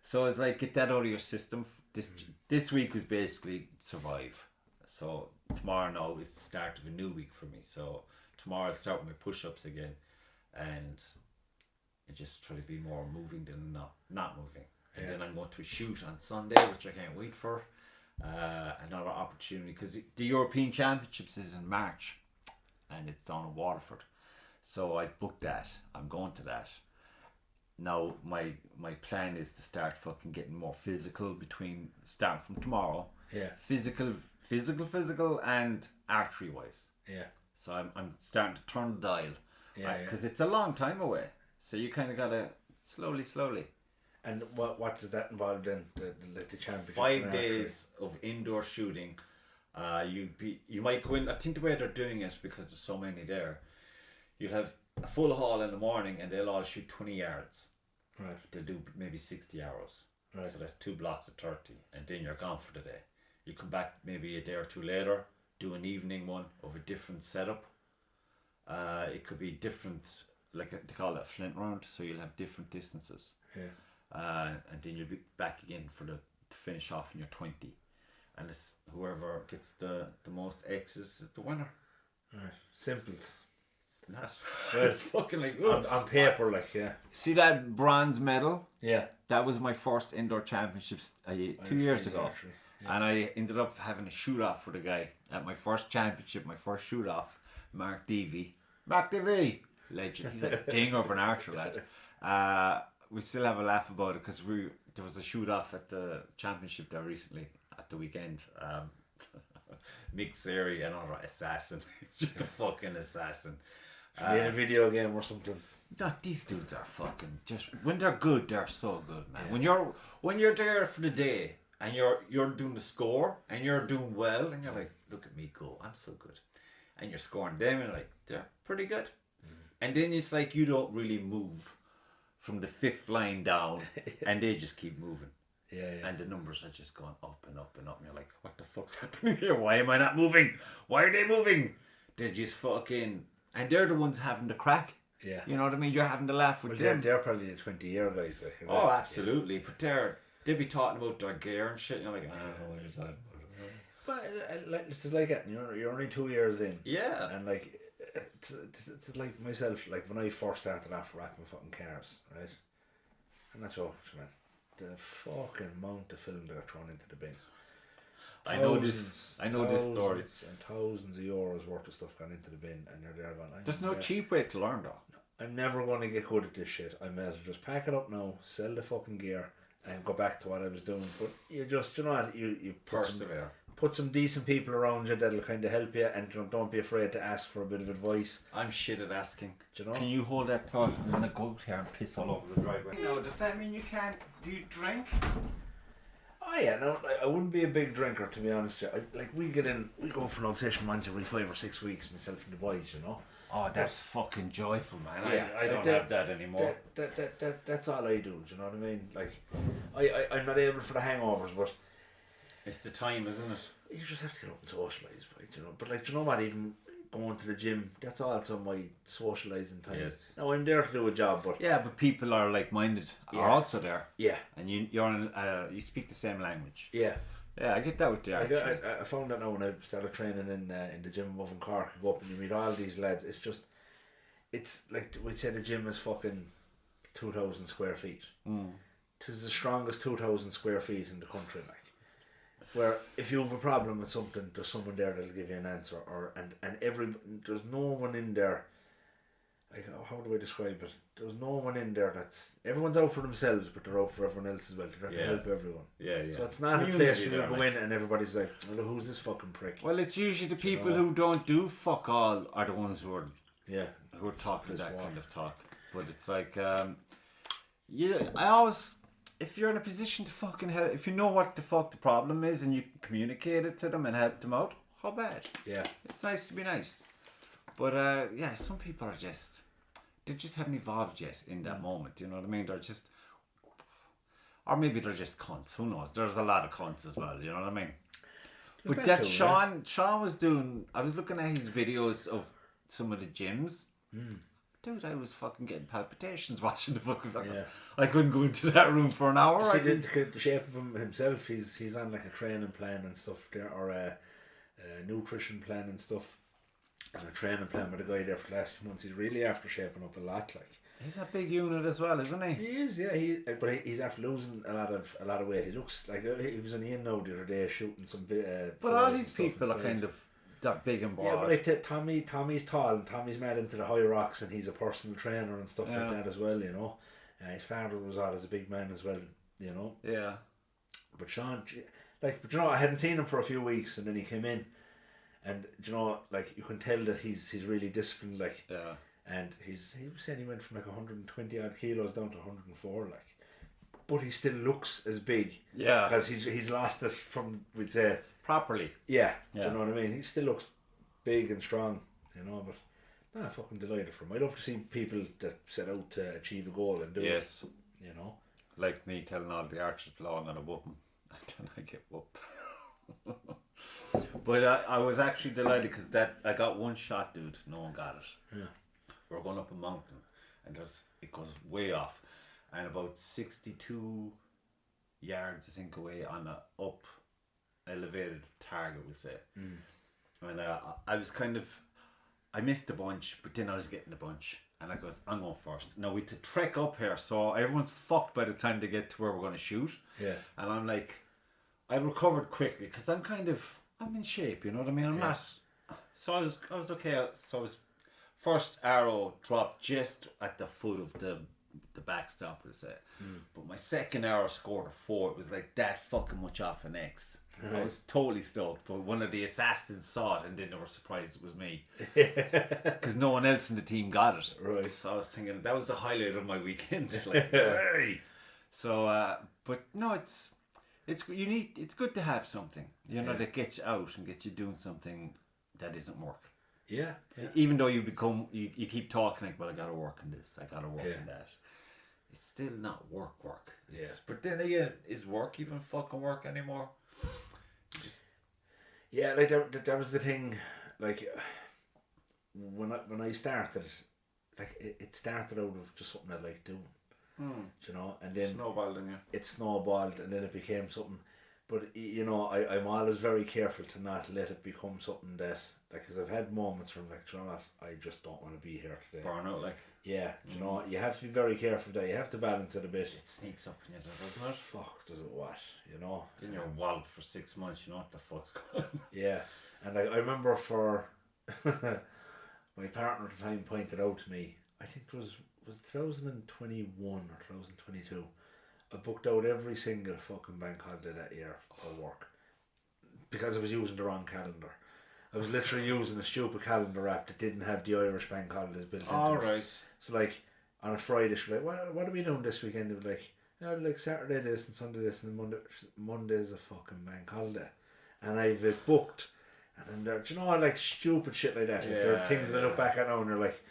So it's like, get that out of your system. This week was basically survive. So tomorrow now is the start of a new week for me. So tomorrow I'll start with my push-ups again, and I just try to be more moving than not moving. And then I'm going to a shoot on Sunday, which I can't wait for. Another opportunity, because the European Championships is in March, and it's down in Waterford. So I booked that. I'm going to that. Now my plan is to start fucking getting more physical starting from tomorrow. Yeah. Physical, and archery wise. Yeah. So I'm starting to turn the dial. Yeah. Because it's a long time away. So you kind of gotta slowly. And what does that involve then? The championship? 5 days of indoor shooting. You might go in. I think the way they're doing it, because there's so many there, you'll have a full hall in the morning, and they'll all shoot 20 yards. Right. They'll do maybe 60 arrows. Right. So that's 2 blocks of 30, and then you're gone for the day. You come back maybe a day or two later, do an evening one of a different setup. It could be different, like they call it a flint round, so you'll have different distances. Yeah. And then you'll be back again to finish off in your 20. And it's whoever gets the most X's is the winner. Right. Simples. It's not. It's fucking like... On paper, like, yeah. See that bronze medal? Yeah. That was my first indoor championships 2 years ago. Actually. Yeah. And I ended up having a shoot-off with a guy at my first championship, my first shoot-off, Mark Devey, legend. He's a king of an archer, lad. We still have a laugh about it because there was a shoot-off at the championship there recently at the weekend. Mick Seri, another assassin. It's just a fucking assassin. Should be in a video game or something. No, these dudes are fucking just, when they're good, they're so good, man. Yeah. When you're there for the day and you're doing the score and you're doing well and you're like, look at me go, I'm so good. And you're scoring them and like, they're pretty good. And then it's like you don't really move from the 5th line down and they just keep moving. Yeah. And the numbers are just going up and up and up. And you're like, what the fuck's happening here? Why am I not moving? Why are they moving? They're just fucking... And they're the ones having the crack. Yeah. You know what I mean? You're having to laugh with them. They're probably the 20-year guys. Like, oh, absolutely. Yeah. But They be talking about their gear and shit, and you're like, I don't know what you're talking about. But it's like it, you're only 2 years in. Yeah. And like, it's like myself, like when I first started after wrapping fucking cars, right? I'm not joking, man. The fucking amount of film that got thrown into the bin. I know this story. And thousands of euros worth of stuff gone into the bin, and you're there going, there's no cheap way to learn, though. I'm never going to get good at this shit. I may as well just pack it up now, sell the fucking gear, and go back to what I was doing. But you just, you know what, you persevere. Put some decent people around you that'll kind of help you, and don't be afraid to ask for a bit of advice. I'm shit at asking. Do you know? Can you hold that thought? I'm gonna go out here and piss all over the driveway. No, does that mean you can't? Do you drink? Oh yeah, no, I wouldn't be a big drinker, to be honest. We go for an old session once every 5 or 6 weeks, myself and the boys, you know. Oh, that's fucking joyful, man. Yeah, I don't have that anymore. That's all I do. Do you know what I mean? Like, I'm not able for the hangovers, but it's the time, isn't it? You just have to get up and socialise, right? You know. But like, do you know what? Even going to the gym, that's also my socialising time. Yes. Now I'm there to do a job, but yeah, but people are like-minded are also there. Yeah. And you're in, you speak the same language. Yeah. Yeah, I get that with the archery. I found that now when I started training in the gym above in Cork. You go up and you meet all these lads. It's like we say the gym is fucking 2,000 square feet. It is the strongest 2,000 square feet in the country, like. Where if you have a problem with something, there's someone there that'll give you an answer, there's no one in there. Like, how do I describe it? There's no one in there everyone's out for themselves, but they're out for everyone else as well. They're trying to help everyone. Yeah. So it's not a place where you go in and everybody's like, well, who's this fucking prick? Well, it's usually the people who don't do fuck all are the ones who are talking that kind of talk. But it's like, if you're in a position to fucking help, if you know what the fuck the problem is and you can communicate it to them and help them out, how bad? Yeah. It's nice to be nice. But some people they just haven't evolved yet in that moment, you know what I mean? They're just, or maybe they're just cunts, who knows? There's a lot of cunts as well, you know what I mean? But that Sean was doing, I was looking at his videos of some of the gyms. Dude, I was fucking getting palpitations watching the fucking videos. Yeah. I couldn't go into that room for an hour. See, the shape of him himself, he's on like a training plan and stuff there, or a nutrition plan and stuff, and a training plan with a guy there for the last few months. He's really after shaping up a lot, like. He's a big unit as well, isn't he? He is, yeah. But he's after losing a lot of weight. He looks like he was on the end now the other day shooting some. But all these people are kind of. That big and broad. Yeah, but like Tommy's tall and Tommy's mad into the high rocks and he's a personal trainer and stuff like that as well, you know. His father was always a big man as well, you know. Yeah. But Sean, but you know, I hadn't seen him for a few weeks and then he came in and you know, like you can tell that he's really disciplined, like. Yeah. And he was saying he went from like 120 odd kilos down to 104, like. But he still looks as big. Yeah. Because he's lost it from, we'd say. Properly. Yeah. Do you know what I mean? He still looks big and strong, you know, but I'm fucking delighted for him. I love to see people that set out to achieve a goal and do it. You know? Like me telling all the archers below I'm going to whoop him. And then I get whooped. But I was actually delighted because I got one shot, dude. No one got it. Yeah. We're going up a mountain and it goes way off. And about 62 yards, I think, away on a up elevated target, we'll say. And I was I missed the bunch, but then I was getting the bunch. And I goes, I'm going first. Now we had to trek up here, so everyone's fucked by the time they get to where we're going to shoot. Yeah. And I'm like, I've recovered quickly because I'm in shape, you know what I mean? I'm not. So I was okay. So I was first arrow dropped just at the foot of the backstop, we'll say. But my second arrow scored a 4. It was like that fucking much off an X. I was totally stoked, but one of the assassins saw it and then they were surprised it was me because no one else in the team got it. Right. So I was thinking that was the highlight of my weekend. Like, hey. So, but no, it's good to have something, you know, that gets you out and gets you doing something that isn't work. Yeah. Even though you keep talking like, well, I got to work on this, I got to work on that. It's still not work. But then again, is work even fucking work anymore? Like that was the thing. Like when I started, like it started out of just something I liked doing. you know, and then snowballed in you. it snowballed, and then it became something. But you know, I'm always very careful to not let it become something that, like, because I've had moments where I'm like, you know what, I just don't want to be here today. Burnout, like. Yeah, you know, you have to be very careful that you have to balance it a bit. It sneaks up in you, doesn't it? Fuck, does it what, you know? Then you're walloped for 6 months, you know what the fuck's going on. Yeah, and I remember for my partner at the time pointed out to me, I think it was 2021 or 2022, I booked out every single fucking bank holiday that year for work because I was using the wrong calendar. I was literally using a stupid calendar app that didn't have the Irish bank holidays built into it. Alright. So like on a Friday, she'd be like, what are we doing this weekend? They'd be like, you know, like Saturday this and Sunday this, and Monday's a fucking bank holiday. And I've it booked. And then there, do you know, like stupid shit like that. Like, there are things that I look back at now and they're like,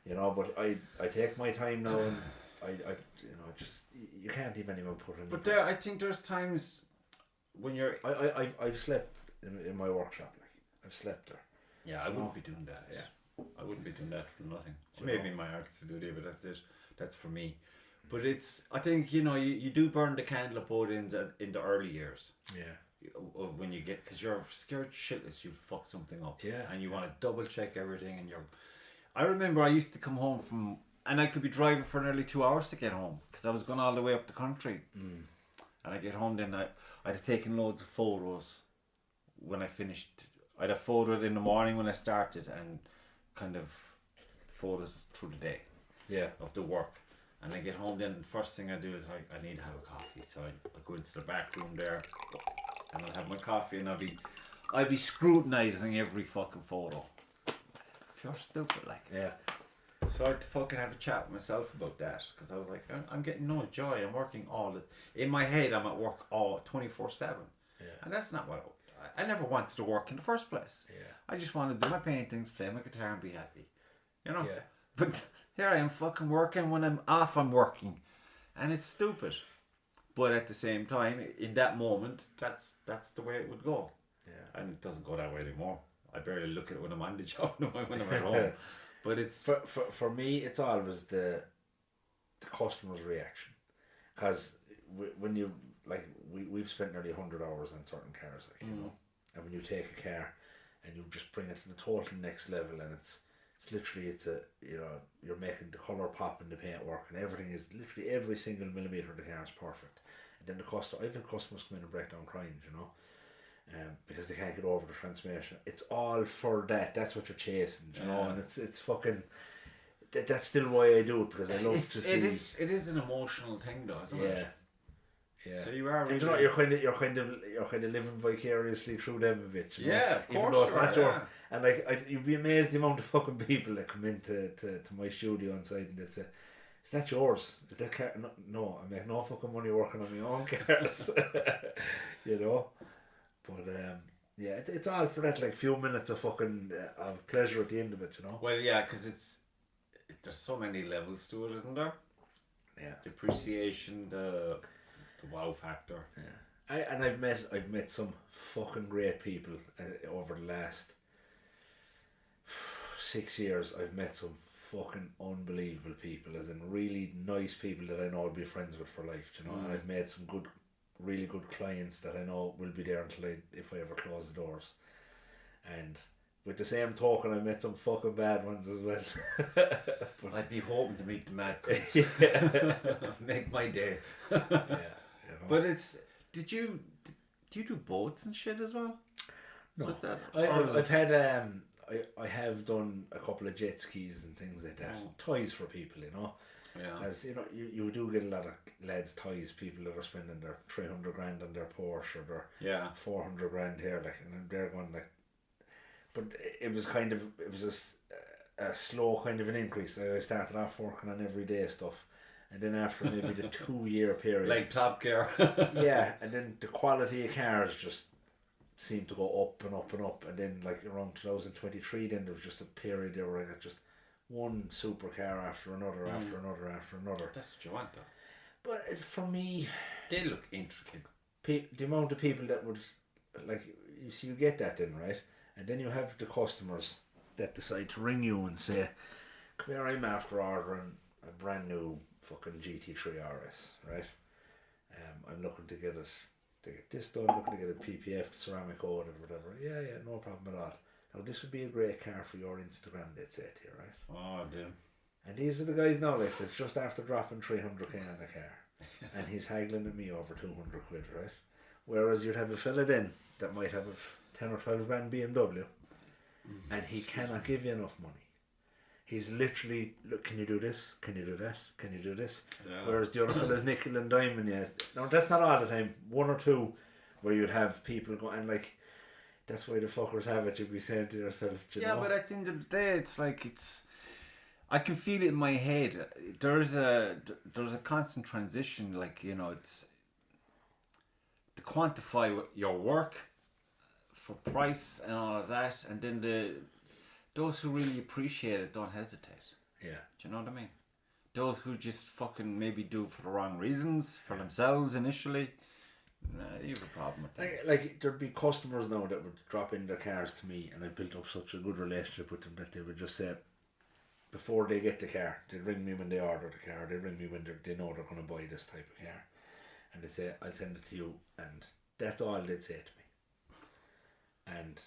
you know, but I take my time now, and I you know, just, you can't even put in. But there, I think there's times when you're... I've slept in my workshop, like, I've slept there. Yeah, I wouldn't be doing that. Yeah, I wouldn't be doing that for nothing. Maybe my heart's to do it, but that's it. That's for me. But it's, I think, you know, you do burn the candle at both ends in the early years. Yeah. Of when you get, because you're scared shitless, you'll fuck something up. Yeah. And you want to double check everything, and you're... I remember I used to come home from, and I could be driving for nearly 2 hours to get home because I was going all the way up the country. And I get home, then I'd have taken loads of photos when I finished. I'd have photoed in the morning when I started, and kind of photos through the day. Yeah. Of the work. And I get home, then the first thing I do is I need to have a coffee. So I go into the back room there, and I'll have my coffee, and I'll be scrutinising every fucking photo. Pure stupid, like. Yeah. So I had to fucking have a chat with myself about that, because I was like, I'm getting no joy. I'm working in my head, I'm at work all 24/7. Yeah. And that's not what I never wanted to work in the first place. Yeah. I just wanted to do my paintings, play my guitar, and be happy. You know? Yeah. But here I am fucking working. When I'm off, I'm working. And it's stupid. But at the same time, in that moment, that's the way it would go. Yeah. And it doesn't go that way anymore. I barely look at it when I'm on the job, when I'm at home. But it's... For me, it's always the customer's reaction. Because when you, like, we've spent nearly 100 hours on certain cars, like, you know. And when you take a car and you just bring it to the total next level, and it's literally, you know, you're making the colour pop in the paint work, and everything is literally, every single millimetre of the car is perfect. And then I've had customers come in and break down crying, you know, because they can't get over the transformation. It's all for that. That's what you're chasing, you know, and it's fucking. That's still why I do it, because I love to see. It is an emotional thing, though, isn't it? Yeah. So you are. And you know, you're kind of living vicariously through them a bit. You know? Yeah, of course. Even though it's not yours. And like, you'd be amazed the amount of fucking people that come into to my studio inside and they'd say, "Is that yours? Is that car?" No, I make no fucking money working on my own cars. You know. But yeah, it's all for that, like, few minutes of fucking of pleasure at the end of it, you know. Well, yeah, because there's so many levels to it, isn't there? Yeah. The appreciation, the wow factor. Yeah. I've met some fucking great people over the last 6 years. I've met some fucking unbelievable people, as in really nice people that I know I'll be friends with for life, you know. And I've made some really good clients that I know will be there until if I ever close the doors. And with the same token, I met some fucking bad ones as well. But I'd be hoping to meet the mad cunts. Make my day. Yeah, you know. But do you do boats and shit as well? No. What's that? I've had I have done a couple of jet skis and things like that. Toys for people, you know. Yeah. As you know, you do get a lot of lads toys, people that are spending their 300 grand on their Porsche or their 400 grand here, like, and they're going like. But it was a slow kind of an increase. I started off working on everyday stuff, and then after maybe the 2 year period, like Top Gear. Yeah, and then the quality of cars just seemed to go up and up and up, and then like around 2023, then there was just a period there where I got just one supercar after another, after another, after another. That's what you want, though. But for me, they look intricate. The amount of people that would, like, you see, you get that then, right? And then you have the customers that decide to ring you and say, "Come here, I'm after ordering a brand new fucking GT3 RS, right? I'm looking to get this done, looking to get a PPF, ceramic coat or whatever. Yeah, no problem at all. Now this would be a great car for your Instagram, they'd say to you, right? Oh, damn. And these are the guys now, like, that's just after dropping 300k on a car. And he's haggling at me over 200 quid, right? Whereas you'd have a fella then that might have a 10 or 12 grand BMW, and he cannot give you enough money. He's literally, look, can you do this? Can you do that? Can you do this? Yeah. Whereas the other fella's nickel and diming you. Now, that's not all the time. One or two where you'd have people go, and like, that's why the fuckers have it, you'd be saying to yourself, you know? But at the end of the day, it's like, I can feel it in my head. There's a constant transition, like, you know, it's to quantify your work for price and all of that, and then those who really appreciate it don't hesitate. Yeah. Do you know what I mean? Those who just fucking maybe do it for the wrong reasons, for themselves initially, you have a problem with that. Like there'd be customers now that would drop in their cars to me, and I built up such a good relationship with them that they would just say, before they get the car, they'd ring me when they order the car, they'd ring me when they know they're going to buy this type of car, and they'd say, I'll send it to you, and that's all they'd say to me. And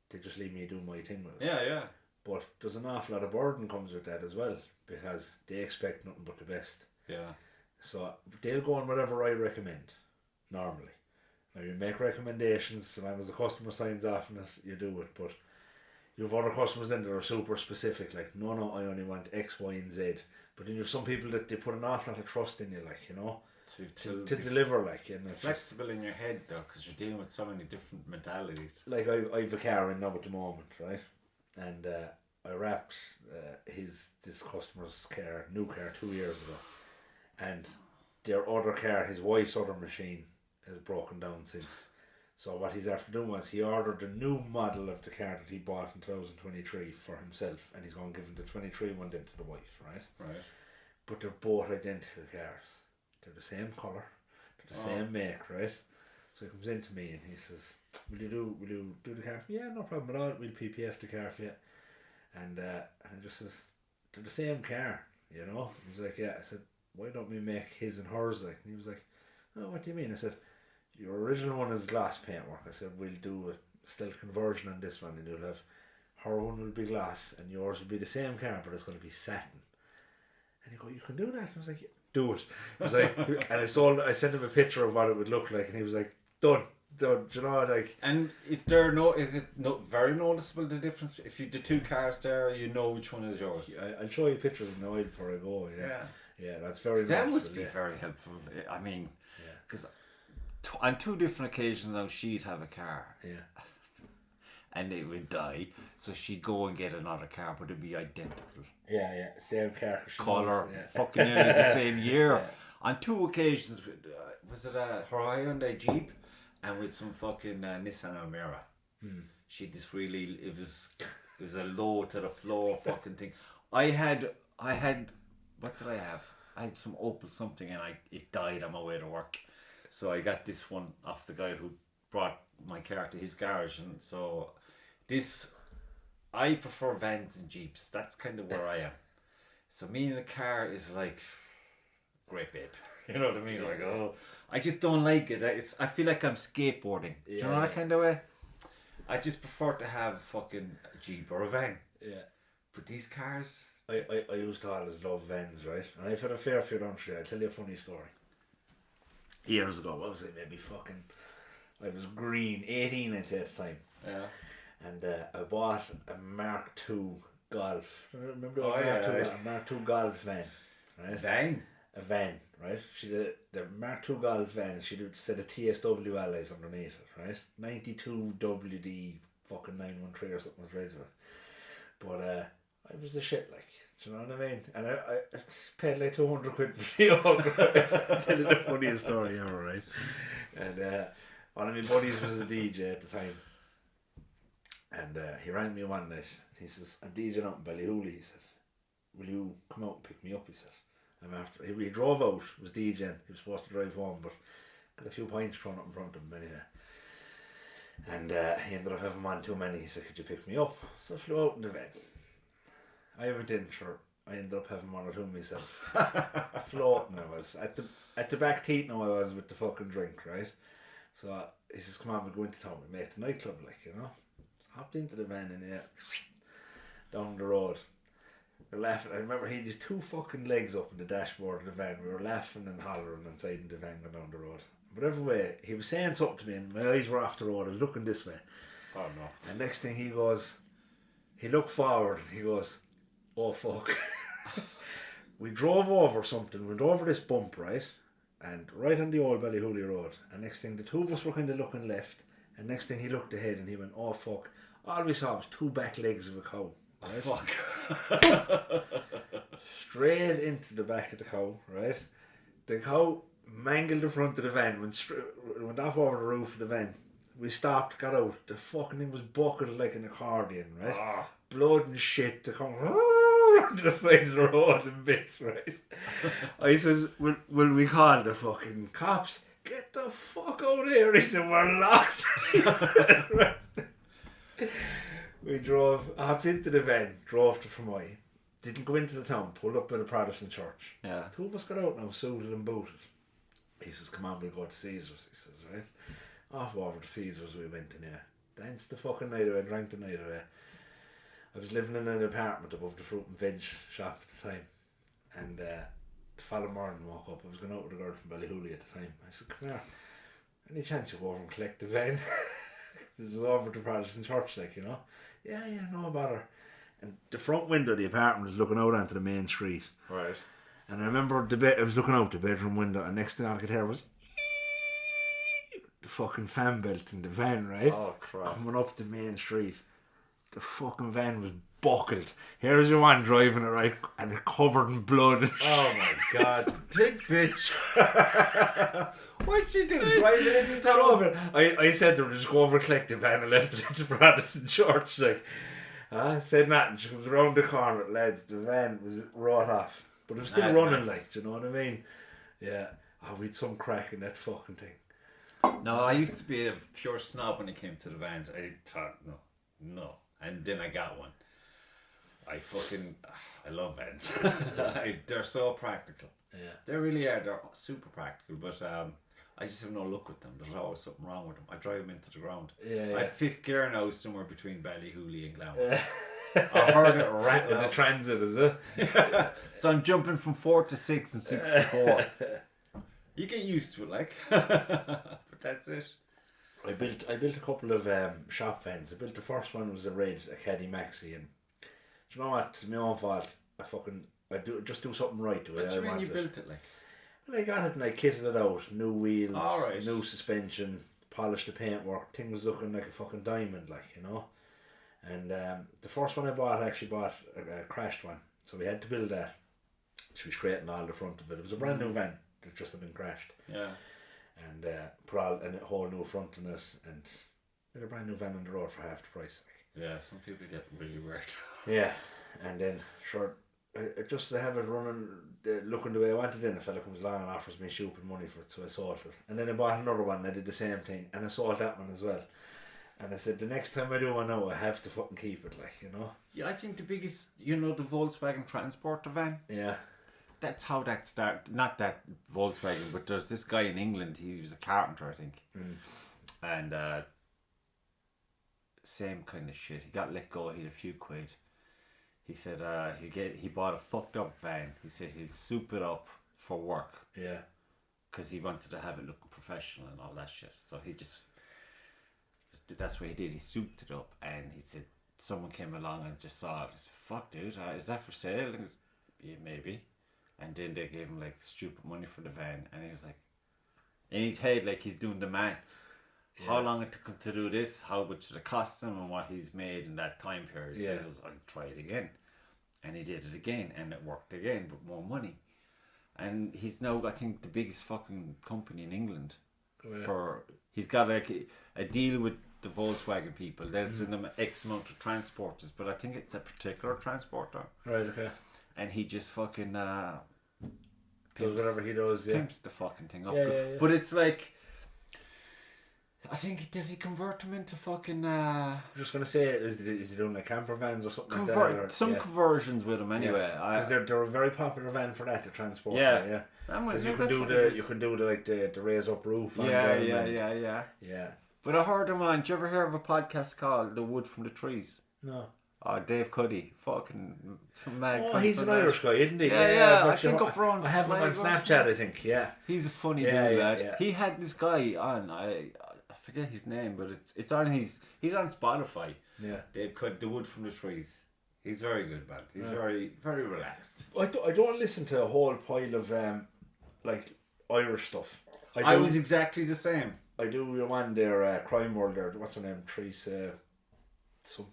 they just leave me do my thing with it. Yeah. But there's an awful lot of burden comes with that as well, because they expect nothing but the best. Yeah. So they'll go on whatever I recommend, normally. Now you make recommendations, so long as the customer signs off on it, you do it. But you have other customers then that are super specific, like, no, I only want X, Y, and Z. But then you have some people that they put an awful lot of trust in you, like, you know, to deliver, like. And it's flexible in your head, though, because you're dealing with so many different mentalities. Like, I have a car in now at the moment, right? And I wrapped this customer's new car 2 years ago. And their other car, his wife's other machine, has broken down since. So what he's after doing was he ordered the new model of the car that he bought in 2023 for himself, and he's going to give the 23 one then to the wife, right? Right. But they're both identical cars. They're the same colour, they're the same make, right? So he comes in to me and he says, Will you do the car for me? Yeah, no problem at all. We'll PPF the car for you. And I just says, they're the same car, you know? He's like, yeah. I said, why don't we make his and hers like? And he was like, oh, what do you mean? I said, your original one is glass paintwork. I said, we'll do a stealth conversion on this one, and you'll have, her one will be glass and yours will be the same car, but it's going to be satin. And he go, you can do that? And I was like, yeah, do it. I was like, and I sent him a picture of what it would look like, and he was like, done. Do you know, like? And is it very noticeable, the difference? If you the two cars there, you know which one is yours. I'll show you pictures of the before I go. Yeah, that's very noticeable. That must be very helpful. I mean, because on two different occasions now, she'd have a car. Yeah. And it would die, so she'd go and get another car, but it'd be identical. Yeah, same car. Colour, fucking nearly the same year. Yeah. On two occasions, was it her Hyundai Jeep, and with some fucking Nissan Almera. She just really, it was a low to the floor fucking thing. I had, what did I have? I had some Opel something, and it died on my way to work. So I got this one off the guy who brought my car to his garage, and so I prefer vans and Jeeps. That's kind of where I am. So me in a car is like, great babe. You know what I mean? Yeah. Like, oh, I just don't like it. I feel like I'm skateboarding. Do you know that kind of way? I just prefer to have fucking a Jeep or a van. Yeah. But these cars, I used to always love vans, right? And I've had a fair few on today. I'll tell you a funny story. Years ago, what was it? Maybe fucking, I was green, 18 I'd say at the time. Yeah. And I bought a Mark II Golf. Remember a Mark II Golf van, right? A van, right? She did the Mark II Golf van. She did set a TSW alloys underneath it, right? 92 WD fucking 913 or something was raised with. But I was the shit, like. Do you know what I mean? And I paid like 200 quid for the upgrade. Tell you the funniest story ever, right? And one of my buddies was a DJ at the time. And he rang me one night. He says, I'm DJing up in Ballyhooly. He said, will you come out and pick me up? He said, I'm after. He drove out, was DJing. He was supposed to drive home, but got a few pints thrown up in front of him anyway. And he ended up having one too many. He said, could you pick me up? So I flew out in the van. I went in, sure. I ended up having one or two myself. Floating I was. At the back teat now I was with the fucking drink, right? So he says, come on, we'll go into town, we made the nightclub, like, you know. Hopped into the van and down the road. We're laughing. I remember he had these 2 fucking legs up in the dashboard of the van. We were laughing and hollering inside in the van going down the road. But every way, he was saying something to me and my eyes were off the road. I was looking this way. Oh no. And next thing he looked forward and he goes, oh fuck. We drove over something, went over this bump, right? And right on the old Ballyhooly road. And next thing, the 2 of us were kind of looking left. And next thing he looked ahead and he went, oh fuck. All we saw was 2 back legs of a cow. Right? Oh, fuck. Straight into the back of the cow, right? The cow mangled the front of the van, went off over the roof of the van. We stopped, got out. The fucking thing was bucketed like an accordion, right? Oh. Blood and shit to come to the side of the road in bits, right? I says, will we call the fucking cops? Get the fuck out of here. He said, we're locked. He said, right? We hopped into the van, drove to Fermoy, didn't go into the town, pulled up by the Protestant church. Yeah. 2 of us got out now, suited and booted. He says, come on, we'll go to Caesar's. He says, right? Off over to Caesar's we went and danced the fucking night away, drank the night away. I was living in an apartment above the fruit and veg shop at the time. And the following morning I woke up, I was going out with a girl from Ballyhooly at the time. I said, come here, any chance you go over and collect the van? It was over to Protestant church, like, you know. Yeah, no bother. And the front window of the apartment was looking out onto the main street. Right. And I remember I was looking out the bedroom window, and next thing I could hear was the fucking fan belt in the van, right? Oh, crap. Coming up the main street. The fucking van was buckled. Here's your one driving it, right? And it covered in blood. Oh my god. Big bitch. What'd she do? Drive it into town? I said to her, just go over and collect the van and left it at the Protestant church. Like, said nothing. She was around the corner, lads. The van was wrought off. But it was still running, like, do you know what I mean? Yeah. Oh, we'd some crack in that fucking thing. No, I used to be a pure snob when it came to the vans. I thought, no. And then I got one. I love vans. They're so practical. Yeah. They really are. They're super practical, but I just have no luck with them. There's always something wrong with them. I drive them into the ground. Yeah. I have 5th gear now somewhere between Ballyhooly and Glenwood. I heard it rattle. The transit, is it? Yeah. So I'm jumping from 4 to 6 and 6 to 4. You get used to it, like. But that's it. I built a couple of shop vans. The first one was a R.A.D, a Caddy Maxi, and do you know what? It's my own fault. I do something right to it. What do you mean you built it, like? Well, I got it and I kitted it out. New wheels, right. New suspension, polished the paintwork. Thing was looking like a fucking diamond, like, you know. And the first one I actually bought a crashed one, so we had to build that. So we straightened all the front of it. It was a brand new van that just had been crashed. Yeah. And put a whole new front in it, and we had a brand new van on the road for half the price. Like. Yeah, some people get really weird. Yeah, and then just to have it running, looking the way I wanted in, a fella comes along and offers me stupid money for it, so I sold it. And then I bought another one, and I did the same thing, and I sold that one as well. And I said, the next time I do one now, I have to fucking keep it, like, you know. Yeah, I think the biggest, the Volkswagen Transporter van. Yeah. That's how that started. Not that Volkswagen, but there's this guy in England. He was a carpenter, I think. And same kind of shit. He got let go. He had a few quid. He said he bought a fucked up van. He said he'd soup it up for work. Yeah. Because he wanted to have it looking professional and all that shit. So that's what he did. He souped it up, and he said someone came along and just saw it. He said, "Fuck, dude, is that for sale?" And he goes, "Yeah, maybe." And then they gave him like stupid money for the van, and he was like, in his head, like he's doing the maths. Yeah. How long it took him to do this? How much did it cost him, and what he's made in that time period? Yeah. So he goes, "I'll try it again," and he did it again, and it worked again, but more money. And he's now, I think, the biggest fucking company in England. Yeah. He's got a deal with the Volkswagen people. They'll send them X amount of transporters, but I think it's a particular transporter. Right. Okay. And he just fucking does whatever he does. Yeah. Pimps the fucking thing up. Yeah. But it's like, I think, does he convert them into fucking... I'm just going to say, is he doing like camper vans or something like that? Or, some conversions with them anyway. Because they're a very popular van for that to transport. Yeah. Yeah. Because You can do the raise up roof. Yeah. But I heard him on. Did you ever hear of a podcast called The Wood from the Trees? No. Oh, Dave Cuddy, fucking some mad. Oh, he's an Irish guy, isn't he? Yeah. I think up around. I have him on Snapchat. I think. Yeah. He's a funny dude, lad. Yeah. He had this guy on. I forget his name, but it's on he's on Spotify. Yeah. Dave Cuddy, The Wood from the Trees. He's very good, man. He's very, very relaxed. I don't listen to a whole pile of like Irish stuff. I was exactly the same. I do your one there, Crime World there. What's her name? Teresa something.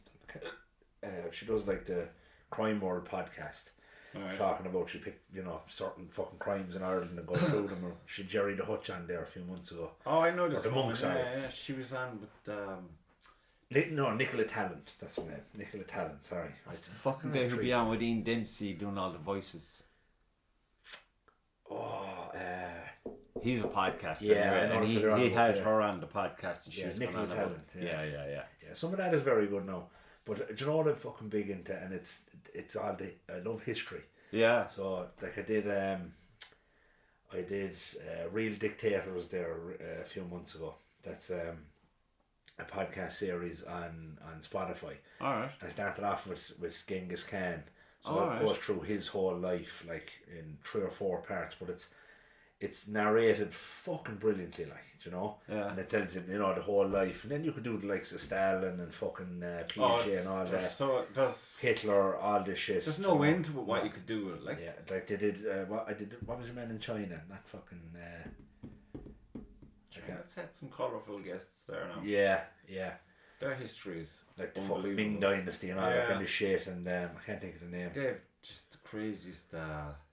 She does like the Crime World podcast, talking about she picked certain fucking crimes in Ireland and go through them. Or she Jerry the Hutch on there a few months ago. Oh, I know this. Or the monk, sorry. Yeah, she was on with Nicola Tallant. That's her name. Nicola Tallant. Sorry. That's the fucking guy who'd be on with Ian Dempsey doing all the voices. He's a podcaster. Yeah, anyway, and he had her on the podcast, and she was Nicola going on Tallant. Yeah. Some of that is very good now, but do you know what I'm fucking big into? And it's all I love history. Yeah. So like I did Real Dictators there a few months ago. That's a podcast series on Spotify. Alright. I started off with Genghis Khan. So it goes through his whole life, like in 3 or 4 parts, but it's narrated fucking brilliantly, like, you know? Yeah. And it tells you, the whole life. And then you could do the likes of Stalin and fucking Piaget and all that. So it does... Hitler, all this shit. There's no end to what you could do with it, like. Yeah, like they did, what was your man in China? Not fucking... Let's had some colourful guests there now. Yeah. Their histories. Like the fucking Ming Dynasty and all that kind of shit, and I can't think of the name. They have just the craziest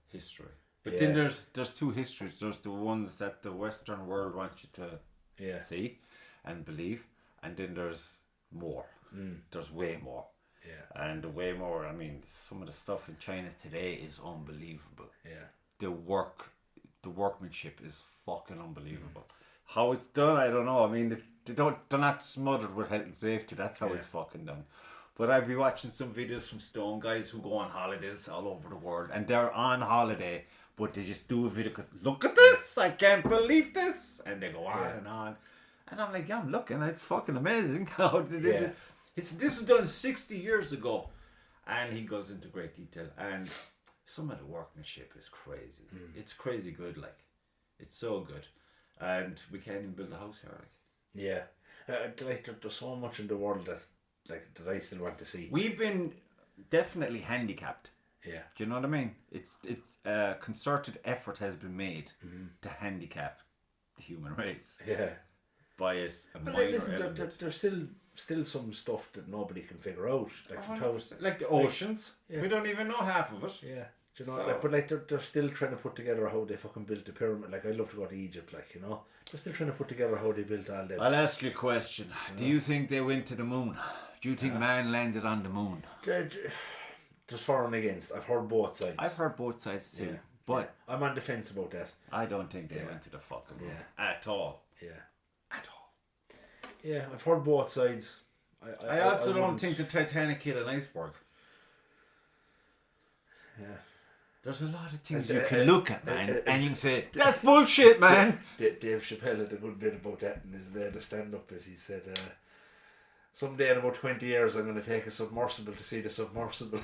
history. But then there's 2 histories. There's the ones that the Western world wants you to see and believe, and then there's more. There's way more. Yeah. And the way more, I mean, some of the stuff in China today is unbelievable. Yeah. The workmanship is fucking unbelievable. How it's done, I don't know. I mean, they're not smothered with health and safety. That's how it's fucking done. But I'd be watching some videos from stone guys who go on holidays all over the world, and they're on holiday, but they just do a video because look at this, I can't believe this, and they go on and on, and I'm like, I'm looking, it's fucking amazing. This was done 60 years ago, and he goes into great detail, and some of the workmanship is crazy. It's crazy good, like, it's so good, and we can't even build a house here, like. Yeah, like there's so much in the world that I still want to see. We've been definitely handicapped. Yeah. Do you know what I mean? It's concerted effort has been made to handicap the human race. Yeah. By a but minor listen, there's still some stuff that nobody can figure out. Like the oceans. We don't even know half of it. Yeah. Do you know, but they're still trying to put together how they fucking built the pyramid. Like, I'd love to go to Egypt, like, They're still trying to put together how they built all that. I'll ask you a question. Do you think they went to the moon? Do you think man landed on the moon? There's for and against. I've heard both sides. I've heard both sides too. Yeah. But I'm on the fence about that. I don't think they went to the fucking moon. At all. Yeah. At all. Yeah, I've heard both sides. I also don't think the Titanic hit an iceberg. Yeah. There's a lot of things you can look at, man, and you can say, that's bullshit, man. Dave Chappelle had a good bit about that in his stand-up bit. He said, someday in about 20 years I'm going to take a submersible to see the submersible.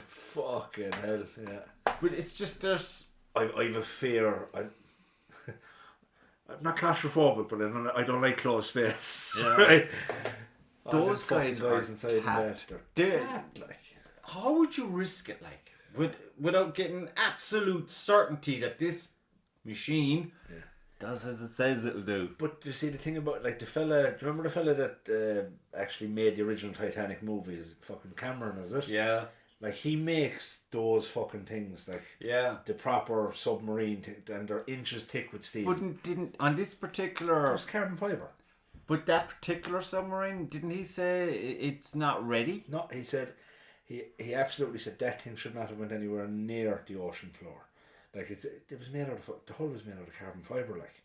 Fucking hell, yeah. But it's just, there's... I've a fear. I'm not claustrophobic, but I don't like closed space. Yeah. Right? Those guys inside tapped. They're tapped, like. How would you risk it, like, without getting absolute certainty that this machine does as it says it'll do? But you see, the thing about, like, the fella, do you remember the fella that actually made the original Titanic movie? Is fucking Cameron, is it? Yeah. Like, he makes those fucking things, like, the proper submarine thing, and they're inches thick with steel. But didn't on this particular... It's carbon fibre. But that particular submarine, didn't he say it's not ready? No, he said... He absolutely said that thing should not have went anywhere near the ocean floor. Like, it was made out of... The hull was made out of carbon fibre, like.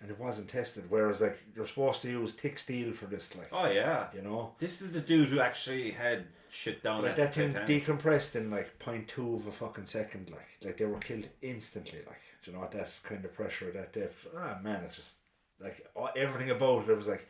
and it wasn't tested. Whereas like you're supposed to use thick steel for this, like. Oh yeah. You know. This is the dude who actually had shit down Like at that the thing Titanic. decompressed in like 0.2 of a fucking second. Like they were killed instantly. Like, do you know, at that kind of pressure, at that depth. Ah man, it's just like everything about it was like,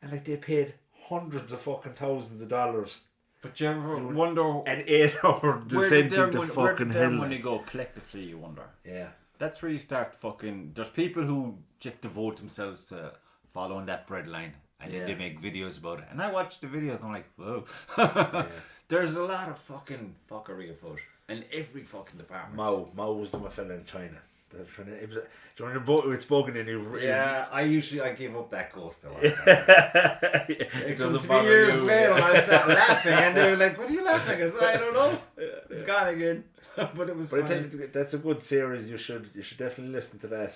and like they paid hundreds of fucking thousands of dollars. But you ever wonder an 8 hour descent into fucking where did their hell. money go collectively, you wonder? Yeah. That's where you start fucking... There's people who just devote themselves to following that bread line and then they make videos about it. And I watch the videos and I'm like, whoa. There's a lot of fucking fuckery afoot in every fucking department. Mao was the fella in China. It was, do you remember it's spoken in you? Yeah, I give up that ghost a lot. It doesn't 2 bother years you. later, I started laughing, and they were like, "What are you laughing?" I said, "I don't know. It's gone again." But it was. But I funny. think that's a good series. You should definitely listen to that.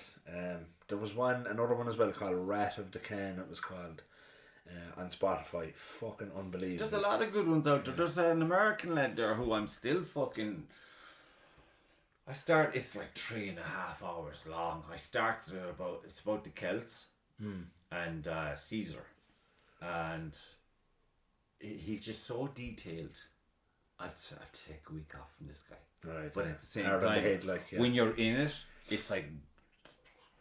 There was another one as well called Rat of the Can. It was called on Spotify. Fucking unbelievable. There's a lot of good ones out there. There's an American lad there who I'm still fucking. It's like 3.5 hours long. I started it's about the Celts and Caesar, and he's just so detailed. I have to take a week off from this guy. Right. But at the same Out of the time, head, when you're in it, it's like,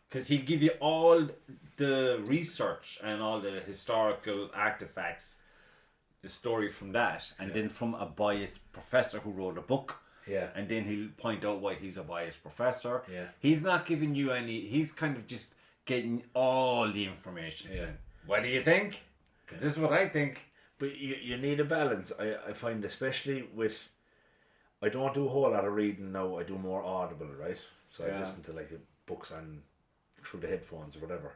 because he'll give you all the research and all the historical artifacts, the story from that, and then from a biased professor who wrote a book. Yeah. And then he'll point out why he's a biased professor. Yeah. He's not giving you he's kind of just getting all the information. Yeah. What do you think? Because this is what I think. But you need a balance. I find, especially with, I don't do a whole lot of reading now. I do more audible, right? So I listen to like books through the headphones or whatever.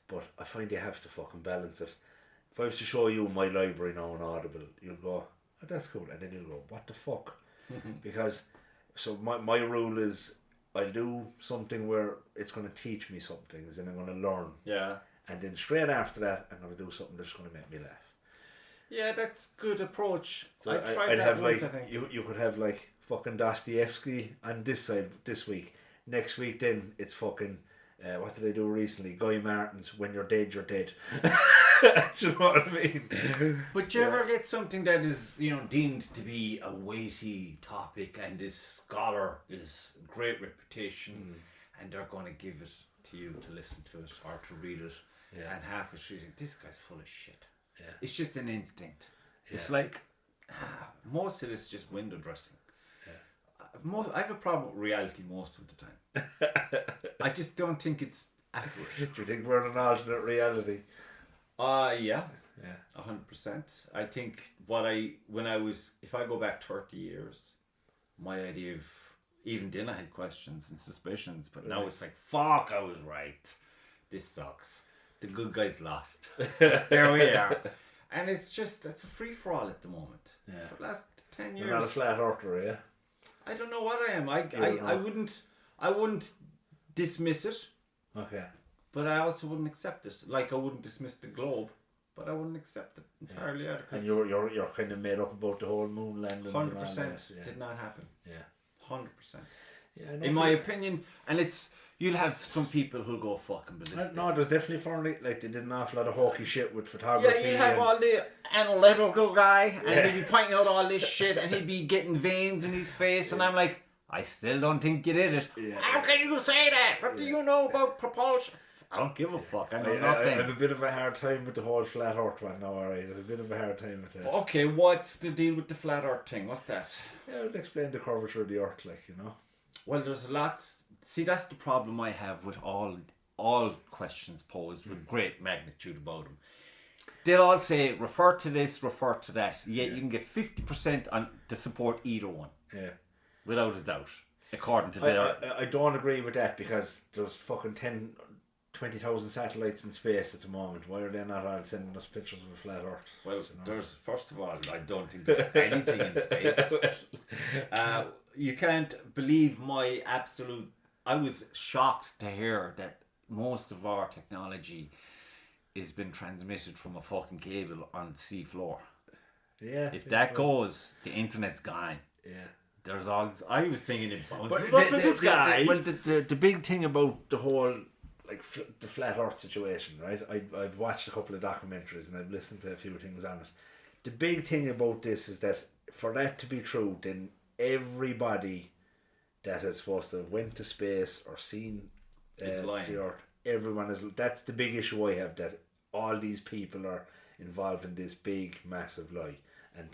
But I find you have to fucking balance it. If I was to show you my library now on Audible, you'll go, oh, that's cool. And then you'll go, what the fuck? Because, so my rule is, I'll do something where it's going to teach me something, as in I'm going to learn. Yeah. And then straight after that, I'm going to do something that's going to make me laugh. Yeah, that's good approach. So I tried I'd that have once, like, I think. you could have like fucking Dostoevsky on this side this week. Next week then it's fucking, what did I do recently? Guy Martin's When You're Dead, You're Dead. Do you know what I mean? But do you ever get something that is, deemed to be a weighty topic, and this scholar is great reputation, and they're going to give it to you to listen to it or to read it, and half of you think, this guy's full of shit. Yeah. It's just an instinct. Yeah. It's like, most of this is just window dressing. Yeah. I have a problem with reality most of the time. I just don't think it's accurate. Do you think we're in an alternate reality? Yeah. 100%. I think if I go back 30 years, my idea of, even then I had questions and suspicions, but now it's like, fuck, I was right. This sucks. The good guys lost. There we are. And it's a free-for-all at the moment. Yeah. For the last 10 years. You're not a flat earther, yeah? I don't know what I am. I wouldn't dismiss it. Okay. But I also wouldn't accept it. Like, I wouldn't dismiss the globe, but I wouldn't accept it entirely either. And you're kind of made up about the whole moon landing. 100% did not happen. Yeah. 100%. Yeah, in my opinion, and you'll have some people who'll go fucking ballistic. No, there's definitely they did an awful lot of hokey shit with photography. Yeah, you'll have all the analytical guy, and he'd be pointing out all this shit, and he'd be getting veins in his face, and I'm like, I still don't think you did it. Yeah. How can you say that? What do you know about propulsion? I don't give a fuck. I know nothing. I have a bit of a hard time with the whole flat earth one now, alright. I have a bit of a hard time with that. Okay, what's the deal with the flat earth thing? What's that? Yeah, I'll explain the curvature of the earth, Well, there's lots. See, that's the problem I have with all questions posed with great magnitude about them. They'll all say, refer to this, refer to that. Yet you can get 50% to support either one. Yeah. Without a doubt. According to their... I don't agree with that, because there's fucking 20,000 satellites in space at the moment. Why are they not all sending us pictures of a flat earth? Well, there's, first of all, I don't think there's anything in space. You can't believe my absolute... I was shocked to hear that most of our technology has been transmitted from a fucking cable on the sea floor. Yeah. If that goes, the internet's gone. Yeah. There's all this, I was thinking it bounces up in the sky. The big thing about the whole like the flat Earth situation, right? I've watched a couple of documentaries and I've listened to a few things on it. The big thing about this is that for that to be true, then everybody that is supposed to have went to space or seen the Earth, everyone is. That's the big issue I have, that all these people are involved in this big, massive lie, and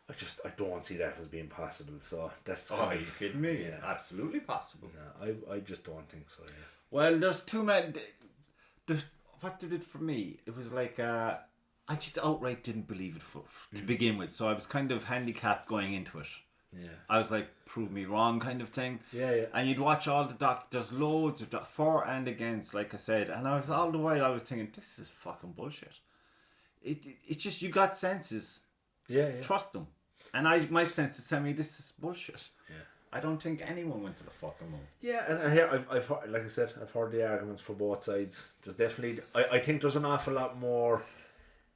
I don't see that as being possible. So that's. Are you kidding me? Yeah, absolutely possible. No, I just don't think so. Yeah. Well, there's too many. What did it for me? It was like I just outright didn't believe it to begin with. So I was kind of handicapped going into it. Yeah. I was like, prove me wrong kind of thing. Yeah. And you'd watch all the there's loads of for and against, like I said. And I was all the while I was thinking, this is fucking bullshit. It's just, you got senses. Yeah. Trust them. And my senses tell me this is bullshit. Yeah. I don't think anyone went to the fucking moon. Yeah, and here I've heard, like I said, I've heard the arguments for both sides. There's definitely, I think there's an awful lot more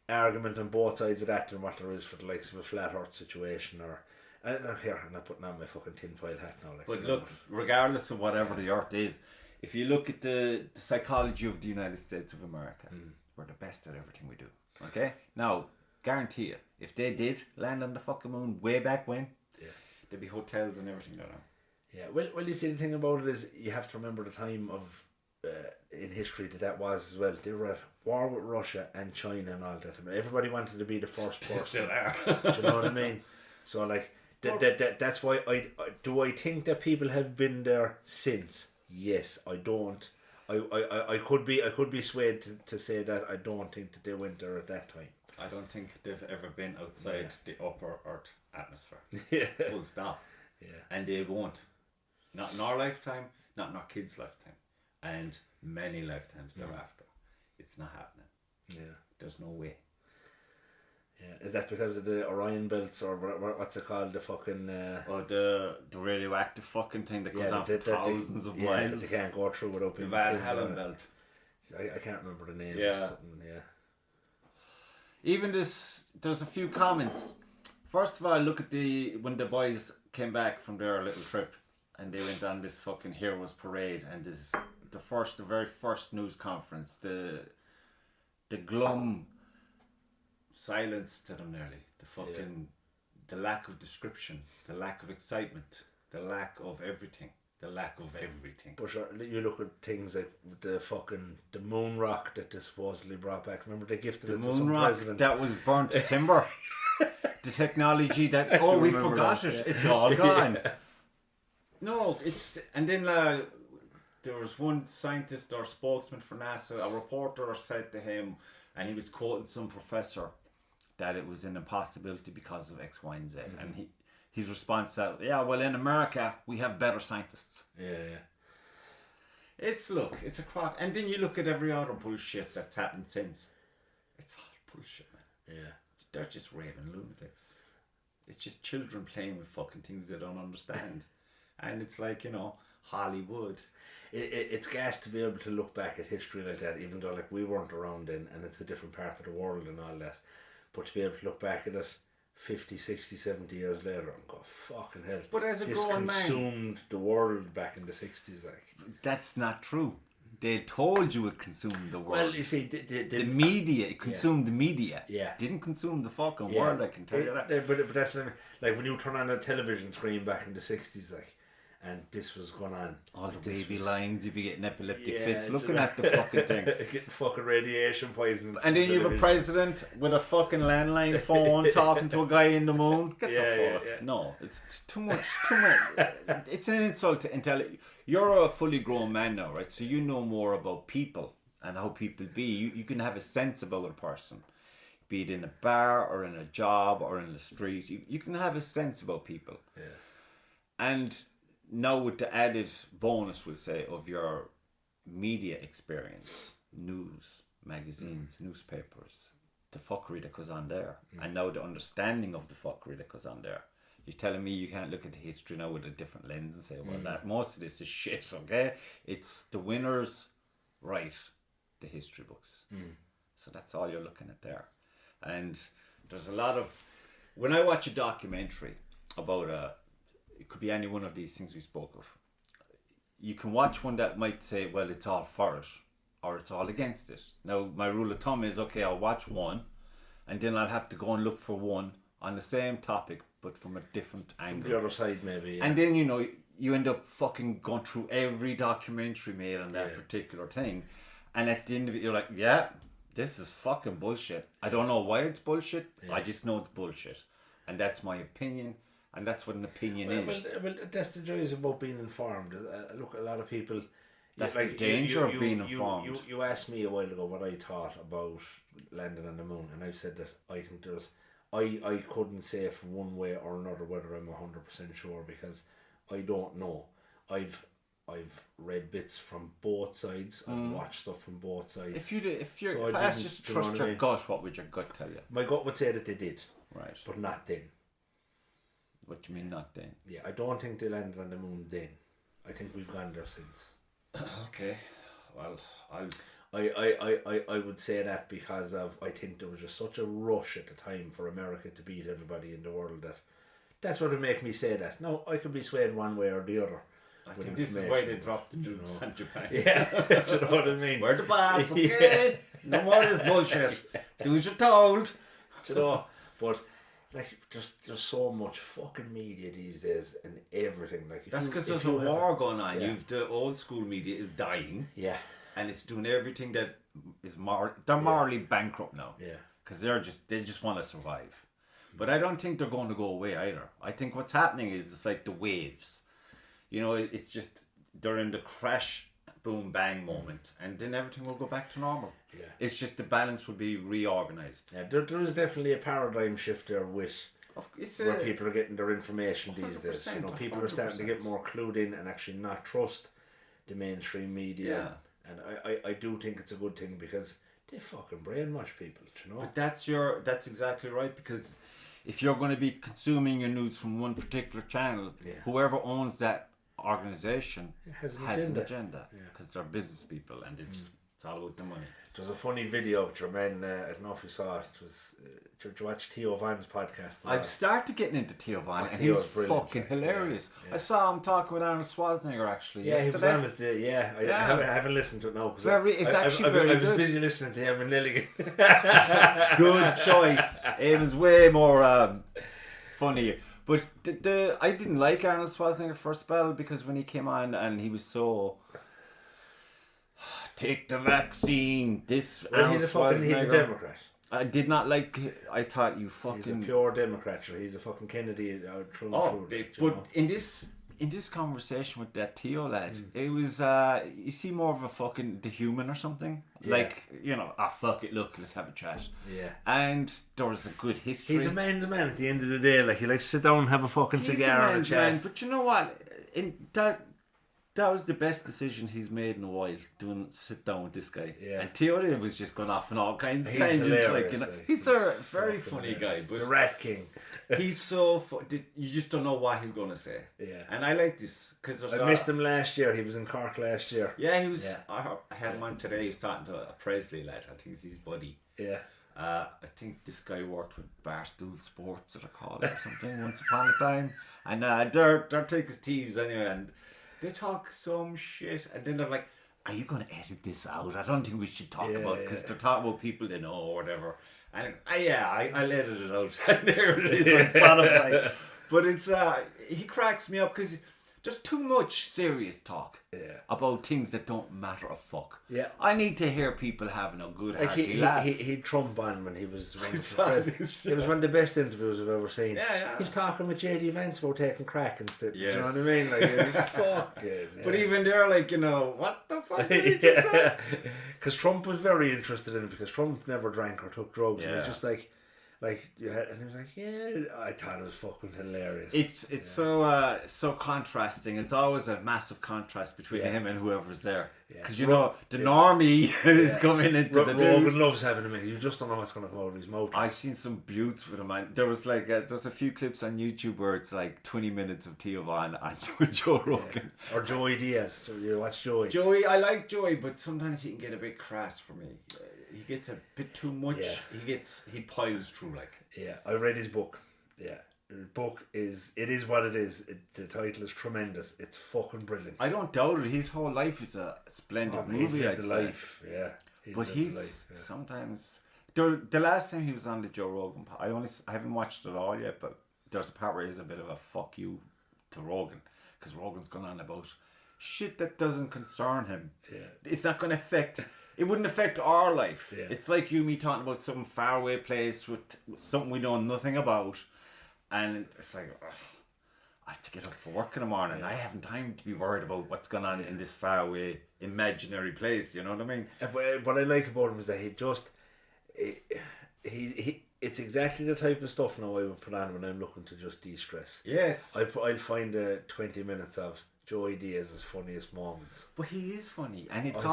argument on both sides of that than what there is for the likes of a flat Earth situation or. And here, I'm not putting on my fucking tinfoil hat now. Like, but look, regardless of whatever the Earth is, if you look at the psychology of the United States of America, we're the best at everything we do. Okay? Now, guarantee you, if they did land on the fucking moon way back when, there'd be hotels and everything going on. Yeah, well, you see, the thing about it is you have to remember the time of in history that was as well. They were at war with Russia and China and all that. I mean, everybody wanted to be the first person. Still are. Do you know what I mean? So, like, that's why I think that people have been there since. Yes, I don't. I could be swayed to say that I don't think that they went there at that time. I don't think they've ever been outside the upper Earth atmosphere. Yeah. Full stop. Yeah. And they won't. Not in our lifetime, not in our kids' lifetime. And many lifetimes thereafter. It's not happening. Yeah. There's no way. Yeah, is that because of the Orion belts or what's it called? The fucking. Or the radioactive fucking thing that goes on for thousands of miles. They can't go through without being. The Valhalla belt. I can't remember the name. Yeah. Yeah. Even there's a few comments. First of all, look at when the boys came back from their little trip and they went on this fucking heroes parade and the very first news conference, the glum silence to them nearly, the lack of description, the lack of excitement, the lack of everything. But sure, you look at things like the moon rock that they supposedly brought back. Remember they gifted it to some president. That was burnt to timber. The technology that we forgot it. It's all gone. Yeah. No, and then there was one scientist or spokesman for NASA. A reporter said to him, and he was quoting some professor, that it was an impossibility because of X, Y, and Z, and his response that, well, in America we have better scientists. Yeah. It's a crock. And then you look at every other bullshit that's happened since. It's all bullshit, man. Yeah. They're just raving lunatics. It's just children playing with fucking things they don't understand. And it's like, Hollywood. It's gas to be able to look back at history like that, even though like we weren't around then and it's a different part of the world and all that. But to be able to look back at it 50, 60, 70 years later and go, fucking hell. But as a grown man, this consumed the world back in the 60s. Like. That's not true. They told you it consumed the world. Well, you see, the media, it consumed the media. Yeah. Didn't consume the fucking world, I can tell you that. But that's what I mean. Like when you turn on a television screen back in the 60s, like, and this was going on. All the wavy lines, you'd be getting epileptic fits looking at the fucking thing. Getting fucking radiation poisoning. And then you have a president with a fucking landline phone talking to a guy in the moon. Get the fuck. Yeah. No, it's too much. It's an insult to intelligence. You're a fully grown man now, right? So you know more about people and how people be. You can have a sense about a person. Be it in a bar or in a job or in the street. You can have a sense about people. Yeah. And now with the added bonus, we'll say, of your media experience, news, magazines, newspapers, the fuckery that goes on there, and now the understanding of the fuckery that goes on there. You're telling me you can't look at the history now with a different lens and say, well, that most of this is shit, okay? It's the winners write the history books. So that's all you're looking at there. And there's a lot of... When I watch a documentary about it could be any one of these things we spoke of. you can watch one that might say, well, it's all for it or it's all against it. Now, my rule of thumb is, okay, I'll watch one and then I'll have to go and look for one on the same topic but from a different angle. From the other side, maybe. Yeah. And then, you know, you end up fucking going through every documentary made on that particular thing. And at the end of it, you're like, yeah, this is fucking bullshit. I don't know why it's bullshit. I just know it's bullshit. And that's my opinion. And that's what an opinion is. Well, that's the joys about being informed. Look, a lot of people... That's like, the danger of being informed. You asked me a while ago what I thought about landing on the moon. And I've said that I think there's... I couldn't say from one way or another whether I'm 100% sure because I don't know. I've read bits from both sides. I've watched stuff from both sides. If I asked you to trust your gut, what would your gut tell you? My gut would say that they did. Right. But not then. What do you mean not then? Yeah, I don't think they landed on the moon then. I think we've gone there since. Okay. Well, I would say that because I think there was just such a rush at the time for America to beat everybody in the world that's what would make me say that. Now, I could be swayed one way or the other. I think this is why they dropped the nukes on Japan. Yeah, you know what I mean? We're the boss, okay? No more of this bullshit. Do as you're told. You know, but like there's so much fucking media these days and everything. Like that's because there's a war going on. You've the old school media is dying. Yeah. And it's doing everything that is they're morally bankrupt now. Yeah. Because they just want to survive. But I don't think they're going to go away either. I think what's happening is it's like the waves. You know, it's just they're in the crash, boom, bang moment, and then everything will go back to normal. Yeah. It's just the balance will be reorganized. Yeah, there is definitely a paradigm shift there with where people are getting their information these days. You know, people are starting to get more clued in and actually not trust the mainstream media. Yeah. And I do think it's a good thing because they fucking brainwash people, you know. But that's exactly right, because if you're going to be consuming your news from one particular channel, whoever owns that organization has an agenda because they're business people and it's all about the money. There's a funny video of Jermaine, I don't know if you saw it, did you watch Theo Van's podcast? I've started getting into Theo Van and he's fucking hilarious. Yeah. I saw him talking with Arnold Schwarzenegger actually yesterday. He was on it, I haven't listened to it now. It's actually very good. I was busy listening to him and Lilligan. Good choice. Eamon's way more funny. But I didn't like Arnold Schwarzenegger for a spell because when he came on and he was so... Take the vaccine. He's a Democrat. I did not like. I thought you fucking. He's a pure Democrat. Sure. He's a fucking Kennedy. True. But in this conversation with that Theo lad, it was you see more of a fucking the human or something. Yeah. Like, you know, fuck it. Look, let's have a chat. Yeah. And there was a good history. He's a man's man at the end of the day. Like, he likes to sit down and have a fucking cigar and chat. Man, but you know what? That was the best decision he's made in a while, sit down with this guy. Yeah. And Theo was just going off on all kinds of tangents. Like, you know, he's a very funny guy. But the Rat King. He's so you just don't know what he's going to say. Yeah. And I like this. Cause I missed him last year. He was in Cork last year. Yeah, he was. Yeah. I had him on today. He was talking to a Presley lad. I think it's his buddy. Yeah. I think this guy worked with Barstool Sports, or call it, or something, once upon a time. And they're thick as thieves anyway. And they talk some shit, and then they're like, "Are you going to edit this out? I don't think we should talk about it because they're talking about people they know or whatever." And I'll edit it out. And there it is on Spotify. But it's he cracks me up because there's too much serious talk about things that don't matter a fuck. Yeah, I need to hear people having a good hearty laugh. He Trump on when he was running for president. It was one of the best interviews I've ever seen. Yeah. He was talking with JD Vance about taking crack and stuff. Yes. Do you know what I mean? Like, fuck it. But even they're like, you know, what the fuck did he just say? Because Trump was very interested in it because Trump never drank or took drugs. Yeah. And it's just like and he was like, I thought it was fucking hilarious. It's so contrasting. It's always a massive contrast between him and whoever's there. Because you know the normie is coming into the dude. Rogan loves having him in. You just don't know what's going to come out of his mouth. I've seen some beauts with him. And there was like there's a few clips on YouTube where it's like 20 minutes of Theo Van and Joe Rogan or Joey Diaz. You watch Joey. Joey, I like Joey, but sometimes he can get a bit crass for me. He gets a bit too much. Yeah. He piles through like. Yeah, I read his book. Yeah, The book is what it is. The title is tremendous. It's fucking brilliant. I don't doubt it. His whole life is a splendid movie. He's lived the life, yeah. But he's sometimes. The last time he was on the Joe Rogan, I haven't watched it all yet, but there's a part where he's a bit of a fuck you to Rogan, because Rogan's gone on about shit that doesn't concern him. Yeah. It's not going to affect. It wouldn't affect our life. Yeah. It's like you and me talking about some faraway place with something we know nothing about, and it's like, ugh, I have to get up for work in the morning. I haven't time to be worried about what's going on in this faraway imaginary place. You know what I mean? What I like about him is that he it's exactly the type of stuff now I would put on when I'm looking to just de-stress. Yes. I'll find 20 minutes of Joey Diaz's funniest moments. But he is funny, and it's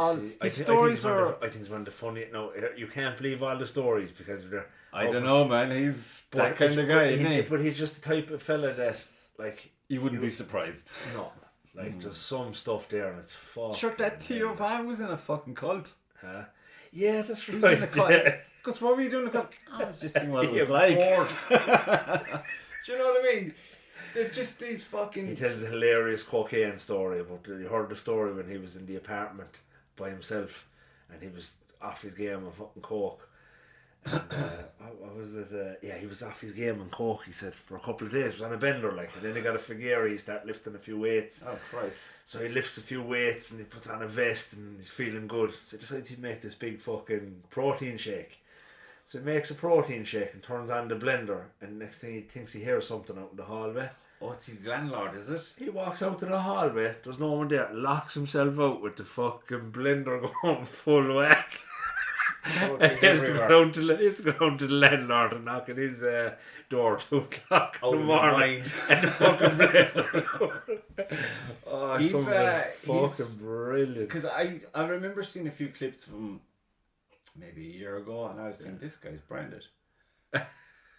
his stories are. I think he's one of the funniest. No, you can't believe all the stories because they're. I don't know, man. He's that kind of guy, isn't he? But he's just the type of fella that, like, you wouldn't be surprised. No, like there's some stuff there, and it's fucking. Sure, that Theo Van was in a fucking cult. Huh? Yeah, that's right. He was in a cult. Because what were you doing in a cult? I was just seeing what it was like. Do you know what I mean? They've just these fucking. He tells a hilarious cocaine story about. You heard the story when he was in the apartment by himself, and he was off his game on fucking coke. And what was it? Yeah, he was off his game on coke. He said for a couple of days. He was on a bender, like, and then he got a figure. He started lifting a few weights. Oh Christ! So he lifts a few weights and he puts on a vest and he's feeling good. So he decides he'd make this big fucking protein shake. So he makes a protein shake and turns on the blender, and next thing he thinks he hears something out in the hallway. Oh, it's his landlord, is it? He walks out to the hallway, there's no one there, locks himself out with the fucking blender going full whack. Oh, he has to go down to the landlord and knock at his door 2 o'clock in the morning. And the fucking blender. Oh, he's fucking brilliant. Because I remember seeing a few clips from maybe a year ago, and I was thinking, this guy's branded.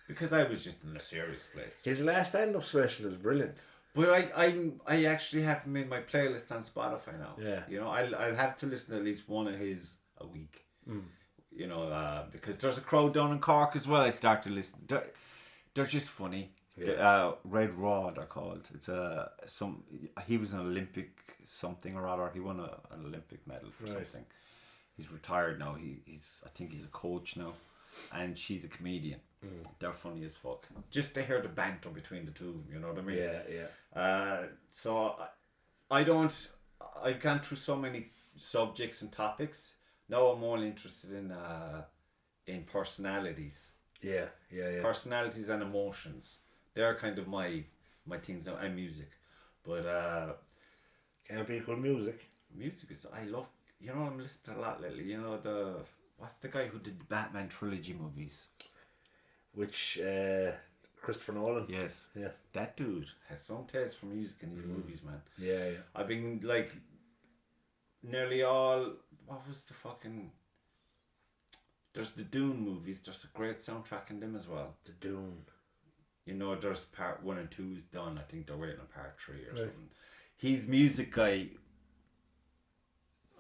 Because I was just in a serious place. His last stand-up special is brilliant. But I actually have him in my playlist on Spotify now. Yeah. You know, I'll have to listen to at least one of his a week. You know, because there's a crowd down in Cork as well. I start to listen. They're just funny. Yeah. R.A.D. they're called. It's he was an Olympic something or other. He won an Olympic medal for something. He's retired now. I think he's a coach now, and she's a comedian. They're funny as fuck. Just to hear the banter between the two, you know what I mean? Yeah. So I've gone through so many subjects and topics. Now I'm more interested in personalities. Yeah. Personalities and emotions. They're kind of my things now, and music. But can't be good music. Music is, I love. You know, I'm listening to a lot lately. You know, what's the guy who did the Batman trilogy movies? Which, Christopher Nolan? Yes. Yeah. That dude has some taste for music in his movies, man. Yeah. I've been, like, nearly all, what was the fucking, there's the Dune movies, there's a great soundtrack in them as well. The Dune. You know, there's part 1 and 2 is done. I think they're waiting on part 3 or something. His music guy,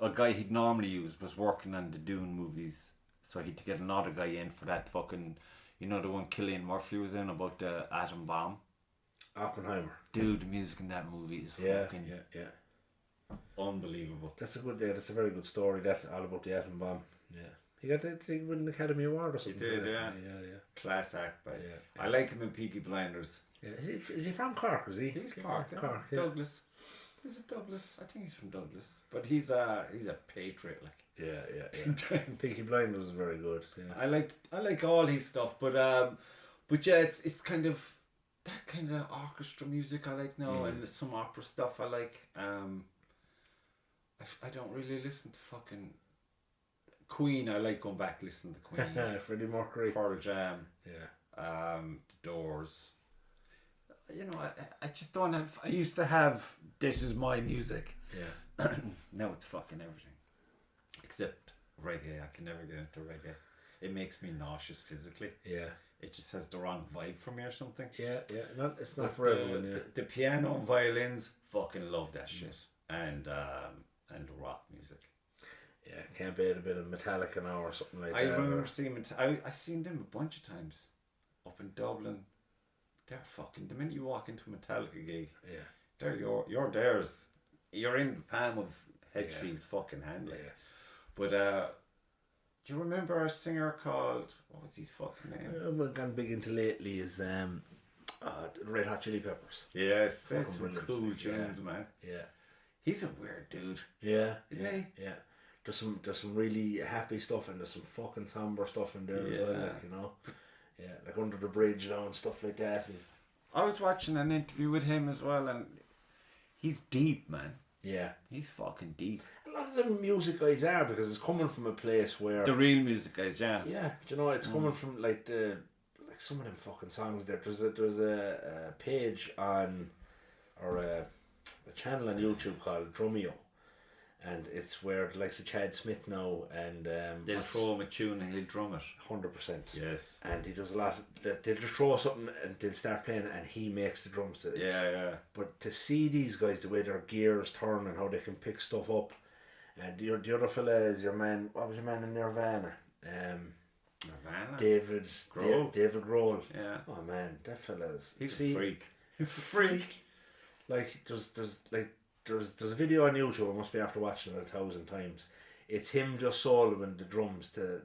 a guy he'd normally use, was working on the Dune movies, so he'd to get another guy in for that fucking, you know, the one Cillian Murphy was in about the atom bomb. Oppenheimer. Dude, the music in that movie is fucking unbelievable. That's a very good story, that, all about the atom bomb. Yeah. He got an Academy Award or something. He did, yeah. Class act, but I like him in Peaky Blinders. Yeah. Is he from Cork, is he? He's Cork, yeah. Douglas. Is it Douglas? I think he's from Douglas. But he's a patriot, like. Yeah. Peaky Blinders was very good. Yeah. I like all his stuff, but yeah, it's kind of that kind of orchestra music I like now, and some opera stuff I like. I don't really listen to fucking Queen. I like going back listening to Queen. Freddie Mercury, Pearl Jam. Yeah. The Doors. You know, I just don't have. I used to have. This is my music. Yeah. Now it's fucking everything. Except reggae. I can never get into reggae. It makes me nauseous physically. Yeah. It just has the wrong vibe for me or something. Yeah. It's not for everyone. Yeah. The piano and violins, fucking love that shit. And rock music. Yeah, can't beat a bit of Metallica now or something like that. I remember seeing I seen them a bunch of times up in Dublin. they're fucking. The minute you walk into a Metallica gig, Yeah. they're you're theirs. You're in the palm of Hedgefield's fucking hand, like. Yeah. But do you remember a singer called, what was his fucking name? What I've gone big into lately is Red Hot Chili Peppers. Yes, that's some brilliant. cool tunes, man. Yeah. He's a weird dude. Yeah. Isn't yeah. he? Yeah. There's some really happy stuff and there's some fucking somber stuff in there as well, like, you know. Yeah, like Under the Bridge now and stuff like that. And I was watching an interview with him as well, and he's deep, man. yeah. He's fucking deep. A lot of them music guys are, because it's coming from a place where The real music guys, yeah. yeah, do you know, it's coming from like some of them fucking songs there. There's a page on or a channel on YouTube called Drumeo. And it's where the likes of Chad Smith now and They'll throw him a tune and he'll drum it. 100%. Yes. And he does a lot. They'll just throw something and they'll start playing and he makes the drums. Yeah. But to see these guys, the way their gears turn and how they can pick stuff up, and the other fella is your man. What was your man in Nirvana? Nirvana. David Grohl. David Grohl. Yeah. Oh man, that fella's. He's a freak. He's a freak. Like there's a video on YouTube. I must be after watching it 1,000 times. It's him just soloing the drums to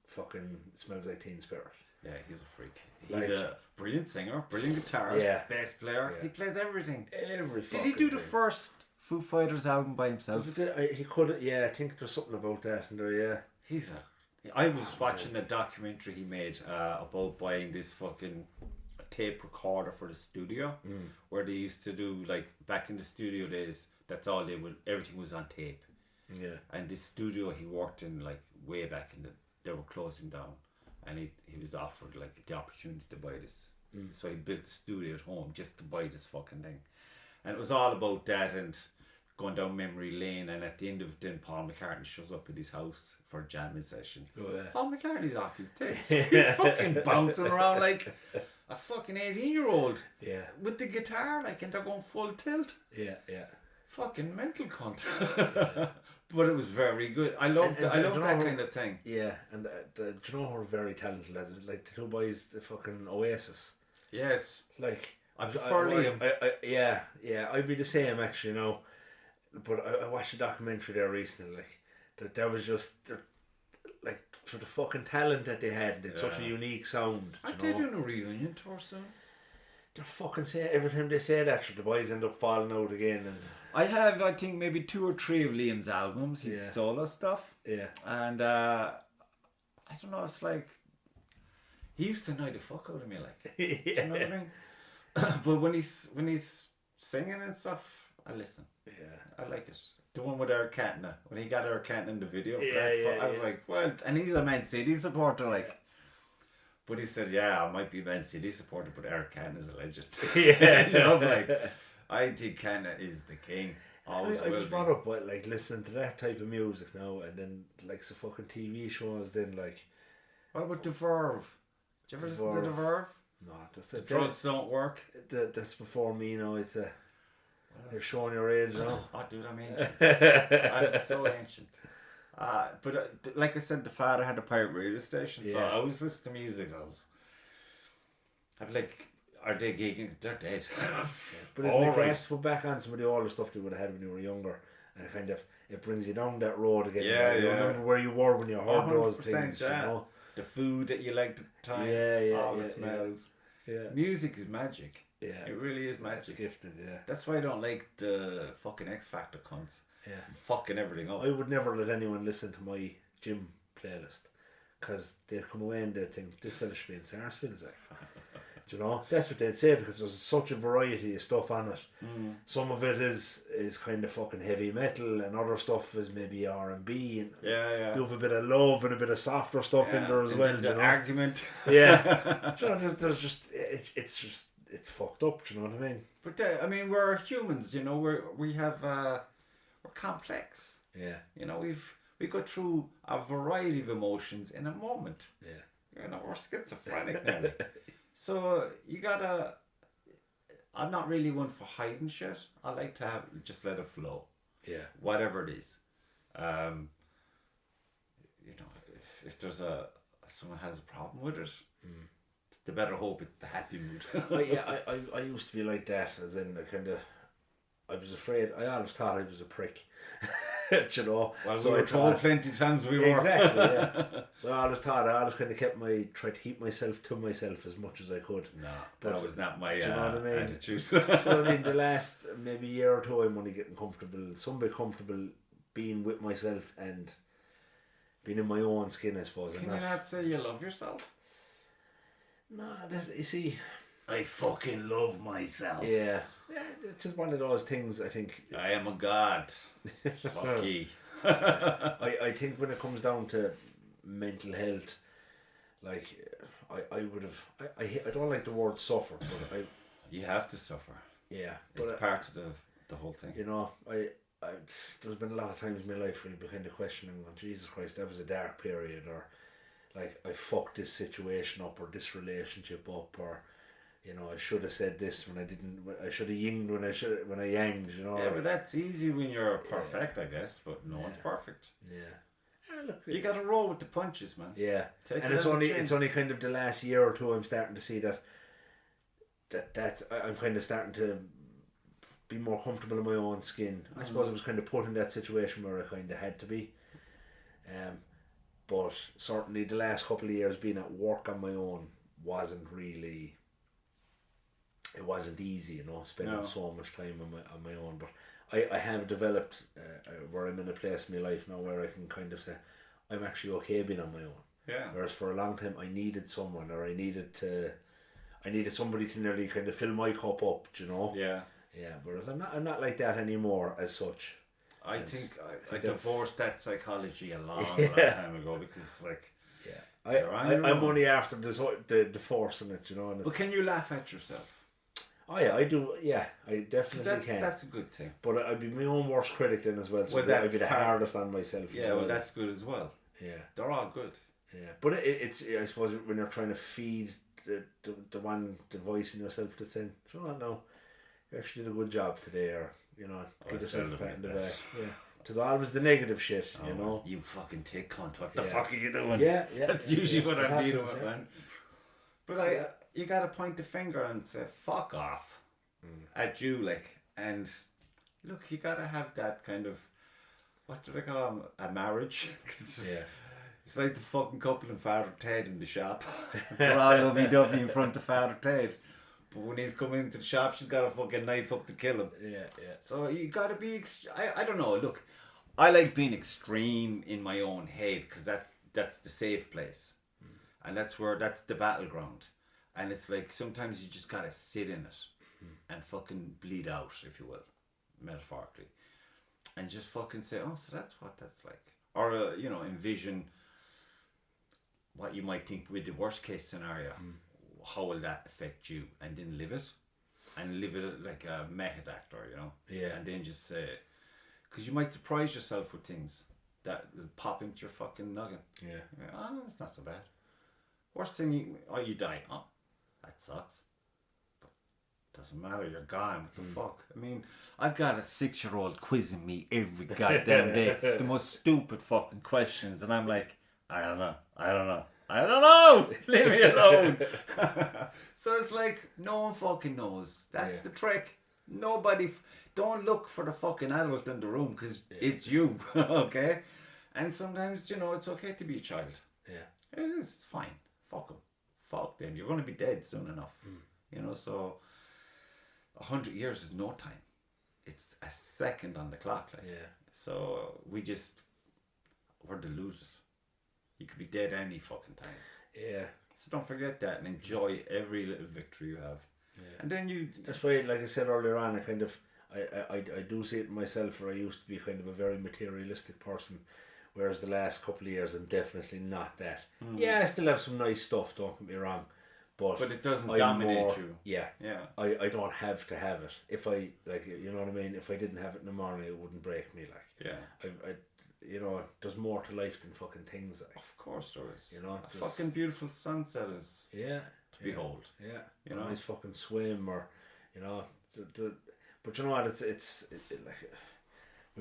fucking Smells Like Teen Spirit. Yeah, he's a freak. He's a brilliant singer, brilliant guitarist, bass player. Yeah. He plays everything. Did he do the first Foo Fighters album by himself? He could. Yeah, I think there's something about that in there. Yeah. I was watching a documentary he made about buying this fucking tape recorder for the studio, where they used to do, like, back in the studio days, that's all they would, everything was on tape. Yeah. And this studio he worked in, like, way back they were closing down, and he was offered, like, the opportunity to buy this. So he built a studio at home just to buy this fucking thing. And it was all about that and going down memory lane, and at the end of it, then Paul McCartney shows up at his house for a jamming session. Oh, yeah. Paul McCartney's off his tits. He's fucking bouncing around like a fucking 18-year-old. Yeah. With the guitar, like, and they're going full tilt. Yeah. Fucking mental cunt. But it was very good. I love that kind of thing. Yeah, and do you know how very talented that is? Like the two boys, the fucking Oasis. Yes. Like I prefer Liam. Yeah, I'd be the same actually, you know. But I watched a documentary there recently, like that was just like for the fucking talent that they had. It's such a unique sound. Aren't they doing a reunion tour soon? They're fucking saying every time they say that, the boys end up falling out again. And I think maybe 2 or 3 of Liam's albums, his solo stuff. Yeah. And I don't know, it's like he used to annoy the fuck out of me, like. Do you know what I mean? But when he's singing and stuff, I listen. Yeah. I like it. The one with Eric Cantona, when he got Eric Cantona in the video for that, I was like, well, and he's a Man City supporter, like. But he said, yeah, I might be a Man City supporter, but Eric Cantona is a legend. I think Cantona is the king. I was brought up by, like, listening to that type of music now, and then like some fucking TV shows. Then like, what about The Verve? Did you ever listen to The Verve? No, the drugs don't work. That's before me. You know, it's you're showing your age, you know. Oh, dude, I'm ancient. I'm so ancient. But like I said, the father had a pirate radio station, so I was listening to music. I'm like, are they gigging? They're dead. But it has to put back on some of the older stuff they would have had when you were younger, and kind of it brings you down that road again. You remember where you were when you heard those things. You know? The food that you liked at the time. All the smells. Yeah. Music is magic. Yeah. It really is magic. It's gifted, That's why I don't like the fucking X Factor cunts. Yeah. Fucking everything up. I would never let anyone listen to my gym playlist, because they'd come away and they'd think, this fella should be in Sarsfields, like. Do you know? That's what they'd say, because there's such a variety of stuff on it. Some of it is kind of fucking heavy metal, and other stuff is maybe R&B, and you have a bit of love and a bit of softer stuff in there as well. The argument. Yeah. Do you know, there's just it's fucked up. Do you know what I mean? But I mean, we're humans. You know, we're complex. Yeah. You know, we go through a variety of emotions in a moment. Yeah. You know, we're schizophrenic now. So you gotta. I'm not really one for hiding shit. I like to just let it flow. Yeah. Whatever it is. You know, if there's someone has a problem with it, the better hope it's the happy mood. I used to be like that, as in I was afraid. I always thought I was a prick. You know, Well, so we were I told thought, plenty of times we were. exactly. Yeah. So I always kind of tried to keep myself to myself as much as I could. No, But that was not my do you know what I mean? attitude. So I mean, the last maybe year or two, I'm only getting some bit comfortable being with myself and being in my own skin, I suppose. Can you not say you love yourself? No, you see, I fucking love myself. yeah, it's just one of those things. I think I am a god. Fuck ye. I think when it comes down to mental health, like I would have. I don't like the word suffer, but You have to suffer. yeah, It's but part of the whole thing. you know, there's been a lot of times in my life where you've been kind of questioning, oh, Jesus Christ, that was a dark period, or like I fucked this situation up, or this relationship up, or you know, I should have said this when I didn't. I should have yinged when I yanged. You know. Yeah, but that's easy when you're perfect, I guess. But no one's perfect. Yeah. Look, You got to roll with the punches, man. yeah, Take and it it's on the only chin. kind of the last year or two I'm starting to see that I'm kind of starting to be more comfortable in my own skin. I suppose I was kind of put in that situation where I kind of had to be. But certainly the last couple of years being at work on my own wasn't really. It wasn't easy, you know, spending so much time on my own. But I have developed where I'm in a place in my life now where I can kind of say I'm actually okay being on my own. Yeah. Whereas for a long time I needed someone, or I needed somebody to nearly kind of fill my cup up, you know. Yeah. Yeah. Whereas I'm not like that anymore as such. I think I that's- divorced that psychology a long time ago, because it's like. Yeah. I'm own. only after the divorcing it, you know. And But can you laugh at yourself? oh yeah, I do. Yeah, I Because definitely can. that's a good thing. But I'd be my own worst critic then as well. So Well, I'd that's be the part- hardest on myself. Yeah, as well, that's good as well. yeah, They're all good. yeah. But it's I suppose when you're trying to feed the voice in yourself that's saying, "You know, no, you actually did a good job today," or you know, give yourself a pat in the back. Yeah, because always the negative shit, you know. You fucking take cunt. What the fuck are you doing? Yeah. That's usually what It I'm dealing happens, with, man. But you gotta point the finger and say fuck off at you, like. And look, you gotta have that kind of, what do they call 'em? A marriage. 'Cause it's just, it's like the fucking couple in Father Ted in the shop. They're all lovey-dovey in front of Father Ted. But when he's coming into the shop, she's got a fucking knife up to kill him. Yeah. So you gotta be. I don't know. Look, I like being extreme in my own head, because that's the safe place, and that's the battleground. And it's like sometimes you just gotta sit in it and fucking bleed out, if you will, metaphorically, and just fucking say, oh, so that's what that's like, or envision what you might think with the worst case scenario. How will that affect you, and then live it like a method actor, you know. Yeah. And then just say, because you might surprise yourself with things that will pop into your fucking noggin. Yeah. Oh, it's not so bad. Worst thing, you die. Oh, that sucks. But doesn't matter, you're gone. What the fuck? I mean, I've got a 6-year-old quizzing me every goddamn day. The most stupid fucking questions, and I'm like, I don't know. Leave me alone. So it's like, no one fucking knows. That's the trick. Nobody. Don't look for the fucking adult in the room, because it's you. Okay? And sometimes, it's okay to be a child. Yeah. It is. It's fine. Fuck them. Fuck them. You're going to be dead soon enough. So 100 years is no time. It's a second on the clock. Like. Yeah. So we're deluded. You could be dead any fucking time. Yeah. So don't forget that, and enjoy every little victory you have. Yeah. And then that's why, like I said earlier on, I kind of I do see it in myself, where I used to be kind of a very materialistic person, whereas the last couple of years I'm definitely not that. Yeah, I still have some nice stuff, don't get me wrong, but it doesn't I'm dominate you. Yeah. Yeah. I don't have to have it. If I, like, you know what I mean, if I didn't have it in the morning, it wouldn't break me, like. Yeah. I there's more to life than fucking things, like. Of course there is. A just, fucking beautiful sunset is to behold. Yeah. A nice fucking swim, or but you know what, it's like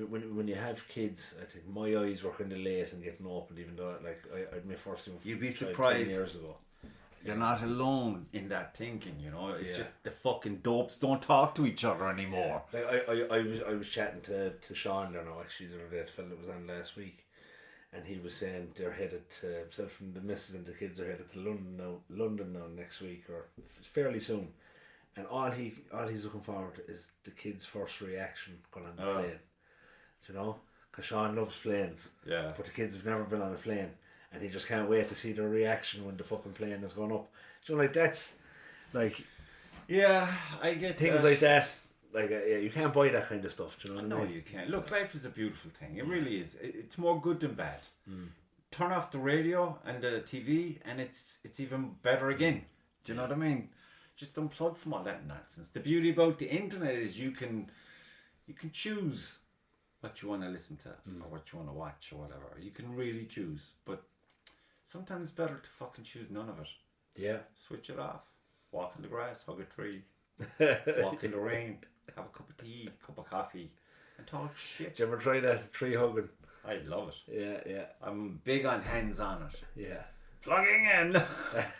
when you have kids, I think my eyes were kind of late and getting opened, even though like I had my first thing. You'd be 10 surprised. years ago. You're not alone in that thinking, you know. It's just the fucking dopes don't talk to each other anymore. Like I was chatting to Sean there now, actually, the other day, the fella that was on last week, and he was saying they're headed to, himself and the missus and the kids are headed to London now next week, or fairly soon. And all he's looking forward to is the kids' first reaction going on the plane. Do you know? Because Sean loves planes. Yeah. But the kids have never been on a plane. And he just can't wait to see their reaction when the fucking plane is going up. Do you know, like, that's, like... Yeah, I get things like that. Like, you can't buy that kind of stuff, do you know what I mean? No, you can't. Look, life is a beautiful thing. It really is. It's more good than bad. Turn off the radio and the TV and it's even better again. Do you know what I mean? Just unplug from all that nonsense. The beauty about the internet is you can choose what you want to listen to or what you want to watch or whatever. You can really choose. But sometimes it's better to fucking choose none of it. Yeah. Switch it off. Walk in the grass, hug a tree. Walk in the rain. Have a cup of tea, cup of coffee. And talk shit. Did you ever try that tree hugging? I love it. Yeah. I'm big on hands on it. Yeah. Plugging in.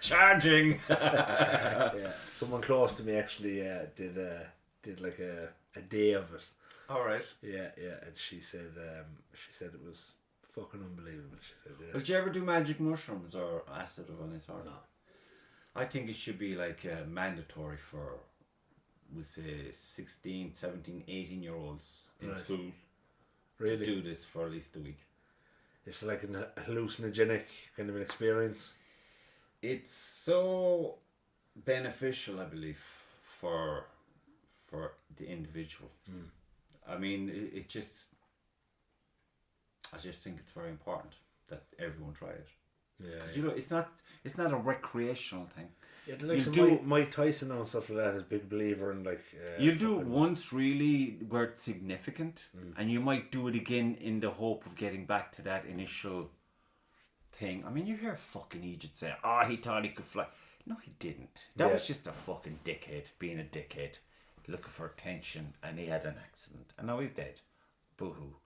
Charging. Yeah. Someone close to me actually did like a day of it. All right. Yeah. And she said it was fucking unbelievable. She said, yeah. Well, did you ever do magic mushrooms or acid of any sort? No. I think it should be like mandatory for, we'll say, 16, 17, 18-year-olds in school to do this for at least a week. It's like a hallucinogenic kind of an experience. It's so beneficial, I believe, for the individual. I mean, I just think it's very important that everyone try it. Yeah. You know, it's not a recreational thing. Yeah, like Mike Tyson and stuff like that is a big believer in like. You do it once really where it's significant, and you might do it again in the hope of getting back to that initial thing. I mean, you hear fucking Egypt say, he thought he could fly. No, he didn't. That was just a fucking dickhead being a dickhead, looking for attention, and he had an accident, and now he's dead. Boo-hoo.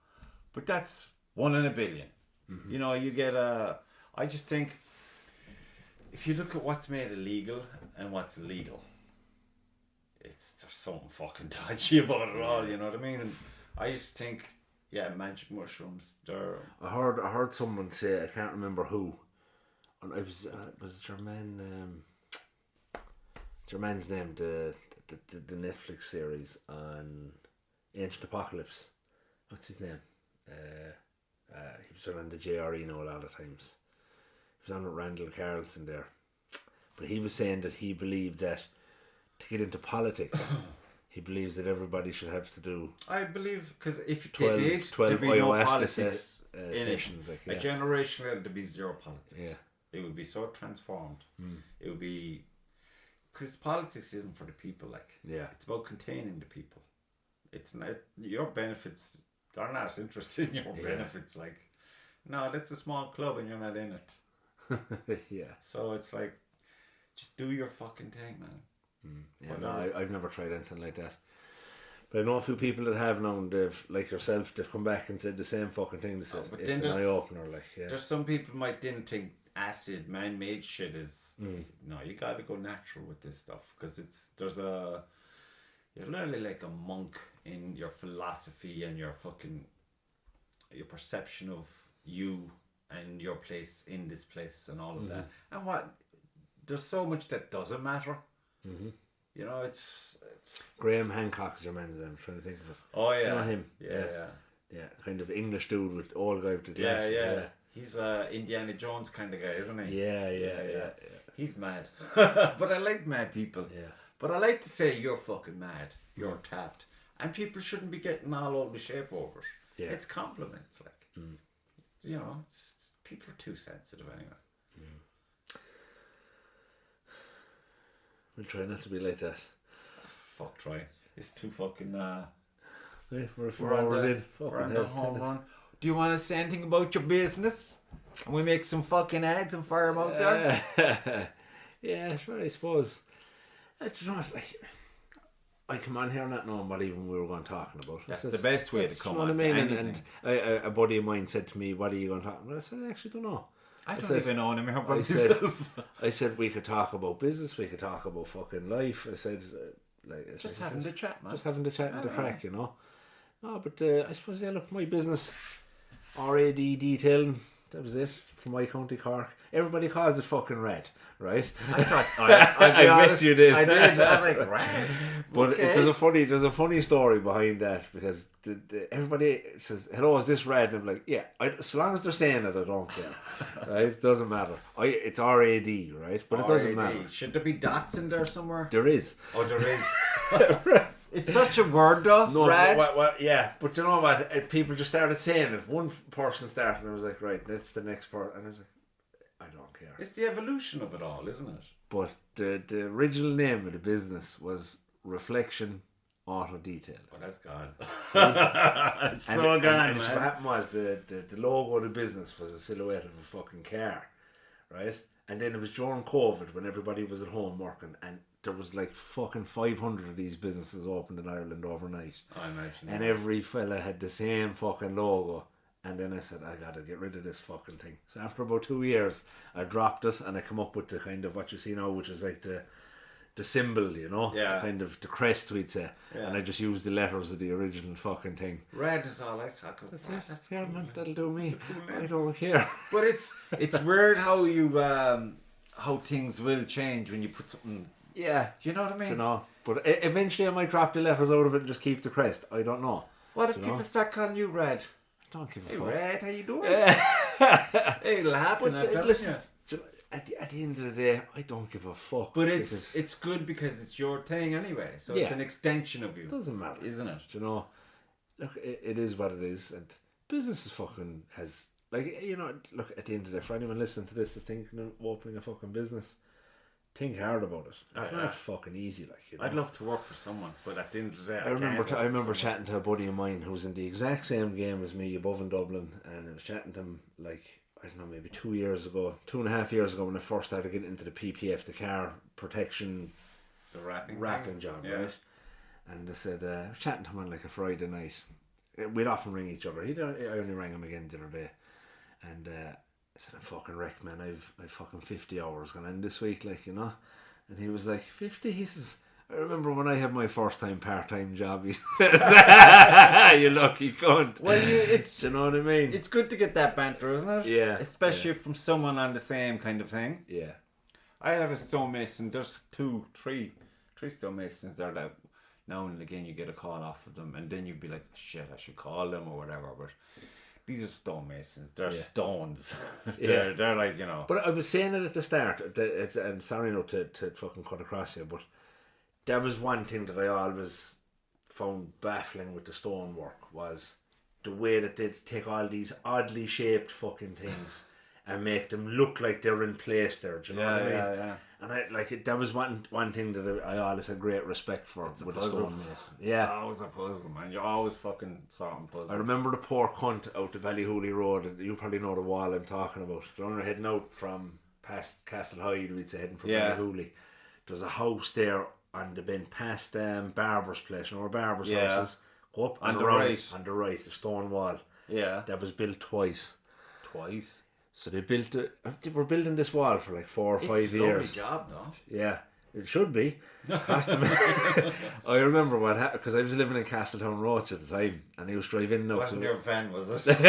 But that's 1 in a billion. You know, you get I just think if you look at what's made illegal and what's illegal, there's something fucking dodgy about it all. You know what I mean? And I just think, magic mushrooms. I heard someone say, I can't remember who, and it was Jermaine's name, the Netflix series on Ancient Apocalypse. What's his name? He was on the JRE now a lot of times. He was on with Randall Carlson there. But he was saying that he believed that to get into politics, he believes that everybody should have to do. I believe, because if 12 there'd be no ayahuasca politics sessions. A generation there'd be zero politics. Yeah. It would be so transformed. It would be, because politics isn't for the people. It's about containing the people. It's not your benefits. They're not interested in your benefits. Like, no, that's a small club and you're not in it. Yeah. So it's like, just do your fucking thing, man. Yeah, no, I've never tried anything like that. But I know a few people that have now, and they've, like yourself, they've come back and said the same fucking thing. They said it's an eye-opener. Like, there's some people might didn't think acid, man-made shit is... No, you gotta go natural with this stuff. Because you're literally like a monk in your philosophy and your your perception of you and your place in this place and all of that. And there's so much that doesn't matter. You know, it's Graham Hancock is your man's name. I'm trying to think of it. Oh yeah, you know him. Yeah. Kind of English dude with old guy with the glasses. Yeah. He's a Indiana Jones kind of guy, isn't he? Yeah. He's mad, but I like mad people. Yeah. But I like to say you're fucking mad. You're tapped, and people shouldn't be getting all over the shape over it. Yeah. It's compliments, like you know. People are too sensitive anyway. We'll try not to be like that. Fuck try. It's too fucking we're a few hours in. We're on the home run. Do you want to say anything about your business? And we make some fucking ads and fire them out there? Yeah, sure, I suppose. It's not like I come on here not knowing what even we were going talking about. That's the best way to come on. You know what I mean? And a buddy of mine said to me, "What are you going to talk about?" I said, "I actually don't know." I don't even know anymore about I myself. I said we could talk about business, we could talk about fucking life. I said, Just having the chat, man. Just having the chat and the crack, you know. No, but I suppose, yeah, look, my business, R.A.D Detailing, that was it, from my county Cork. Everybody calls it fucking R.A.D, right? I thought, I bet you did. I did. I was like, R.A.D? But Okay. there's a funny story behind that, because everybody says, hello, is this R.A.D? And I'm like, yeah, so long as they're saying it, I don't care. Right? It doesn't matter. It's R.A.D, right? But it doesn't matter. Should there be dots in there somewhere? There is. Oh, there is. It's such a word, though. No, R.A.D. yeah, but you know what? People just started saying it. One person started, and I was like, right, that's the next part. And I was like, I don't care. It's the evolution of it all, isn't it? But the original name of the business was Reflection Auto Detail. Oh, that's gone. It's And so it- gone, and man. what happened was the logo of the business was a silhouette of a fucking car, right? And then it was during COVID when everybody was at home working, and there was like fucking 500 of these businesses opened in Ireland overnight. I imagine. And every fella had the same fucking logo. And then I said, I gotta get rid of this fucking thing. So after about 2 years, I dropped it and I come up with the kind of what you see now, which is like the symbol, you know? Yeah. Kind of the crest, we'd say. Yeah. And I just used the letters of the original fucking thing. R.A.D is all I talk about. That's it. That's yeah, man. That'll do me. cool name. I don't care. But it's weird how you how things will change when you put something. Yeah. You know what I mean? You know? But eventually I might drop the letters out of it and just keep the crest. I don't know. What if You people know? start calling you R.A.D? I don't give a Hey, fuck. R.A.D, how you doing? Yeah. Hey, it'll happen. But I'm telling listen, you. at the end of the day, I don't give a fuck. But because it's good because it's your thing anyway. So it's Yeah. an extension of you. it doesn't matter, Isn't it? You know, look, it is what it is, and business is fucking has like, you know. Look, at the end of the day, for anyone listening to this is thinking of opening a fucking business, think hard about it. It's Oh, not yeah. fucking easy, like, you know. I'd love to work for someone, but at the end of the day, I remember can't work for someone. chatting to a buddy of mine who was in the exact same game as me above in Dublin, and I was chatting to him like, I don't know, maybe 2 years ago, 2.5 years ago, when I first started getting into the PPF, the car protection The rapping job, Yeah. right? And I said, I was chatting to him on like a Friday night. We'd often ring each other. I only rang him again the other day, and I said, I'm fucking wrecked, man. I've fucking 50 hours gone in this week, like, you know. And he was like, 50? He says, I remember when I had my first time part-time job. He says, you lucky cunt. Well, Do you know what I mean? it's good to get that banter, isn't it? Yeah, Especially from someone on the same kind of thing. Yeah. I have a stonemason. There's three stonemasons there that now and again you get a call off of them, and then you'd be like, shit, I should call them or whatever. But these are stonemasons. They're stones. they're like, you know. But I was saying it at the start, I'm sorry not to fucking cut across you, but that was one thing that I always found baffling with the stonework, was the way that they take all these oddly shaped fucking things and make them look like they're in place there. Do you know what I mean? Yeah. And I like it. That was one thing that I always had great respect for with the puzzle. stonemason. It's Yeah. always a puzzle, man. You're always fucking sorting puzzles. I remember the poor cunt out the Ballyhooly Road. You probably know the wall I'm talking about. The one heading out from past Castle Hyde, we'd say, heading from Ballyhooly. There's a house there on the bend past Barber's place. You know where Barber's house is? Go up On and the around, right. on the right, the stone wall. Yeah. That was built twice. Twice. So they built it. They were building this wall for like 4 or 5 It's a lovely years. job, though. Yeah, it should be. I remember what happened because I was living in Castletown Roach at the time, and he was driving now. Wasn't your van, was it?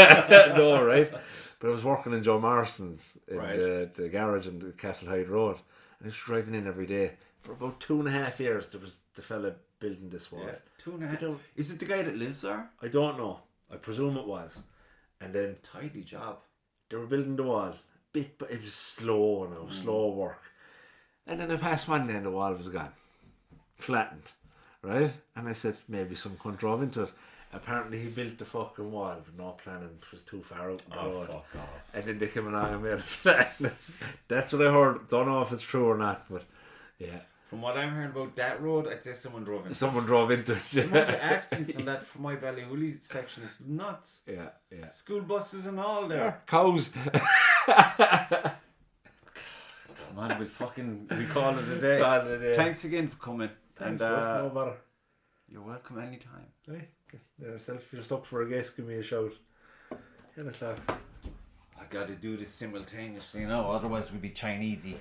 No, right? But I was working in Joe Morrison's in Right. the garage on the Castle Hyde Road, and I was driving in every day for about 2.5 years. There was the fella building this wall. Yeah. 2.5. Is it the guy that lives there? I don't know. I presume it was, and then Tidy job. they were building the wall. But it was slow now, slow work. And then I passed one day and the wall was gone. Flattened. Right? And I said, maybe some cunt drove into it. Apparently he built the fucking wall with no planning. It was too far out the road. Fuck off. And then they came along and made it flatten it. That's what I heard. Don't know if it's true or not, but yeah. From what I'm hearing about that road, I'd say someone drove into it. Someone drove into it. The amount of accidents on that from my Ballyhooly section is nuts. Yeah. School buses and all there. Cows. Man, we call it a day. Call it a day. Thanks again for coming. Thanks, and no bother. you're welcome anytime. Right. Yourself, if you're stuck for a guest, give me a shout. 10 o'clock. I gotta do this simultaneously, otherwise we'd be Chinesey.